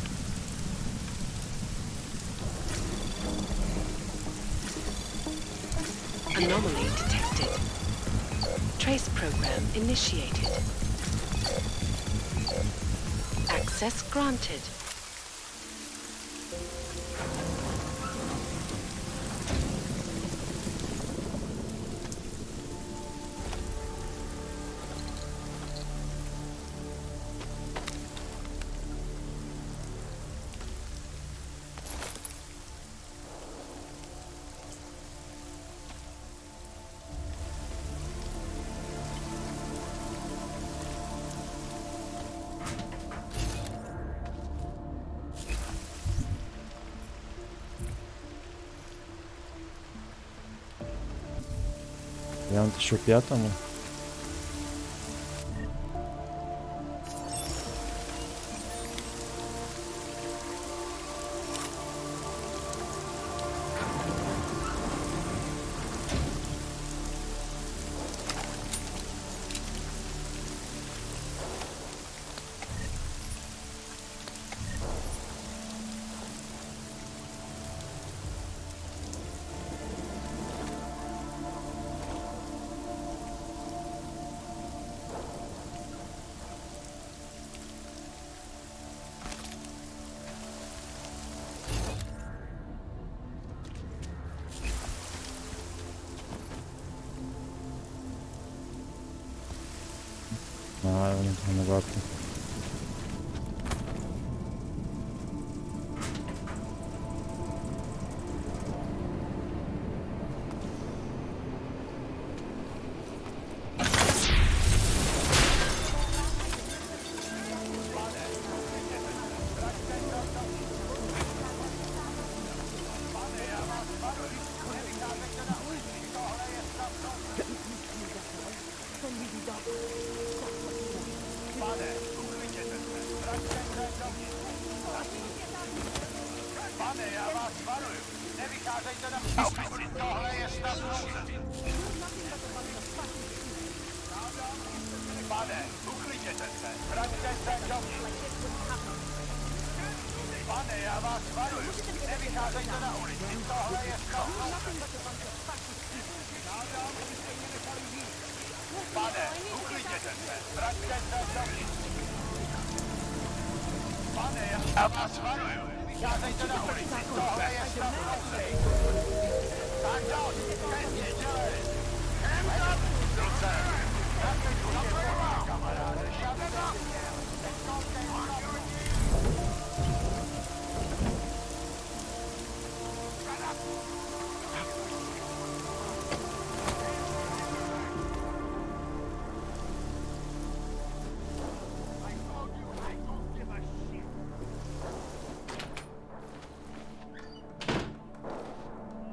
Anomaly detected. Trace program initiated. Access granted. Я на 1005-му. А, вони там не варто. Pane, já vás varuju. Nevycházejte na ulici. Tohle je stav nouze. Pane, uklidněte se. Vraťte se dovnitř. Pane, já vás varuju. Nevycházejte na ulici. Tohle je stav nouze. Pane, uklidněte se. Vraťte se dovnitř. Pane, já vás varuju. Vycházejte na ulici. Tohle je stav nouze. Tak dost. Přesně dělej. Hands up, Luce. Takový je volá, kamaráde.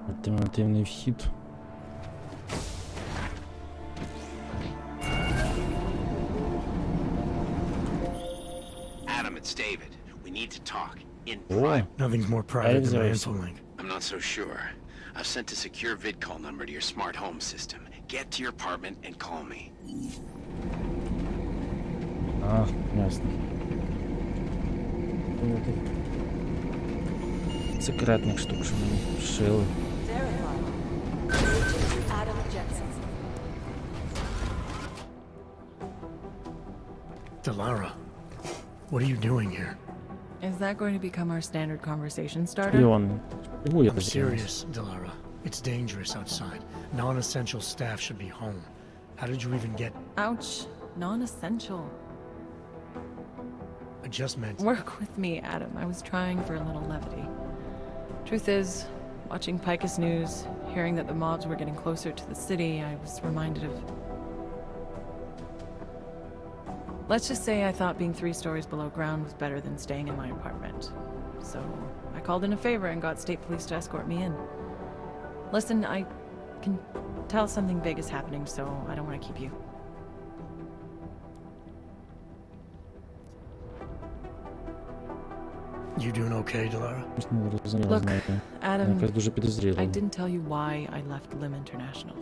Альтернативний вхід. Adam, it's David. We need to talk. In О, private. Nothing's more private than my infolink. I'm not so sure. I've sent a secure vid call number to your smart home system. Get to your apartment and call me. А, ясно. Секретних штук, що мені вшили. Adam Jetson. Delara, what are you doing here? Is that going to become our standard conversation starter? Шпіон. Шпигує I'm постійно. serious, Delara. It's dangerous outside. Non-essential staff should be home. How did you even get... Ouch. Non-essential. I just meant... Work with me, Adam. I was trying for a little levity. Truth is, watching Picus News, hearing that the mobs were getting closer to the city, I was reminded of... Let's just say I thought being 3 stories below ground was better than staying in my apartment. So I called in a favor and got state police to escort me in. Listen, I can tell something big is happening, so I don't want to keep you. You doing okay, Delara? Look, Adam, Якось дуже підозріло. I didn't tell you why I left Lim International.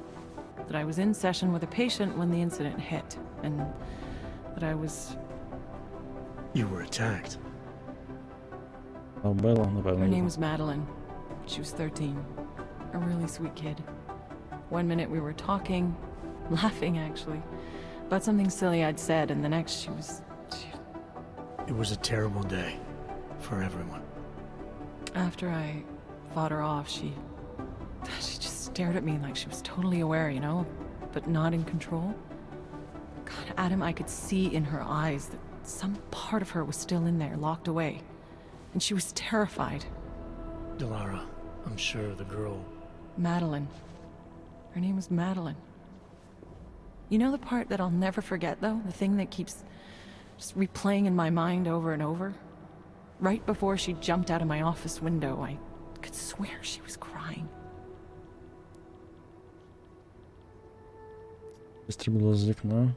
That I was in session with a patient when the incident hit, and that I was... You were attacked. Вбила, напевно. Her name was Madeline. She was 13. A really sweet kid. One minute we were talking, laughing actually, about something silly I'd said, and the next she was... It was a terrible day. For everyone. After I fought her off, she just stared at me like she was totally aware, you know, but not in control. God, Adam, I could see in her eyes that some part of her was still in there, locked away. And she was terrified. Delara, I'm sure the girl... Madeline. Her name was Madeline. You know the part that I'll never forget, though? The thing that keeps just replaying in my mind over and over? Right before she jumped out of my office window, I could swear she was crying. Вистрибнуло з вікна.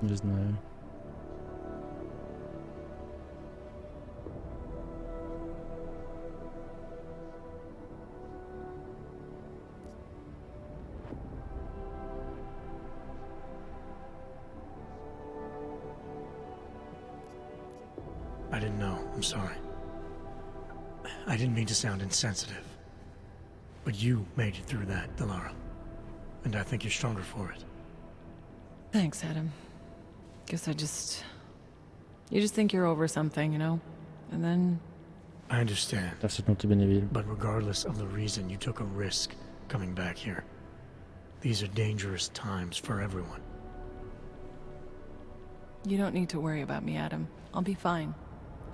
Не знаю. I didn't know. I'm sorry. I didn't mean to sound insensitive. But you made it through that, Delara. And I think you're stronger for it. Thanks, Adam. Guess you just think you're over something, you know? And then... I understand. Я все одно тобі не вірю. But regardless of the reason, you took a risk coming back here. These are dangerous times for everyone. You don't need to worry about me, Adam. I'll be fine.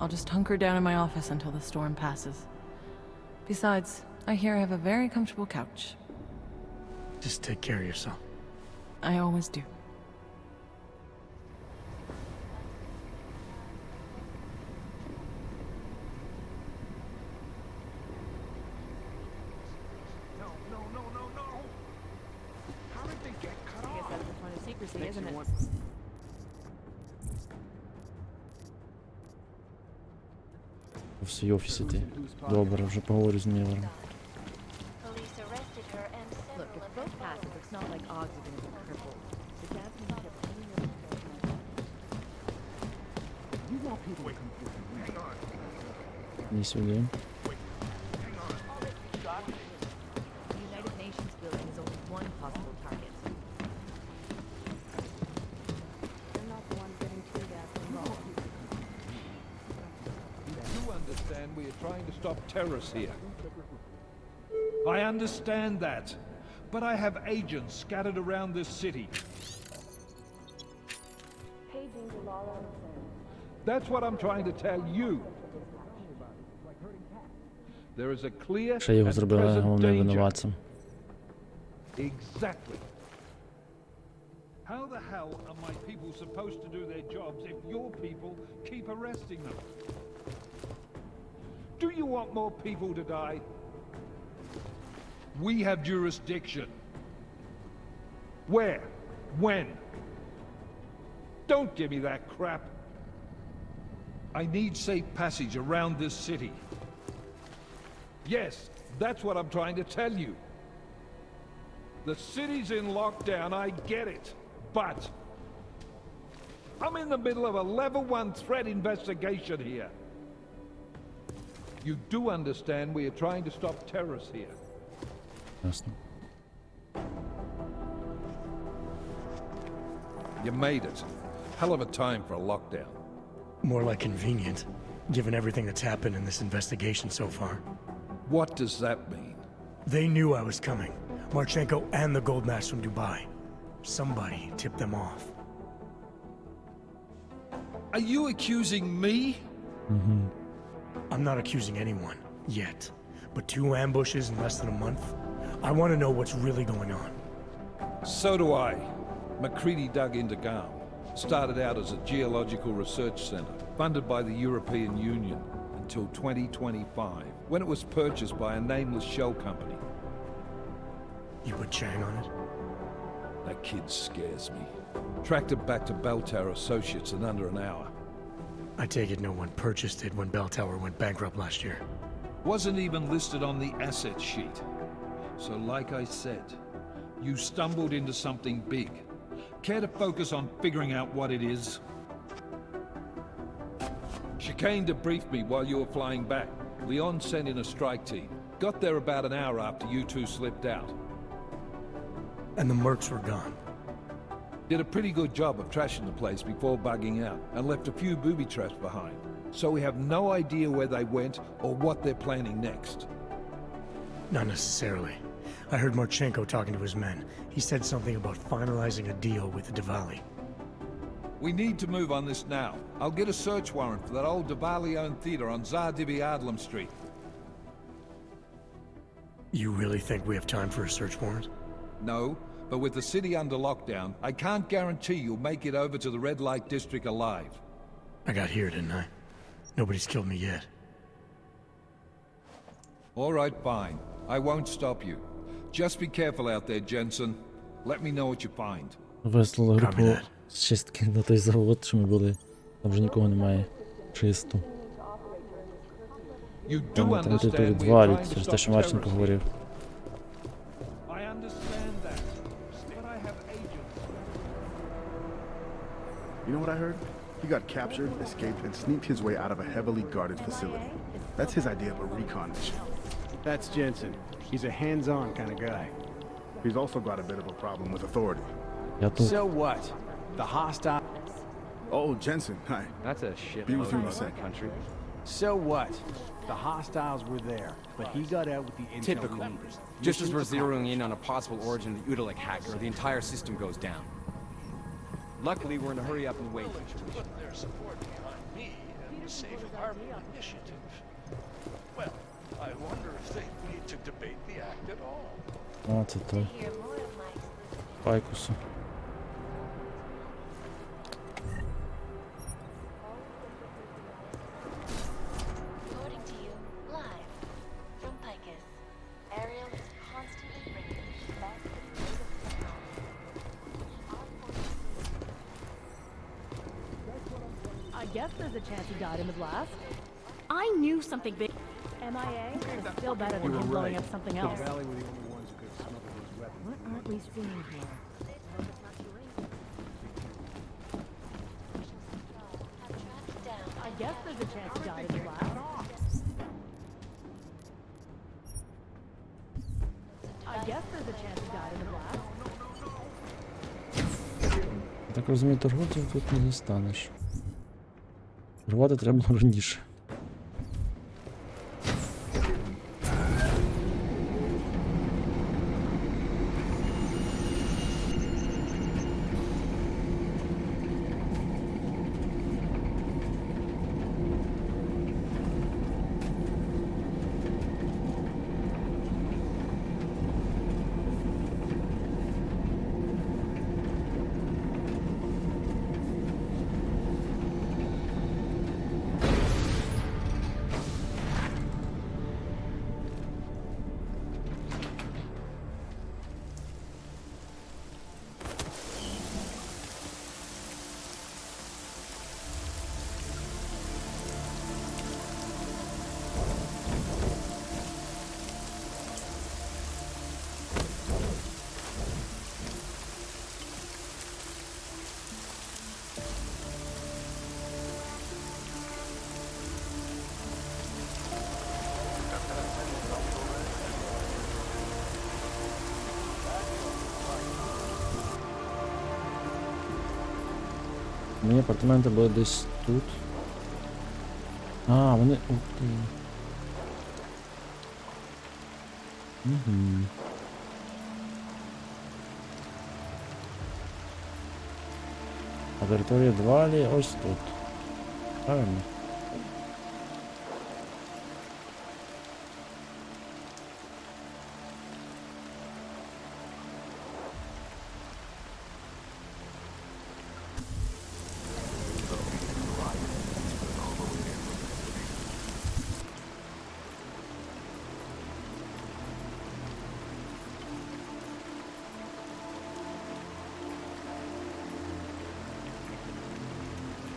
I'll just hunker down in my office until the storm passes. Besides, I hear I have a very comfortable couch. Just take care of yourself. I always do. В свій офіс іти. Добре, вже поговорю з Міллером. Look, if both passes, it's not like odds are gonna be crippled. The Japanese have You want people to come through. Hang on. Ні сюди. The United Nations building is only one possible target. They're not the ones getting too gas involved. You understand we are trying to stop terrorists here. I understand that. But I have agents scattered around this city. That's what I'm trying to tell you. There is a clear Ще його and зробили present головним danger. винуватцем. Exactly. How the hell are my people supposed to do their jobs if your people keep arresting them? Do you want more people to die? We have jurisdiction. Where? When? Don't give me that crap. I need safe passage around this city. Yes, that's what I'm trying to tell you. The city's in lockdown, I get it. But I'm in the middle of a level 1 threat investigation here. You do understand we are trying to stop terrorists here. Ясно. You made it. Hell of a time for a lockdown. More like convenient, given everything that's happened in this investigation so far. What does that mean? They knew I was coming. Marchenko and the gold mask from Dubai. Somebody tipped them off. Are you accusing me? I'm not accusing anyone, yet. But 2 ambushes in less than a month? I want to know what's really going on. So do I. McCready dug into Gam. Started out as a geological research center, funded by the European Union, until 2025, when it was purchased by a nameless shell company. You put Chang on it? That kid scares me. Tracked it back to Bell Tower Associates in under an hour. I take it no one purchased it when Bell Tower went bankrupt last year. Wasn't even listed on the asset sheet. So like I said, you stumbled into something big. Care to focus on figuring out what it is? Chicane debriefed me while you were flying back. Leon sent in a strike team. Got there about an hour after you two slipped out. And the mercs were gone. Did a pretty good job of trashing the place before bugging out, and left a few booby traps behind. So we have no idea where they went or what they're planning next. Not necessarily. I heard Marchenko talking to his men. He said something about finalizing a deal with the Diwali. We need to move on this now. I'll get a search warrant for that old Diwali-owned theater on Zardivi Adlam Street. You really think we have time for a search warrant? No, but with the city under lockdown, I can't guarantee you'll make it over to the red light district alive. I got here, didn't I? Nobody's killed me yet. All right, fine. I won't stop you. Just be careful out there, Jensen. Let me know what you find. Вислали групу з чистки на той завод, що ми були. Там вже нікого немає. Чисто. You do Там територію understand we are відвалюють trying to через те, що stop Марченко terrorism. говорив. I understand that, but I have agents. You know what I heard? He got captured, escaped, and sneaked his way out of a heavily guarded facility. That's his idea of a recon mission. That's Jensen. He's a hands-on kind of guy. He's also got a bit of a problem with authority. So what? The hostile... Oh, Jensen, hi. That's a shit Be with you in a load second. country. So what? The hostiles were there, but he got out with the intel. Typical. he needed. Just as Mission we're zeroing accomplished. in on a possible origin of the Udalek hacker, the entire system goes down. Luckily, we're in a hurry up and wait situation. Their support behind me and the Safe Harbor Initiative. Well, I wonder if they need to debate the act at all. А, це той. Пайкусу. According to you, live from Picus, Ariel is constantly bringing back the latest technology. I guess there's a chance he died in the blast. I knew something big. MIA is still better than You were him blowing right. up something The else. Valley were the only ones who could smuggle those weapons. What aren't we seeing here? I guess there's a chance he died in the blast. I guess there's a chance he died in the blast. Так розумію, торговців тут не застанеш. Торгувати треба було раніше. Мені апартаменти були десь тут. А, вони... Ух ти. Угу. А територія Двалі ось тут. Правильно?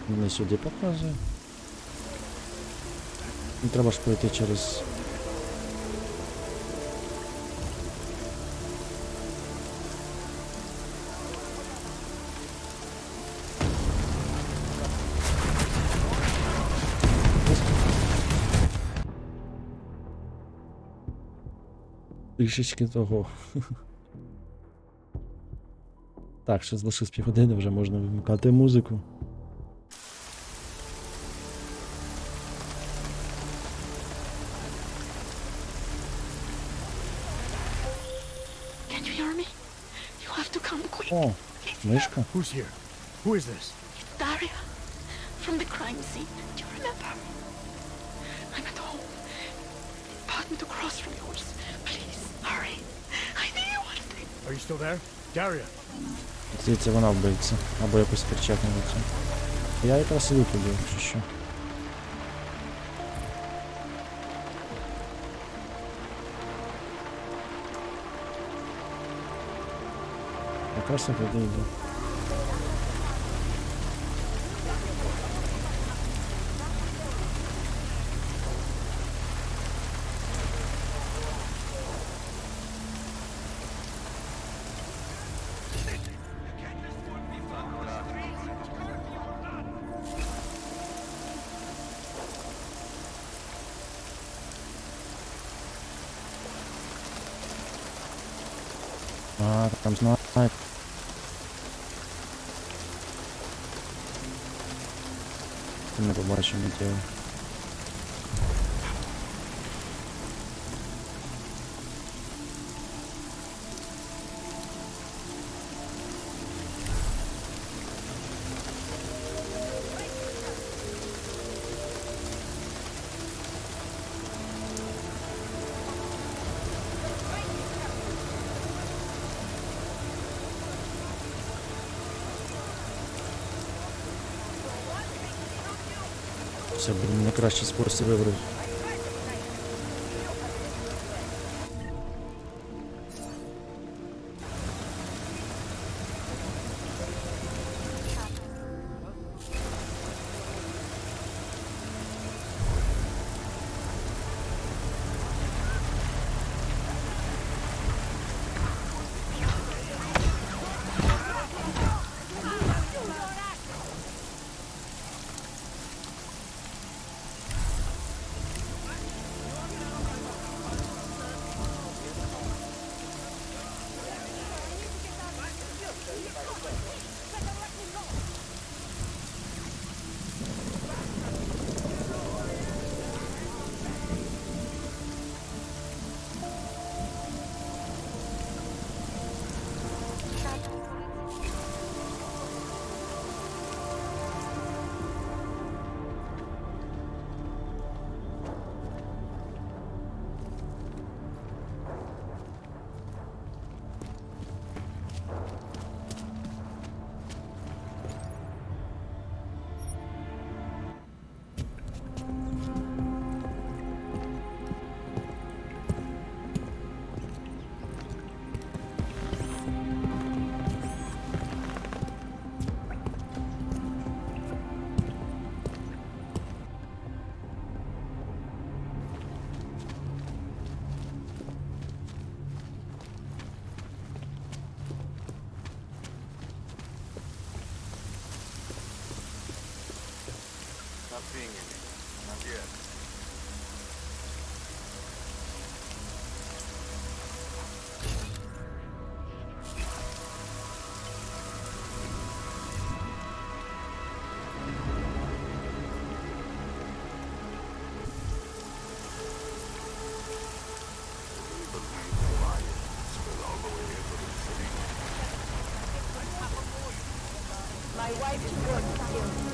Не сюди показує. І треба ж пройти через... Трішечки того. Так, ще залишилось півгодини, вже можна вимикати музику. Can you hear me? You have to come quick. О, мишка. Who's here? Who is this? Daria, from the crime scene. Do you remember? I'm at home. Apartment across from yours. Please, hurry. I need you one thing. Are you still there? Daria! Здається, вона вбивця. Або якось причетна до цього. Я якраз іду туди, якщо що. просто туди йду. А, там снайпер. Ти не побачив миттєво. Все, блін, найкращий спосіб вибрав. Not seeing anything. Not yet. My wife's work here.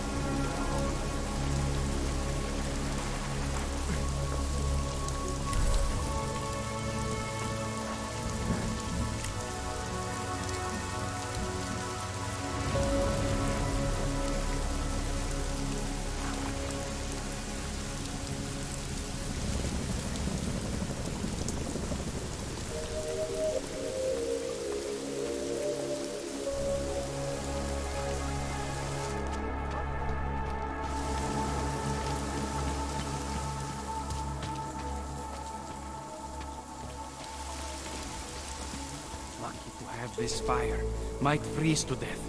Lucky to have this fire. Might freeze to death.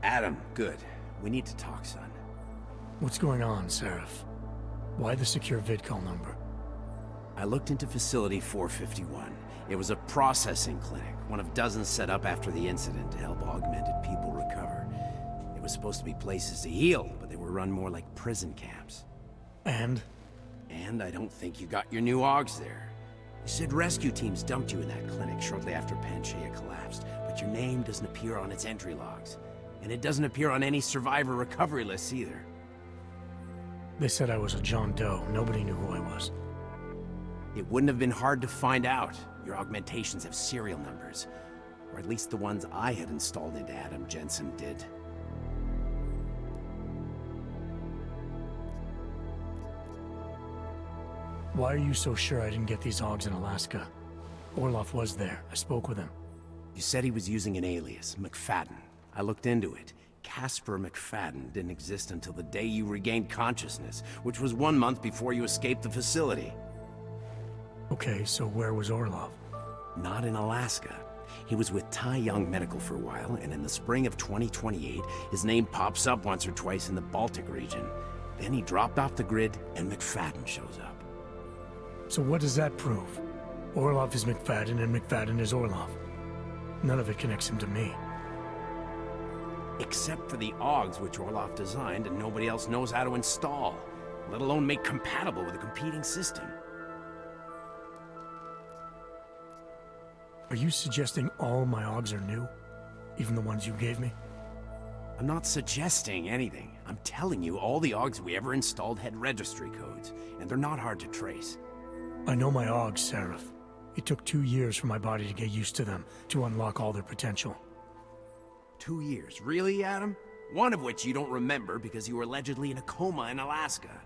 Adam, good. We need to talk, son. What's going on, Seraph? Why the secure vidcall number? I looked into Facility 451. It was a processing clinic, one of dozens set up after the incident to help augmented people recover. It was supposed to be places to heal, but they were run more like prison camps. And? And I don't think you got your new AUGs there. You said rescue teams dumped you in that clinic shortly after Panchaea collapsed, but your name doesn't appear on its entry logs. And it doesn't appear on any survivor recovery lists either. They said I was a John Doe. Nobody knew who I was. It wouldn't have been hard to find out. Your augmentations have serial numbers. Or at least the ones I had installed into Adam Jensen did. Why are you so sure I didn't get these hogs in Alaska? Orloff was there. I spoke with him. You said he was using an alias, McFadden. I looked into it. Casper McFadden didn't exist until the day you regained consciousness, which was 1 month before you escaped the facility. Okay, so where was Orlov? Not in Alaska. He was with Tai Young Medical for a while, and in the spring of 2028, his name pops up once or twice in the Baltic region. Then he dropped off the grid, and McFadden shows up. So what does that prove? Orlov is McFadden, and McFadden is Orlov. None of it connects him to me. Except for the AUGs which Orlov designed and nobody else knows how to install, let alone make compatible with a competing system. Are you suggesting all my AUGs are new? Even the ones you gave me? I'm not suggesting anything. I'm telling you all the AUGs we ever installed had registry codes, and they're not hard to trace. I know my AUGs, Seraph. It took 2 years for my body to get used to them, to unlock all their potential. 2 years? Really, Adam? One of which you don't remember because you were allegedly in a coma in Alaska.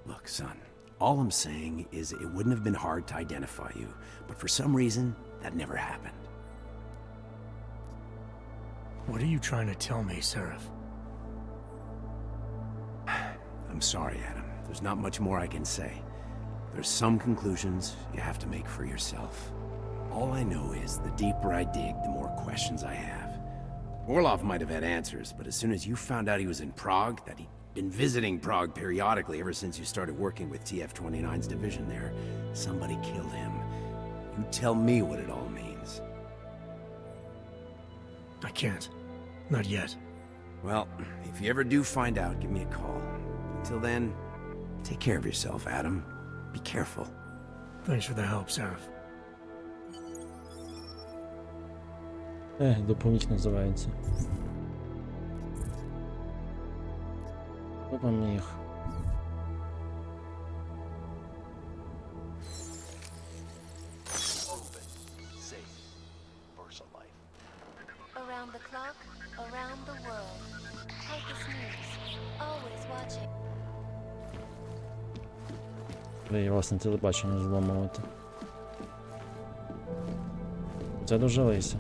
Look, son, all I'm saying is it wouldn't have been hard to identify you, but for some reason, that never happened. What are you trying to tell me, Seraph? I'm sorry, Adam. There's not much more I can say. There's some conclusions you have to make for yourself. All I know is the deeper I dig, the more questions I have. Orlov might have had answers, but as soon as you found out he was in Prague, that he'd been visiting Prague periodically ever since you started working with TF-29's division there, somebody killed him. You tell me what it all means. I can't. Not yet. Well, if you ever do find out, give me a call. Until then, take care of yourself, Adam. Be careful. Thanks for the help, Seraph. Допоміг називається. Допоміг. Around the clock, around the world. Focus News. Always watching. Ви власне телебачення зламувати. Це дожилися.